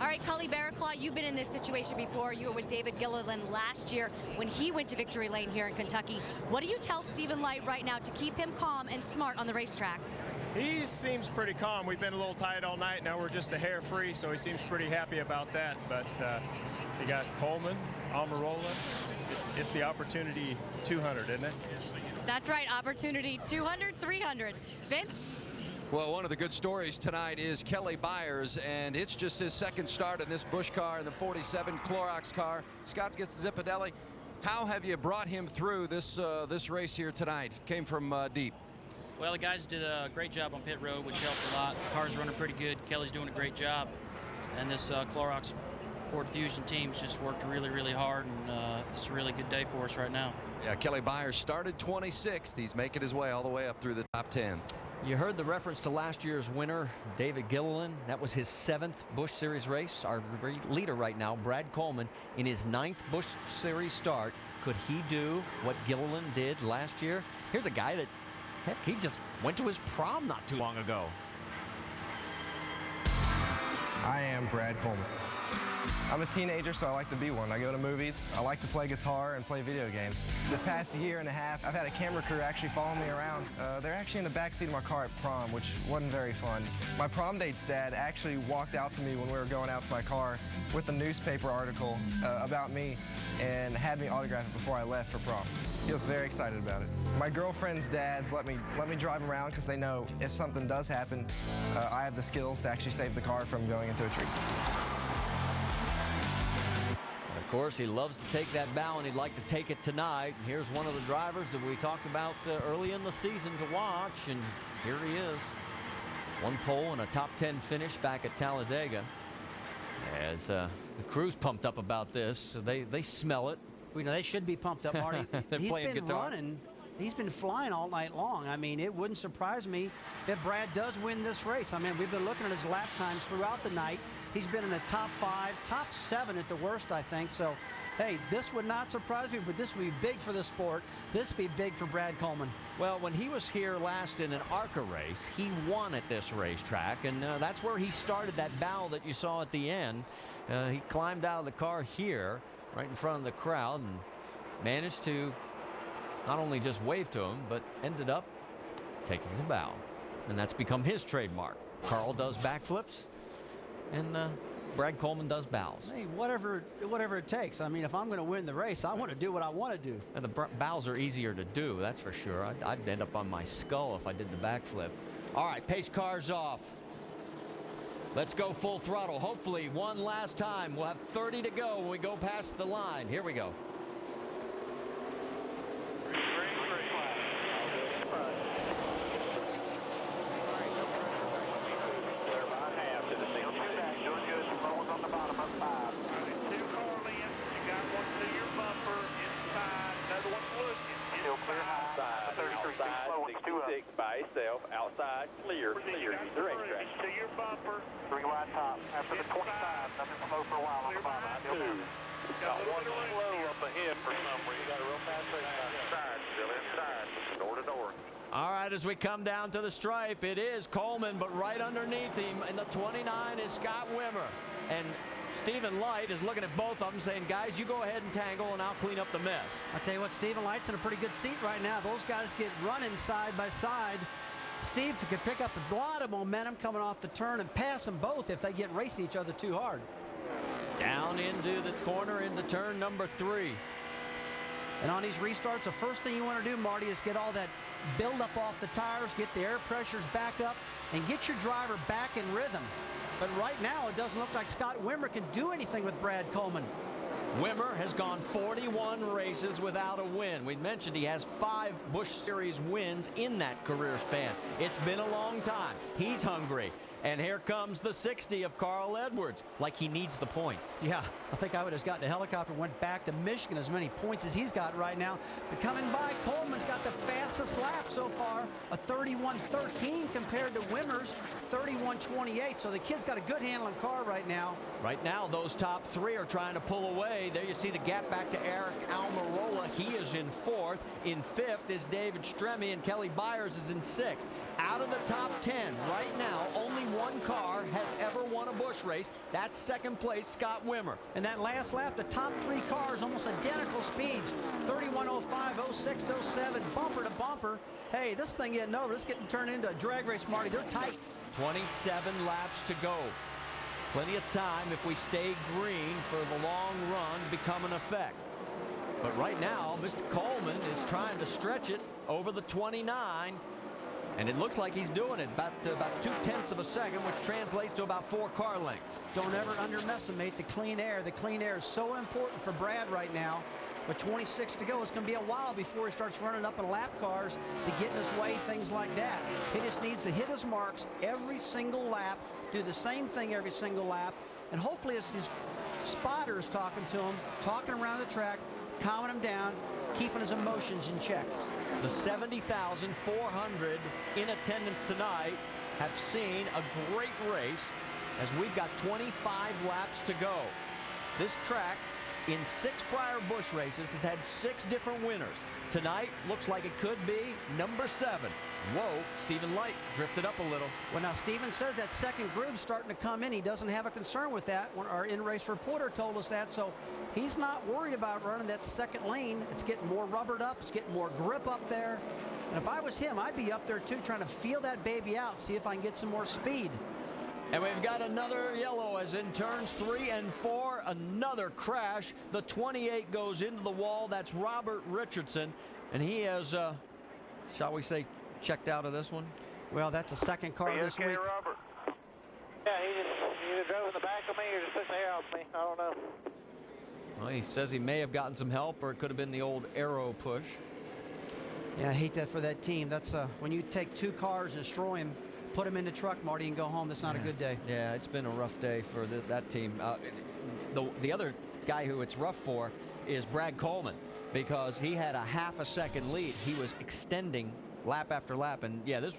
All right, Cully Barraclaw, you've been in this situation before. You were with David Gilliland last year when he went to victory lane here in Kentucky. What do you tell Stephen Light right now to keep him calm and smart on the racetrack? He seems pretty calm. We've been a little tight all night. Now we're just a hair free, so he seems pretty happy about that. But you got Coleman, Almirola. It's the opportunity 200, isn't it? That's right, opportunity 200, 300. Vince? Well, one of the good stories tonight is Kelly Byers, and it's just his second start in this Busch car in the 47 Clorox car. Scott gets Zipadelli. How have you brought him through this race here tonight? Came from deep. Well, the guys did a great job on pit road, which helped a lot. The car's running pretty good. Kelly's doing a great job. And this Clorox Ford Fusion team's just worked really, really hard, and it's a really good day for us right now. Yeah, Kelly Byers started 26th. He's making his way all the way up through the top 10. You heard the reference to last year's winner, David Gilliland. That was his 7th Busch Series race. Our leader right now, Brad Coleman, in his 9th Busch Series start. Could he do what Gilliland did last year? Here's a guy that, heck, he just went to his prom not too long ago. I am Brad Coleman. I'm a teenager, so I like to be one. I go to movies. I like to play guitar and play video games. The past year and a half, I've had a camera crew actually follow me around. They're actually in the backseat of my car at prom, which wasn't very fun. My prom date's dad actually walked out to me when we were going out to my car with a newspaper article about me and had me autograph it before I left for prom. He was very excited about it. My girlfriend's dads let me drive around because they know if something does happen, I have the skills to actually save the car from going into a tree. Of course, he loves to take that bow, and he'd like to take it tonight. And here's one of the drivers that we talked about early in the season to watch, and here he is. One pole and a top 10 finish back at Talladega. As the crew's pumped up about this, so they smell it. You know, they should be pumped up, Marty. He's been guitar. running. He's been flying all night long. I mean, it wouldn't surprise me if Brad does win this race. I mean, we've been looking at his lap times throughout the night. He's been in the top 5, top 7 at the worst, I think. So, hey, this would not surprise me, but this would be big for the sport. This would be big for Brad Coleman. Well, when he was here last in an ARCA race, he won at this racetrack, and that's where he started that bow that you saw at the end. He climbed out of the car here, right in front of the crowd, and managed to not only just wave to him, but ended up taking the bow. And that's become his trademark. Carl does backflips, and Brad Coleman does bows. Hey, whatever it takes. I mean, if I'm going to win the race, I want to do what I want to do. And the bows are easier to do, that's for sure. I'd end up on my skull if I did the backflip. All right, pace car's off. Let's go full throttle. Hopefully, one last time. We'll have 30 to go when we go past the line. Here we go. By itself, outside, clear, use the racetrack. To your bumper, 3 wide top. After the 25, nothing slow for a while on the bottom. Got one slow up ahead for some reason. Got a real fast race inside, still inside, door to door. All right, as we come down to the stripe, it is Coleman, but right underneath him in the 29 is Scott Wimmer. And Stephen Light is looking at both of them saying, guys, you go ahead and tangle and I'll clean up the mess. I'll tell you what, Stephen Light's in a pretty good seat right now. Those guys get running side by side. Steve could pick up a lot of momentum coming off the turn and pass them both if they get racing each other too hard. Down into the corner into turn number 3. And on these restarts, the first thing you want to do, Marty, is get all that buildup off the tires, get the air pressures back up, and get your driver back in rhythm. But right now, it doesn't look like Scott Wimmer can do anything with Brad Coleman. Wimmer has gone 41 races without a win. We mentioned he has 5 Busch Series wins in that career span. It's been a long time. He's hungry. And here comes the 60 of Carl Edwards, like he needs the points. Yeah, I think I would have gotten a helicopter, went back to Michigan, as many points as he's got right now. But coming by, Coleman's got the fastest lap so far, a 31.13 compared to Wimmer's 31.28. So the kid's got a good handling car right now. Right now, those top 3 are trying to pull away. There you see the gap back to Eric Almirola. He is in 4th. In 5th is David Stremme, and Kelly Byers is in 6th. Out of the top 10 right now, only one car has ever won a Busch race. That's second place, Scott Wimmer. And that last lap, the top 3 cars, almost identical speeds. 31.05, 06, 07, bumper to bumper. Hey, this thing isn't over. It's getting turned into a drag race, Marty. They're tight. 27 laps to go. Plenty of time if we stay green for the long run to become an effect. But right now, Mr. Coleman is trying to stretch it over the 29. And it looks like he's doing it about 0.2 of a second, which translates to about 4 car lengths. Don't ever underestimate the clean air. The clean air is so important for Brad right now. With 26 to go, it's going to be a while before he starts running up in lap cars to get in his way, things like that. He just needs to hit his marks every single lap, do the same thing every single lap, and hopefully his spotter is talking to him, talking around the track, calming him down, keeping his emotions in check. The 70,400 in attendance tonight have seen a great race as we've got 25 laps to go. This track, in 6 prior Busch races, has had 6 different winners. Tonight looks like it could be number 7. Whoa, Stephen Light drifted up a little. Well, now Stephen says that second groove's starting to come in. He doesn't have a concern with that. Our in-race reporter told us that, so he's not worried about running that second lane. It's getting more rubbered up. It's getting more grip up there. And if I was him, I'd be up there too, trying to feel that baby out, see if I can get some more speed. And we've got another yellow as in turns 3 and 4, another crash. The 28 goes into the wall. That's Robert Richardson, and he has, shall we say, checked out of this one. Well, that's a second car this week. Robert? Yeah, he either drove in the back of me or just took the air off me. I don't know. Well, he says he may have gotten some help, or it could have been the old aero push. Yeah, I hate that for that team. That's when you take 2 cars and destroy them put him in the truck, Marty, and go home. That's not a good day. Yeah, it's been a rough day for that team. The other guy who it's rough for is Brad Coleman, because he had a half a second lead. He was extending lap after lap, and yeah, there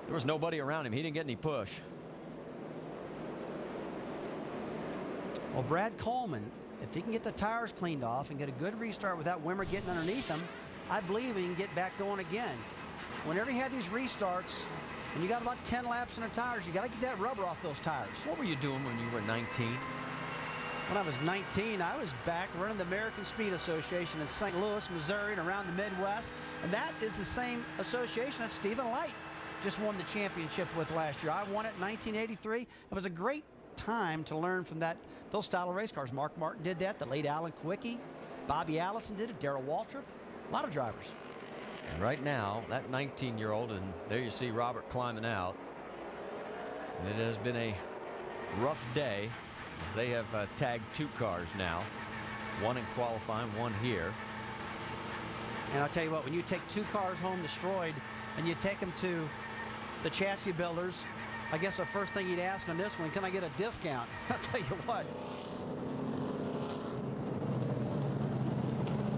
was nobody around him. He didn't get any push. Well, Brad Coleman, if he can get the tires cleaned off and get a good restart without Wimmer getting underneath him, I believe he can get back going again. Whenever you have these restarts, and you got about 10 laps in the tires, you got to get that rubber off those tires. What were you doing when you were 19? When I was 19, I was back running the American Speed Association in St. Louis, Missouri, and around the Midwest. And that is the same association that Stephen Light just won the championship with last year. I won it in 1983. It was a great time to learn from those style of race cars. Mark Martin did that. The late Alan Quickie. Bobby Allison did it. Darrell Waltrip. A lot of drivers. And right now, that 19-year-old, and there you see Robert climbing out. And it has been a rough day, as they have tagged 2 cars now. 1 in qualifying, 1 here. And I'll tell you what, when you take 2 cars home destroyed and you take them to the chassis builders, I guess the first thing you'd ask on this one, can I get a discount? I'll tell you what.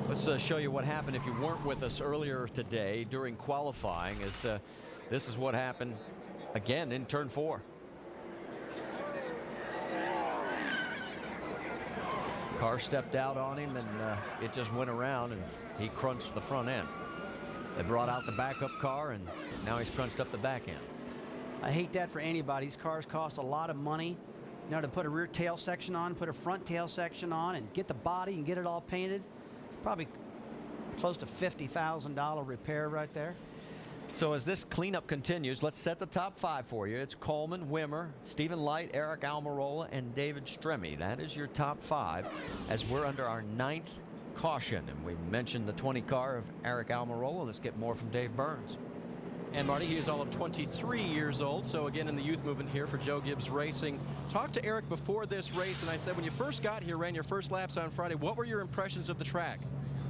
Let's show you what happened if you weren't with us earlier today during qualifying. This is what happened again in turn 4. Car stepped out on him, and it just went around, and he crunched the front end. They brought out the backup car, and now he's crunched up the back end. I hate that for anybody. These cars cost a lot of money. You know, to put a rear tail section on, put a front tail section on, and get the body and get it all painted. Probably close to $50,000 repair right there. So as this cleanup continues, let's set the top 5 for you. It's Coleman, Wimmer, Stephen Light, Eric Almirola, and David Stremme. That is your top 5 as we're under our 9th caution. And we mentioned the 20 car of Eric Almirola. Let's get more from Dave Burns. And Marty, he is all of 23 years old, so again in the youth movement here for Joe Gibbs Racing. Talked to Eric before this race, and I said, when you first got here, ran your first laps on Friday, what were your impressions of the track?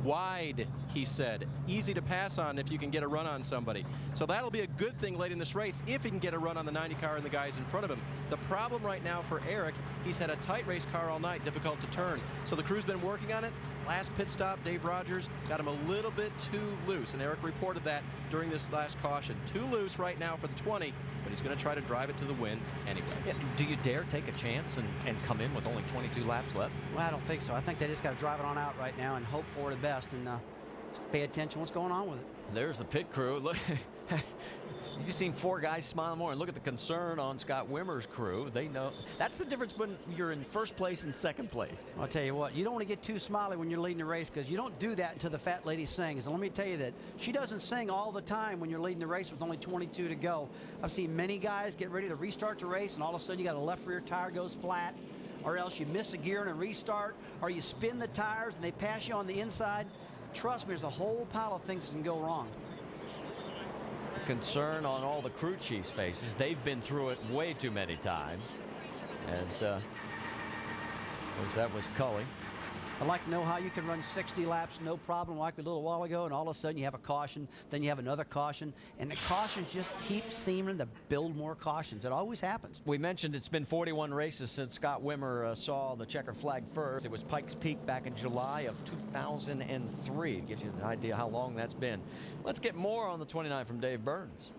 Wide, he said. Easy to pass on if you can get a run on somebody. So that'll be a good thing late in this race if he can get a run on the 90 car and the guys in front of him. The problem right now for Eric, he's had a tight race car all night, difficult to turn. So the crew's been working on it. Last pit stop, Dave Rogers got him a little bit too loose, and Eric reported that during this last caution. Too loose right now for the 20, but he's going to try to drive it to the win anyway. Yeah, do you dare take a chance and come in with only 22 laps left? Well, I don't think so. I think they just got to drive it on out right now and hope for the best and pay attention what's going on with it. There's the pit crew. Look, you've seen 4 guys smiling more, and look at the concern on Scott Wimmer's crew. They know that's the difference when you're in first place and second place. I'll tell you what, you don't want to get too smiley when you're leading the race, because you don't do that until the fat lady sings. And let me tell you that she doesn't sing all the time when you're leading the race with only 22 to go. I've seen many guys get ready to restart the race, and all of a sudden you got a left rear tire goes flat, or else you miss a gear in a restart, or you spin the tires and they pass you on the inside. Trust me, there's a whole pile of things that can go wrong. Concern on all the crew chiefs' faces. They've been through it way too many times. As that was Cully. I'd like to know how you can run 60 laps, no problem, like a little while ago, and all of a sudden you have a caution, then you have another caution, and the cautions just keep seeming to build more cautions. It always happens. We mentioned it's been 41 races since Scott Wimmer saw the checker flag first. It was Pikes Peak back in July of 2003. It gives you an idea how long that's been. Let's get more on the 29 from Dave Burns.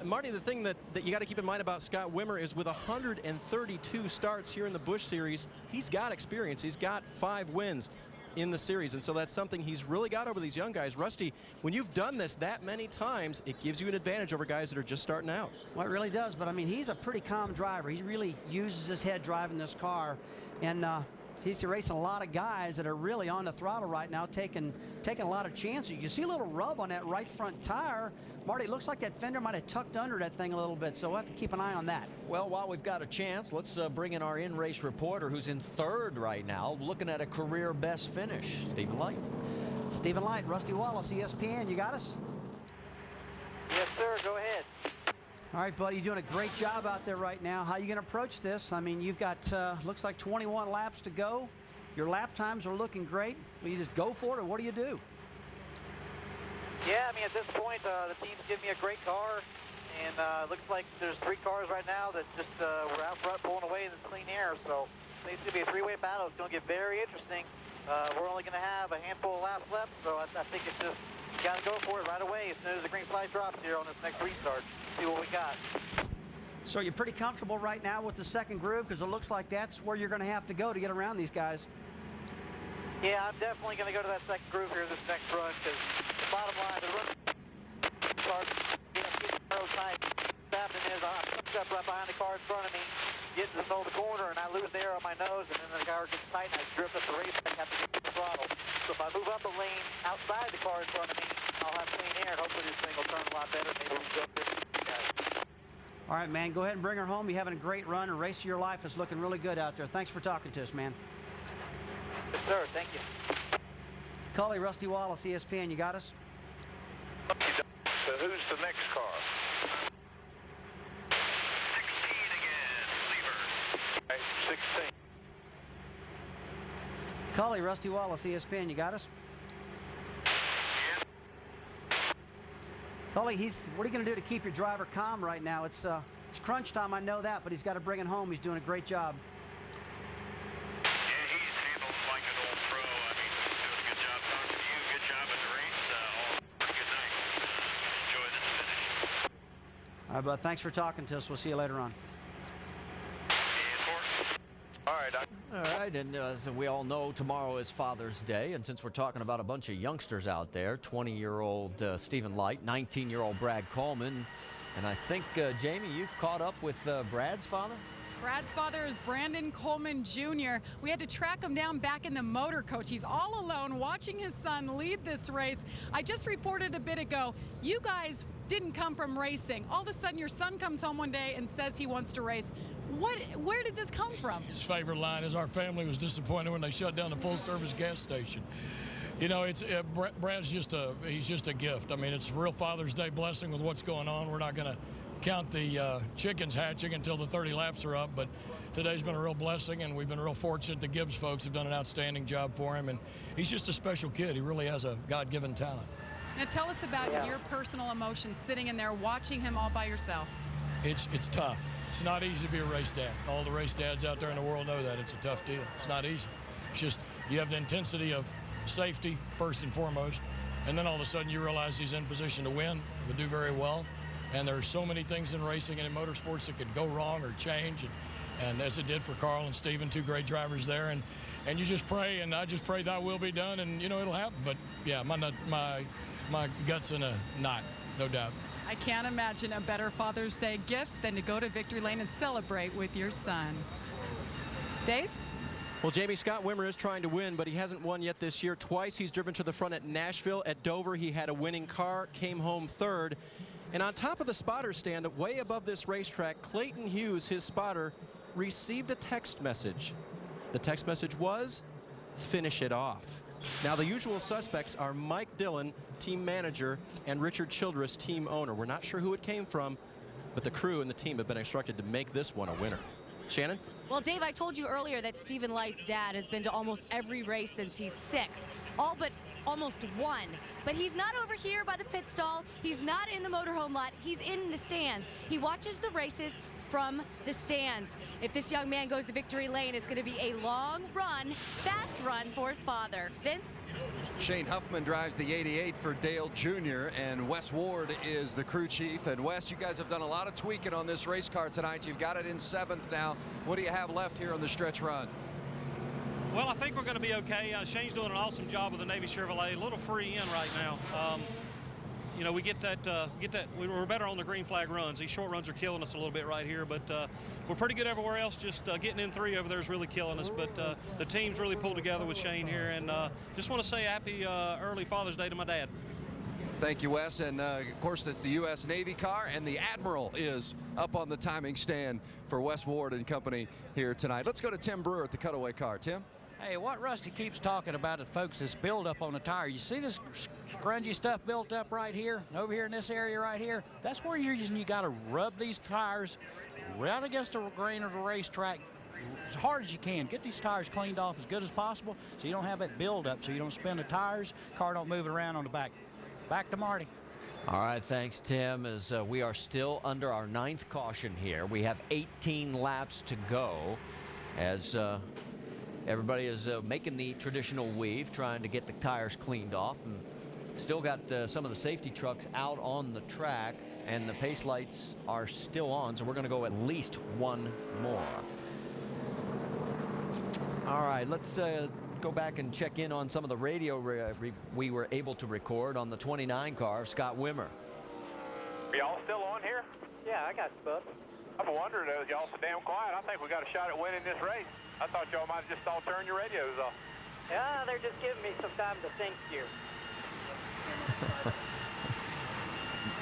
Marty, the thing that you got to keep in mind about Scott Wimmer is with 132 starts here in the Busch Series, he's got experience. He's got 5 wins in the series, and so that's something he's really got over these young guys. Rusty, when you've done this that many times, it gives you an advantage over guys that are just starting out. Well, it really does, but I mean, he's a pretty calm driver. He really uses his head driving this car, and he's racing a lot of guys that are really on the throttle right now, taking a lot of chances. You see a little rub on that right front tire. Marty, it looks like that fender might have tucked under that thing a little bit, so we'll have to keep an eye on that. Well, while we've got a chance, let's bring in our in-race reporter who's in 3rd right now, looking at a career best finish, Stephen Light. Stephen Light, Rusty Wallace, ESPN, you got us? Yes, sir, go ahead. All right, buddy, you're doing a great job out there right now. How are you going to approach this? I mean, you've got, looks like 21 laps to go. Your lap times are looking great. Will you just go for it, or what do? Yeah, I mean, at this point, the team's giving me a great car, and looks like there's 3 cars right now that just were out front pulling away in the clean air. So it's going to be a 3-way battle. It's going to get very interesting. We're only going to have a handful of laps left, so I think it's just got to go for it right away as soon as the green flag drops here on this next restart. See what we got. So you're pretty comfortable right now with the second groove, because it looks like that's where you're going to have to go to get around these guys. Yeah, I'm definitely going to go to that second groove here this next run, because the bottom line, the run starts getting real tight. What's happening is I'm stuck right behind the car in front of me, getting to the middle of the corner, and I lose the air on my nose, and then the car gets tight, and I drift up the race, and I have to get the throttle. So if I move up a lane outside the car in front of me, I'll have clean air, and hopefully this thing will turn a lot better. Maybe we'll jump this guys. All right, man, go ahead and bring her home. You're having a great run, and race of your life is looking really good out there. Thanks for talking to us, man. Yes, sir. Thank you. Cully, Rusty Wallace, ESPN, you got us? So who's the next car? 16 again, Lever. Right, 16. Cully, Rusty Wallace, ESPN, you got us? Cully, what are you going to do to keep your driver calm right now? It's crunch time, I know that, but he's got to bring it home. He's doing a great job. Yeah, he's handled like an old pro. I mean, he's doing a good job talking to you. Good job at the race. Pretty good night. Enjoy this finish. All right, bud, thanks for talking to us. We'll see you later on. All right. All right, and as we all know, tomorrow is Father's Day, and since we're talking about a bunch of youngsters out there, 20-year-old Stephen Light, 19-year-old Brad Coleman, and I think, Jamie, you've caught up with Brad's father? Brad's father is Brandon Coleman Jr. We had to track him down back in the motor coach. He's all alone watching his son lead this race. I just reported a bit ago, you guys didn't come from racing. All of a sudden, your son comes home one day and says he wants to race. Where did this come from? His favorite line is, our family was disappointed when they shut down the full-service gas station. You know, Brad's he's just a gift. I mean, it's a real Father's Day blessing with what's going on. We're not going to count the chickens hatching until the 30 laps are up, but today's been a real blessing, and we've been real fortunate. The Gibbs folks have done an outstanding job for him, and he's just a special kid. He really has a God-given talent. Now tell us about your personal emotions sitting in there watching him all by yourself. It's tough. It's not easy to be a race dad. All the race dads out there in the world know that. It's a tough deal. It's not easy. It's just you have the intensity of safety first and foremost, and then all of a sudden you realize he's in position to win, to do very well, and there's so many things in racing and in motorsports that could go wrong or change, and as it did for Carl and Steven, 2 great drivers there, and you just pray, and I just pray thy will be done, and you know it'll happen. But yeah, my gut's in a knot, no doubt. I can't imagine a better Father's Day gift than to go to Victory Lane and celebrate with your son. Dave? Well, Jamie, Scott Wimmer is trying to win, but he hasn't won yet this year. Twice he's driven to the front at Nashville. At Dover, he had a winning car, came home 3rd. And on top of the spotter stand, way above this racetrack, Clayton Hughes, his spotter, received a text message. The text message was, finish it off. Now, the usual suspects are Mike Dillon, team manager, and Richard Childress, team owner. We're not sure who it came from, but the crew and the team have been instructed to make this one a winner. Shannon? Well, Dave, I told you earlier that Stephen Light's dad has been to almost every race since he's 6, all but almost 1. But he's not over here by the pit stall. He's not in the motorhome lot. He's in the stands. He watches the races from the stands. If this young man goes to Victory Lane, it's going to be a long run, fast run for his father. Vince? Shane Huffman drives the 88 for Dale Jr., and Wes Ward is the crew chief. And Wes, you guys have done a lot of tweaking on this race car tonight. You've got it in 7th now. What do you have left here on the stretch run? Well, I think we're going to be okay. Shane's doing an awesome job with the Navy Chevrolet. A little free in right now. You know, we get that. We're better on the green flag runs. These short runs are killing us a little bit right here, but we're pretty good everywhere else. Just getting in 3 over there is really killing us. But the team's really pulled together with Shane here, and just want to say happy early Father's Day to my dad. Thank you, Wes. And of course, that's the U.S. Navy car, and the Admiral is up on the timing stand for Wes Ward and company here tonight. Let's go to Tim Brewer at the cutaway car. Tim? Hey, what Rusty keeps talking about it, folks, is buildup on the tire. You see this grungy stuff built up right here, over here in this area right here? That's where you got to rub these tires right against the grain of the racetrack as hard as you can. Get these tires cleaned off as good as possible so you don't have that buildup, so you don't spin the tires, car don't move it around on the back. Back to Marty. All right, thanks, Tim. As we are still under our 9th caution here. We have 18 laps to go as everybody is making the traditional weave, trying to get the tires cleaned off. And still got some of the safety trucks out on the track, and the pace lights are still on, so we're going to go at least one more. All right, let's go back and check in on some of the radio we were able to record on the 29 car of Scott Wimmer. Are y'all still on here? Yeah, I got Spud. I'm wondering, y'all so damn quiet. I think we got a shot at winning this race. I thought y'all might have just all turned your radios off. Yeah, they're just giving me some time to think here.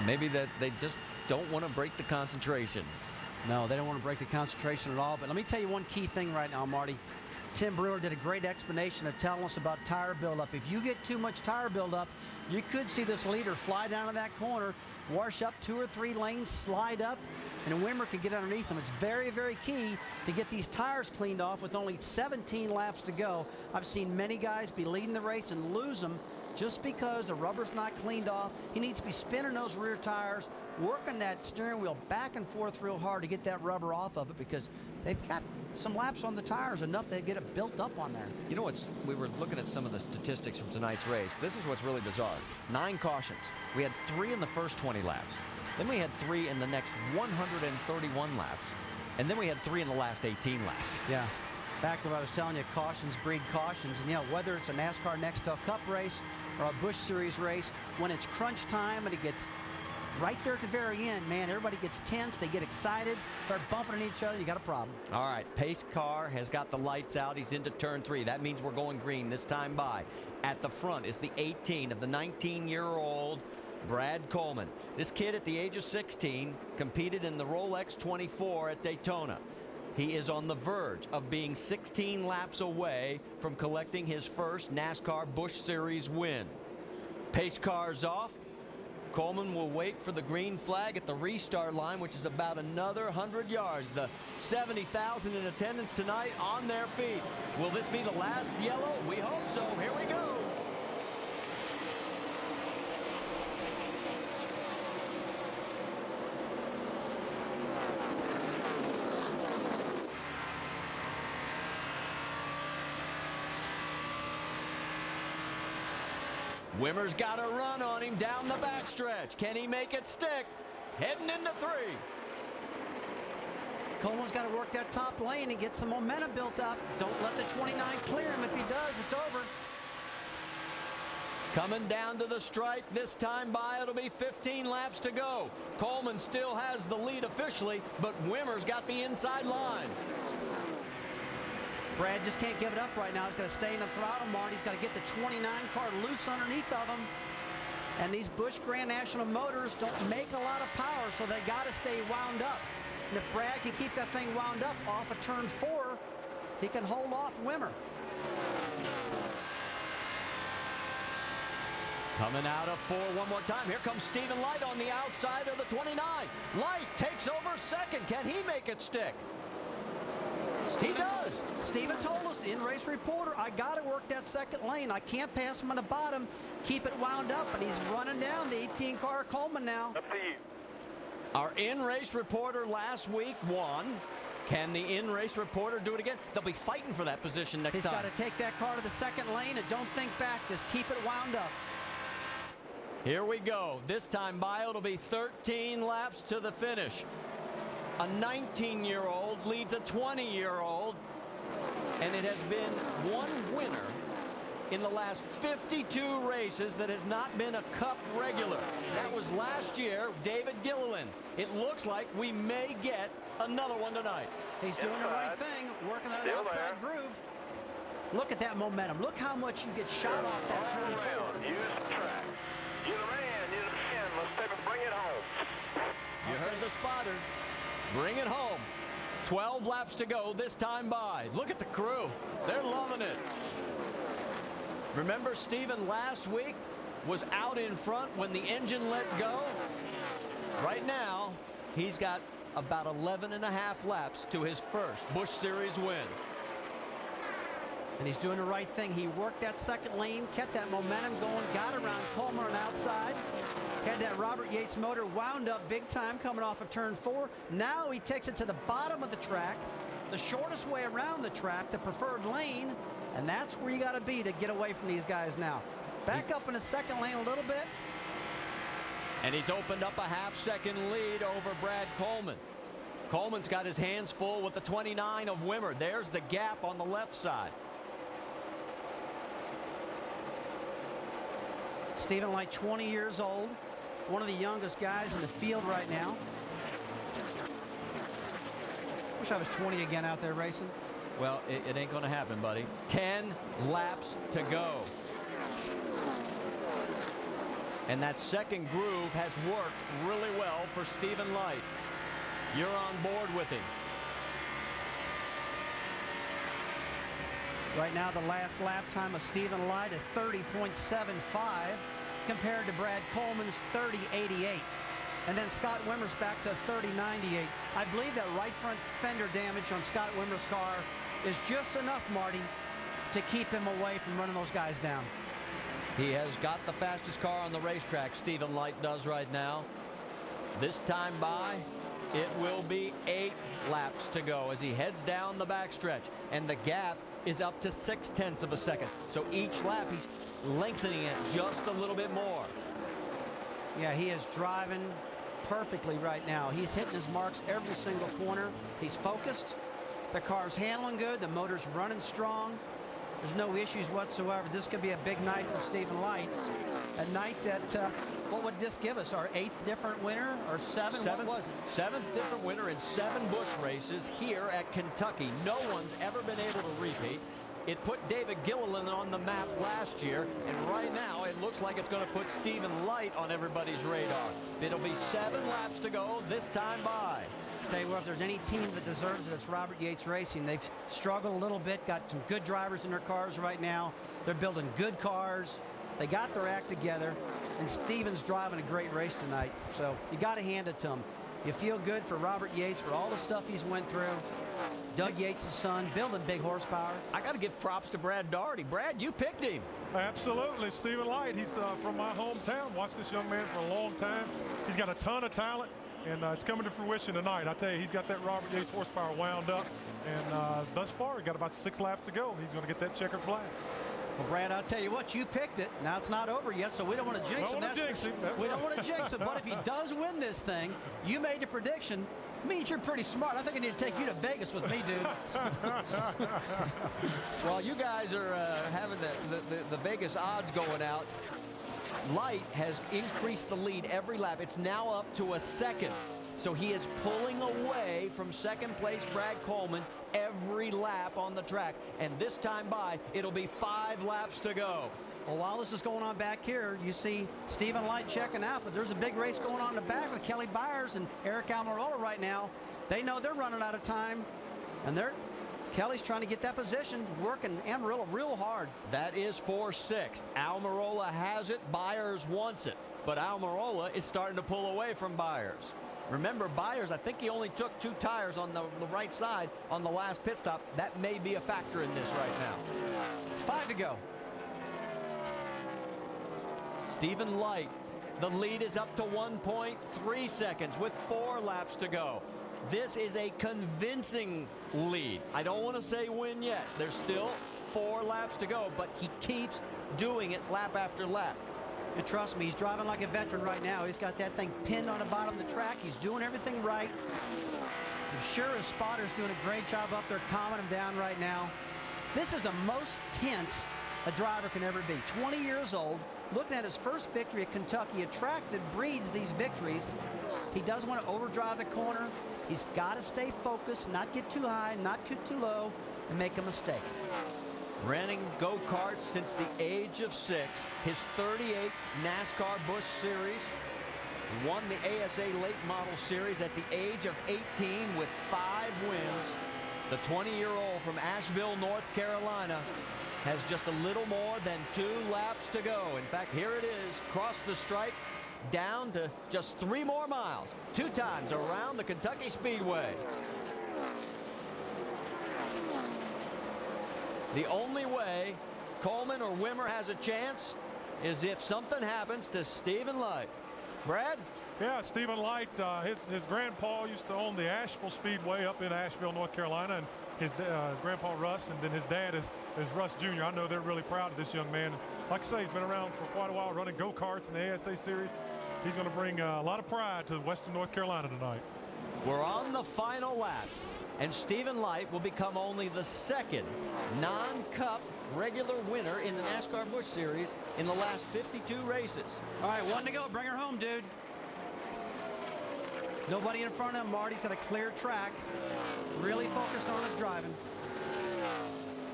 Maybe that they just don't want to break the concentration. No, they don't want to break the concentration at all. But let me tell you one key thing right now, Marty. Tim Brewer did a great explanation of telling us about tire buildup. If you get too much tire buildup, you could see this leader fly down to that corner, wash up 2 or 3 lanes, slide up, and Wimmer could get underneath them. It's very, very key to get these tires cleaned off with only 17 laps to go. I've seen many guys be leading the race and lose them just because the rubber's not cleaned off. He needs to be spinning those rear tires, working that steering wheel back and forth real hard to get that rubber off of it, because they've got some laps on the tires, enough to get it built up on there. You know what's, we were looking at some of the statistics from tonight's race. This is what's really bizarre. 9 cautions. We had 3 in the first 20 laps. Then we had 3 in the next 131 laps. And then we had 3 in the last 18 laps. Yeah. Back to what I was telling you, cautions breed cautions. And, you know, whether it's a NASCAR Nextel Cup race or a Busch Series race, when it's crunch time and it gets right there at the very end, man, everybody gets tense, they get excited, start bumping into each other, you got a problem. All right, pace car has got the lights out. He's into turn 3. That means we're going green this time by. At the front is the 18 of the 19-year-old Brad Coleman. This kid at the age of 16 competed in the Rolex 24 at Daytona. He is on the verge of being 16 laps away from collecting his first NASCAR Busch Series win. Pace car's off. Coleman will wait for the green flag at the restart line, which is about another 100 yards. The 70,000 in attendance tonight on their feet. Will this be the last yellow? We hope so. Here we go. Wimmer's got a run on him down the backstretch. Can he make it stick? Heading into 3. Coleman's got to work that top lane and get some momentum built up. Don't let the 29 clear him. If he does, it's over. Coming down to the stripe this time by, it'll be 15 laps to go. Coleman still has the lead officially, but Wimmer's got the inside line. Brad just can't give it up right now. He's got to stay in the throttle, Marty. He's got to get the 29 car loose underneath of him. And these Busch Grand National motors don't make a lot of power, so they got to stay wound up. And if Brad can keep that thing wound up off of turn 4, he can hold off Wimmer. Coming out of 4 one more time. Here comes Stephen Light on the outside of the 29. Light takes over second. Can he make it stick? He does. Steven told us, in-race reporter, I got to work that second lane. I can't pass him on the bottom, keep it wound up, and he's running down the 18-car Coleman now. Up to you. Our in-race reporter last week won. Can the in-race reporter do it again? They'll be fighting for that position next time. He's got to take that car to the second lane and don't think back. Just keep it wound up. Here we go. This time by, it'll be 13 laps to the finish. A 19-year-old leads a 20-year-old, and it has been one winner in the last 52 races that has not been a Cup regular. That was last year, David Gilliland. It looks like we may get another one tonight. He's doing the right thing, working that outside groove. Look at that momentum. Look how much you get shot off that turn forward. Use the track. You're the man. You're the man. Let's take it. Bring it home. You heard the spotter. Bring it home. 12 laps to go this time by. Look at the crew. They're loving it. Remember Stephen last week was out in front when the engine let go? Right now, he's got about 11 and a half laps to his first Busch Series win. And he's doing the right thing. He worked that second lane, kept that momentum going, got around Coleman on outside. Had that Robert Yates motor wound up big time coming off of turn 4. Now he takes it to the bottom of the track, the shortest way around the track, the preferred lane, and that's where you got to be to get away from these guys now. Back up in the second lane a little bit. And he's opened up a half-second lead over Brad Coleman. Coleman's got his hands full with the 29 of Wimmer. There's the gap on the left side. Stephen Light, 20 years old, one of the youngest guys in the field right now. Wish I was 20 again out there racing. Well, it ain't going to happen, buddy. 10 laps to go. And that second groove has worked really well for Stephen Light. You're on board with him. Right now, the last lap time of Stephen Light at 30.75 compared to Brad Coleman's 30.88. And then Scott Wimmer's back to 30.98. I believe that right front fender damage on Scott Wimmer's car is just enough, Marty, to keep him away from running those guys down. He has got the fastest car on the racetrack, Stephen Light does right now. This time by, it will be 8 laps to go as he heads down the backstretch. And the gap is up to 0.6 of a second. So each lap, he's lengthening it just a little bit more. Yeah, he is driving perfectly right now. He's hitting his marks every single corner. He's focused. The car's handling good. The motor's running strong. There's no issues whatsoever. This could be a big night for Stephen Light. A night that, what would this give us? Our 8th different winner or 7th? What was it? 7th different winner in 7 Busch races here at Kentucky. No one's ever been able to repeat. It put David Gilliland on the map last year, and right now it looks like it's going to put Stephen Light on everybody's radar. It'll be 7 laps to go this time by. Tell you what, if there's any team that deserves it, it's Robert Yates Racing. They've struggled a little bit, got some good drivers in their cars right now. They're building good cars. They got their act together, and Stephen's driving a great race tonight. So you got to hand it to him. You feel good for Robert Yates for all the stuff he's went through. Doug Yates' son, building big horsepower. I got to give props to Brad Daugherty. Brad, you picked him. Absolutely. Stephen Light, he's from my hometown. Watched this young man for a long time. He's got a ton of talent, and it's coming to fruition tonight. I tell you, he's got that Robert Yates horsepower wound up, and thus far, he got about 6 laps to go. He's going to get that checkered flag. Well, Brad, I'll tell you what, you picked it. Now it's not over yet, so we don't want to jinx him. We don't want to jinx him, but if he does win this thing, you made the prediction. Means you're pretty smart. I think I need to take you to Vegas with me, dude. While you guys are having the Vegas odds going out, Light has increased the lead every lap. It's now up to a 2nd. So he is pulling away from 2nd place Brad Coleman every lap on the track. And this time by, it'll be 5 laps to go. Well, while this is going on back here, you see Stephen Light checking out, but there's a big race going on in the back with Kelly Byers and Eric Almirola right now. They know they're running out of time, and Kelly's trying to get that position, working Almirola real hard. That is for 6th. Almirola has it, Byers wants it, but Almirola is starting to pull away from Byers. Remember, Byers, I think he only took 2 tires on the right side on the last pit stop. That may be a factor in this right now. 5 to go. Stephen Light, the lead is up to 1.3 seconds with 4 laps to go. This is a convincing lead. I don't want to say win yet. There's still 4 laps to go, but he keeps doing it lap after lap. And trust me, he's driving like a veteran right now. He's got that thing pinned on the bottom of the track. He's doing everything right. I'm sure his spotter's doing a great job up there calming him down right now. This is the most tense a driver can ever be. 20 years old, looking at his first victory at Kentucky, a track that breeds these victories. He doesn't want to overdrive the corner. He's got to stay focused, not get too high, not get too low, and make a mistake. Running go-karts since the age of 6. His 38th NASCAR Busch Series. Won the ASA Late Model Series at the age of 18 with 5 wins. The 20-year-old from Asheville, North Carolina, has just a little more than 2 laps to go. In fact, here it is, cross the stripe, down to just 3 more miles. 2 times around the Kentucky Speedway. The only way Coleman or Wimmer has a chance is if something happens to Stephen Light. Brad? Yeah, Stephen Light, his grandpa used to own the Asheville Speedway up in Asheville, North Carolina, and his grandpa Russ, and then his dad is Russ Jr. I know they're really proud of this young man. Like I say, he's been around for quite a while running go-karts in the ASA Series. He's going to bring a lot of pride to Western North Carolina tonight. We're on the final lap, and Stephen Light will become only the second non-Cup regular winner in the NASCAR Busch Series in the last 52 races. All right, one to go. Bring her home, dude. Nobody in front of him. Marty's got a clear track. Really focused on his driving.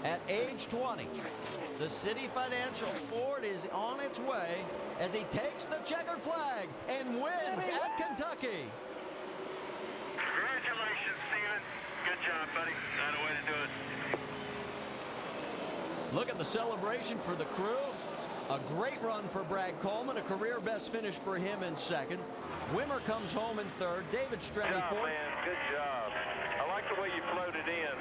At age 20, the City Financial Ford is on its way as he takes the checkered flag and wins at Kentucky. Congratulations, Steven. Good job, buddy. Not a way to do it. Look at the celebration for the crew. A great run for Brad Coleman, a career best finish for him in second. Wimmer comes home in third. David Stremme fourth. Man. Good job. I like the way you floated in.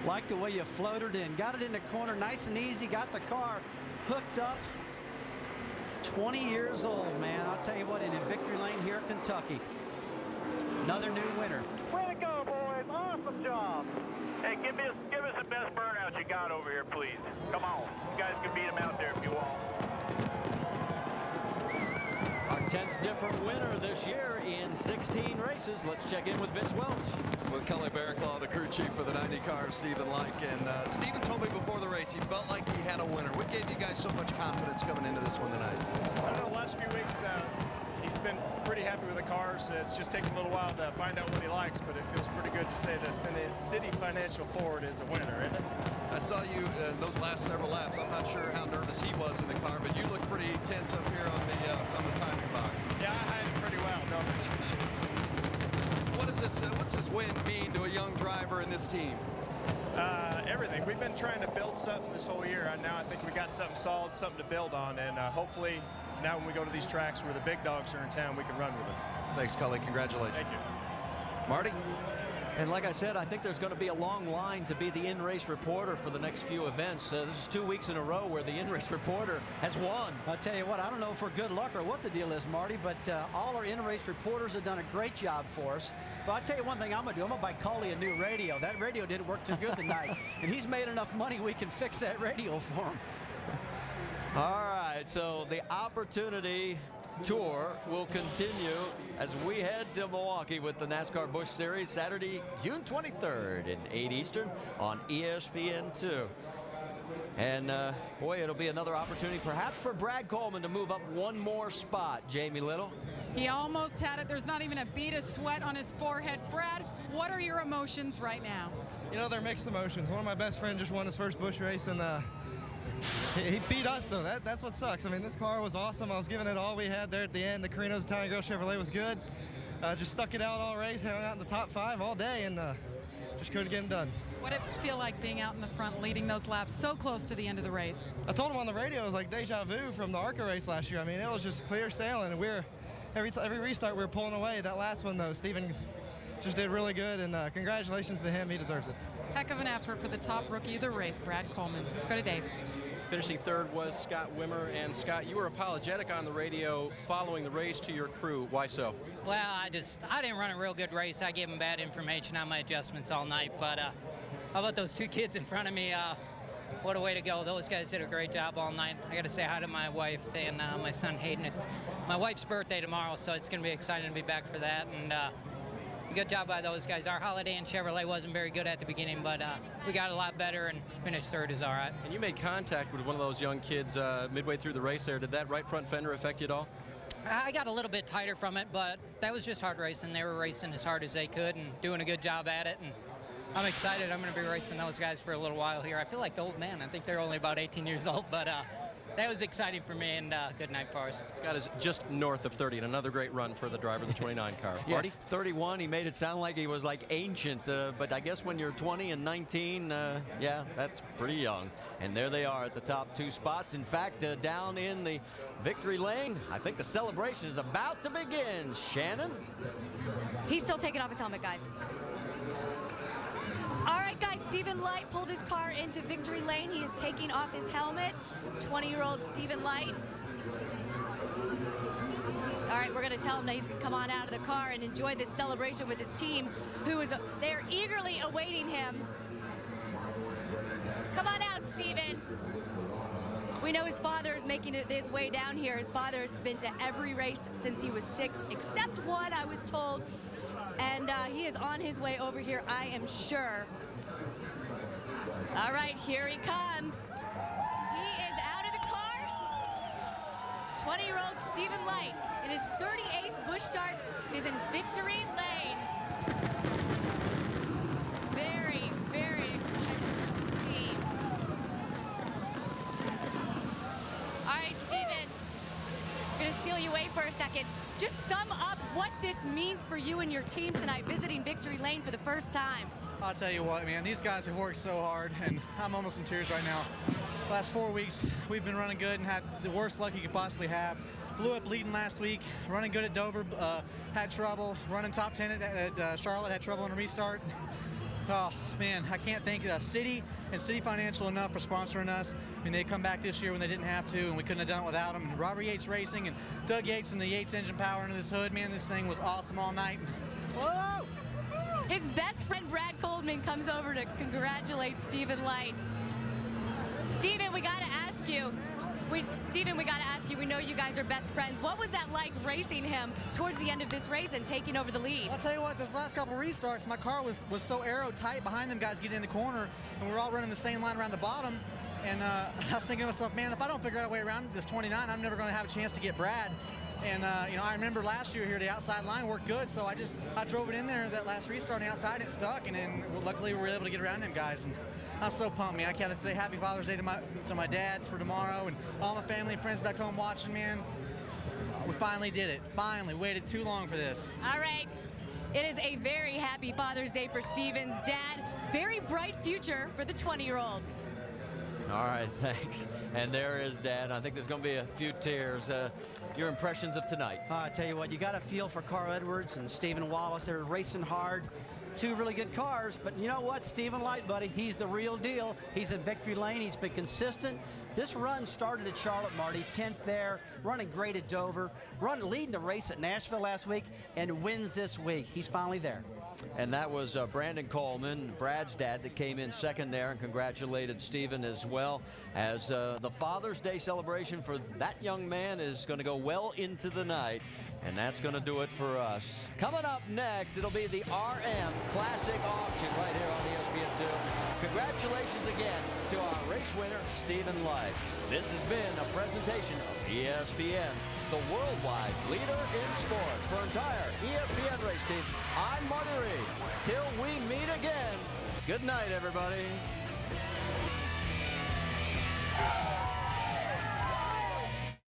Like the way you floated in. Got it in the corner nice and easy. Got the car hooked up. 20 years old, man. I'll tell you what, in victory lane here at Kentucky. Another new winner. Way to go, boys. Awesome job. Hey, give us the best burnout you got over here, please. Come on. You guys can beat them out there if you want. Our 10th different winner this year in 16 races. Let's check in with Vince Welch. With Kelly Barraclough, the crew chief for the 90 car, Stephen Light. And Stephen told me before the race he felt like he had a winner. What gave you guys so much confidence coming into this one tonight? I don't know, the last few weeks he's been pretty happy with the cars. It's just taken a little while to find out what he likes, but it feels pretty good to say the City Financial Ford is a winner, isn't it? I saw you those last several laps. I'm not sure how nervous he was in the car, but you look pretty tense up here on the timing box. Yeah, I hide it pretty well. No. What's this win mean to a young driver in this team? Everything. We've been trying to build something this whole year, and now I think we got something solid, something to build on, and hopefully now when we go to these tracks where the big dogs are in town, we can run with it. Thanks, Cully. Congratulations. Thank you. Marty? And like I said, I think there's going to be a long line to be the in-race reporter for the next few events. This is 2 weeks in a row where the in-race reporter has won. I'll tell you what, I don't know if we're good luck or what the deal is, Marty, but all our in-race reporters have done a great job for us. But I'll tell you one thing I'm going to do. I'm going to buy Coley a new radio. That radio didn't work too good tonight. And he's made enough money we can fix that radio for him. All right, so the opportunity tour will continue as we head to Milwaukee with the NASCAR Busch Series Saturday, June 23rd at 8 Eastern on ESPN2. And boy, it'll be another opportunity perhaps for Brad Coleman to move up one more spot. Jamie Little. He almost had it. There's not even a bead of sweat on his forehead. Brad, what are your emotions right now? You know, they're mixed emotions. One of my best friends just won his first Busch race, and he beat us, though. That's what sucks. I mean, this car was awesome. I was giving it all we had there at the end. The Carino's Italian Girl Chevrolet was good. Just stuck it out all race, hung out in the top 5 all day, and just couldn't get it done. What did it feel like being out in the front, leading those laps so close to the end of the race? I told him on the radio it was like deja vu from the ARCA race last year. I mean, it was just clear sailing, and every restart we were pulling away. That last one, though, Steven just did really good, and congratulations to him. He deserves it. Heck of an effort for the top rookie of the race, Brad Coleman. Let's go to Dave. Finishing third was Scott Wimmer. And Scott, you were apologetic on the radio following the race to your crew. Why so? Well, I didn't run a real good race. I gave them bad information on my adjustments all night. But how about those 2 kids in front of me? What a way to go. Those guys did a great job all night. I got to say hi to my wife and my son Hayden. It's my wife's birthday tomorrow, so it's going to be exciting to be back for that. And good job by those guys. Our Holiday Inn Chevrolet wasn't very good at the beginning, but we got a lot better and finished third is all right. And you made contact with one of those young kids midway through the race there. Did that right front fender affect you at all? I got a little bit tighter from it, but that was just hard racing. They were racing as hard as they could and doing a good job at it. And I'm excited. I'm going to be racing those guys for a little while here. I feel like the old man. I think they're only about 18 years old, but that was exciting for me, and good night for us. Scott is just north of 30, and another great run for the driver of the 29 car. Yeah, Marty? 31. He made it sound like he was like ancient, but I guess when you're 20 and 19, yeah, that's pretty young. And there they are at the top 2 spots. In fact, down in the victory lane, I think the celebration is about to begin. Shannon? He's still taking off his helmet, guys. All right, guys, Stephen Light pulled his car into victory lane. He is taking off his helmet. 20-year-old Stephen Light. we're going to tell him that he's going to come on out of the car and enjoy this celebration with his team, who is they're eagerly awaiting him. Come on out, Steven. We know his father is making his way down here. His father has been to every race since he was 6, except one, I was told. And he is on his way over here, I am sure. All right, here he comes. He is out of the car. 20-year-old Stephen Light in his 38th Busch start is in victory lane. Very, very excited team. All right, Stephen, I'm going to steal you away for a second. Just sum up what this means for you and your team tonight, visiting victory lane for the first time. I'll tell you what, man, these guys have worked so hard, and I'm almost in tears right now. Last 4 weeks, we've been running good and had the worst luck you could possibly have. Blew up leading last week, running good at Dover, had trouble. Running top 10 at Charlotte, had trouble in a restart. Oh, man, I can't thank City and City Financial enough for sponsoring us. I mean, they come back this year when they didn't have to, and we couldn't have done it without them. And Robert Yates Racing and Doug Yates and the Yates engine power into this hood, man, this thing was awesome all night. Whoa! His best friend, Brad Coleman, comes over to congratulate Stephen Light. Stephen, we got to ask you. We know you guys are best friends. What was that like racing him towards the end of this race and taking over the lead? I'll tell you what, those last couple restarts, my car was so aero tight behind them guys getting in the corner, and we were all running the same line around the bottom. And I was thinking to myself, man, if I don't figure out a way around this 29, I'm never going to have a chance to get Brad. And, you know, I remember last year here, the outside line worked good, so I drove it in there, that last restart on the outside, and it stuck, and then luckily we were able to get around them guys. And I'm so pumped, man. I can't say Happy Father's Day to my dad for tomorrow, and all my family and friends back home watching, man. We finally did it. Finally. Waited too long for this. All right. It is a very happy Father's Day for Stephen's dad. Very bright future for the 20-year-old. All right, thanks. And there is Dad. I think there's going to be a few tears. Your impressions of tonight? I tell you what, you got to feel for Carl Edwards and Stephen Wallace. They're racing hard. 2 really good cars, but you know what? Stephen Light, buddy, he's the real deal. He's in victory lane. He's been consistent. This run started at Charlotte, Marty, 10th there, running great at Dover, leading the race at Nashville last week, and wins this week. He's finally there. And that was Brandon Coleman, Brad's dad, that came in second there and congratulated Stephen as well, as the Father's Day celebration for that young man is going to go well into the night. And that's going to do it for us. Coming up next, it'll be the RM Classic Auction right here on ESPN2. Congratulations again to our race winner, Stephen Light. This has been a presentation of ESPN, the worldwide leader in sports. For entire ESPN race team, I'm Marty Reed. Till we meet again, good night, everybody.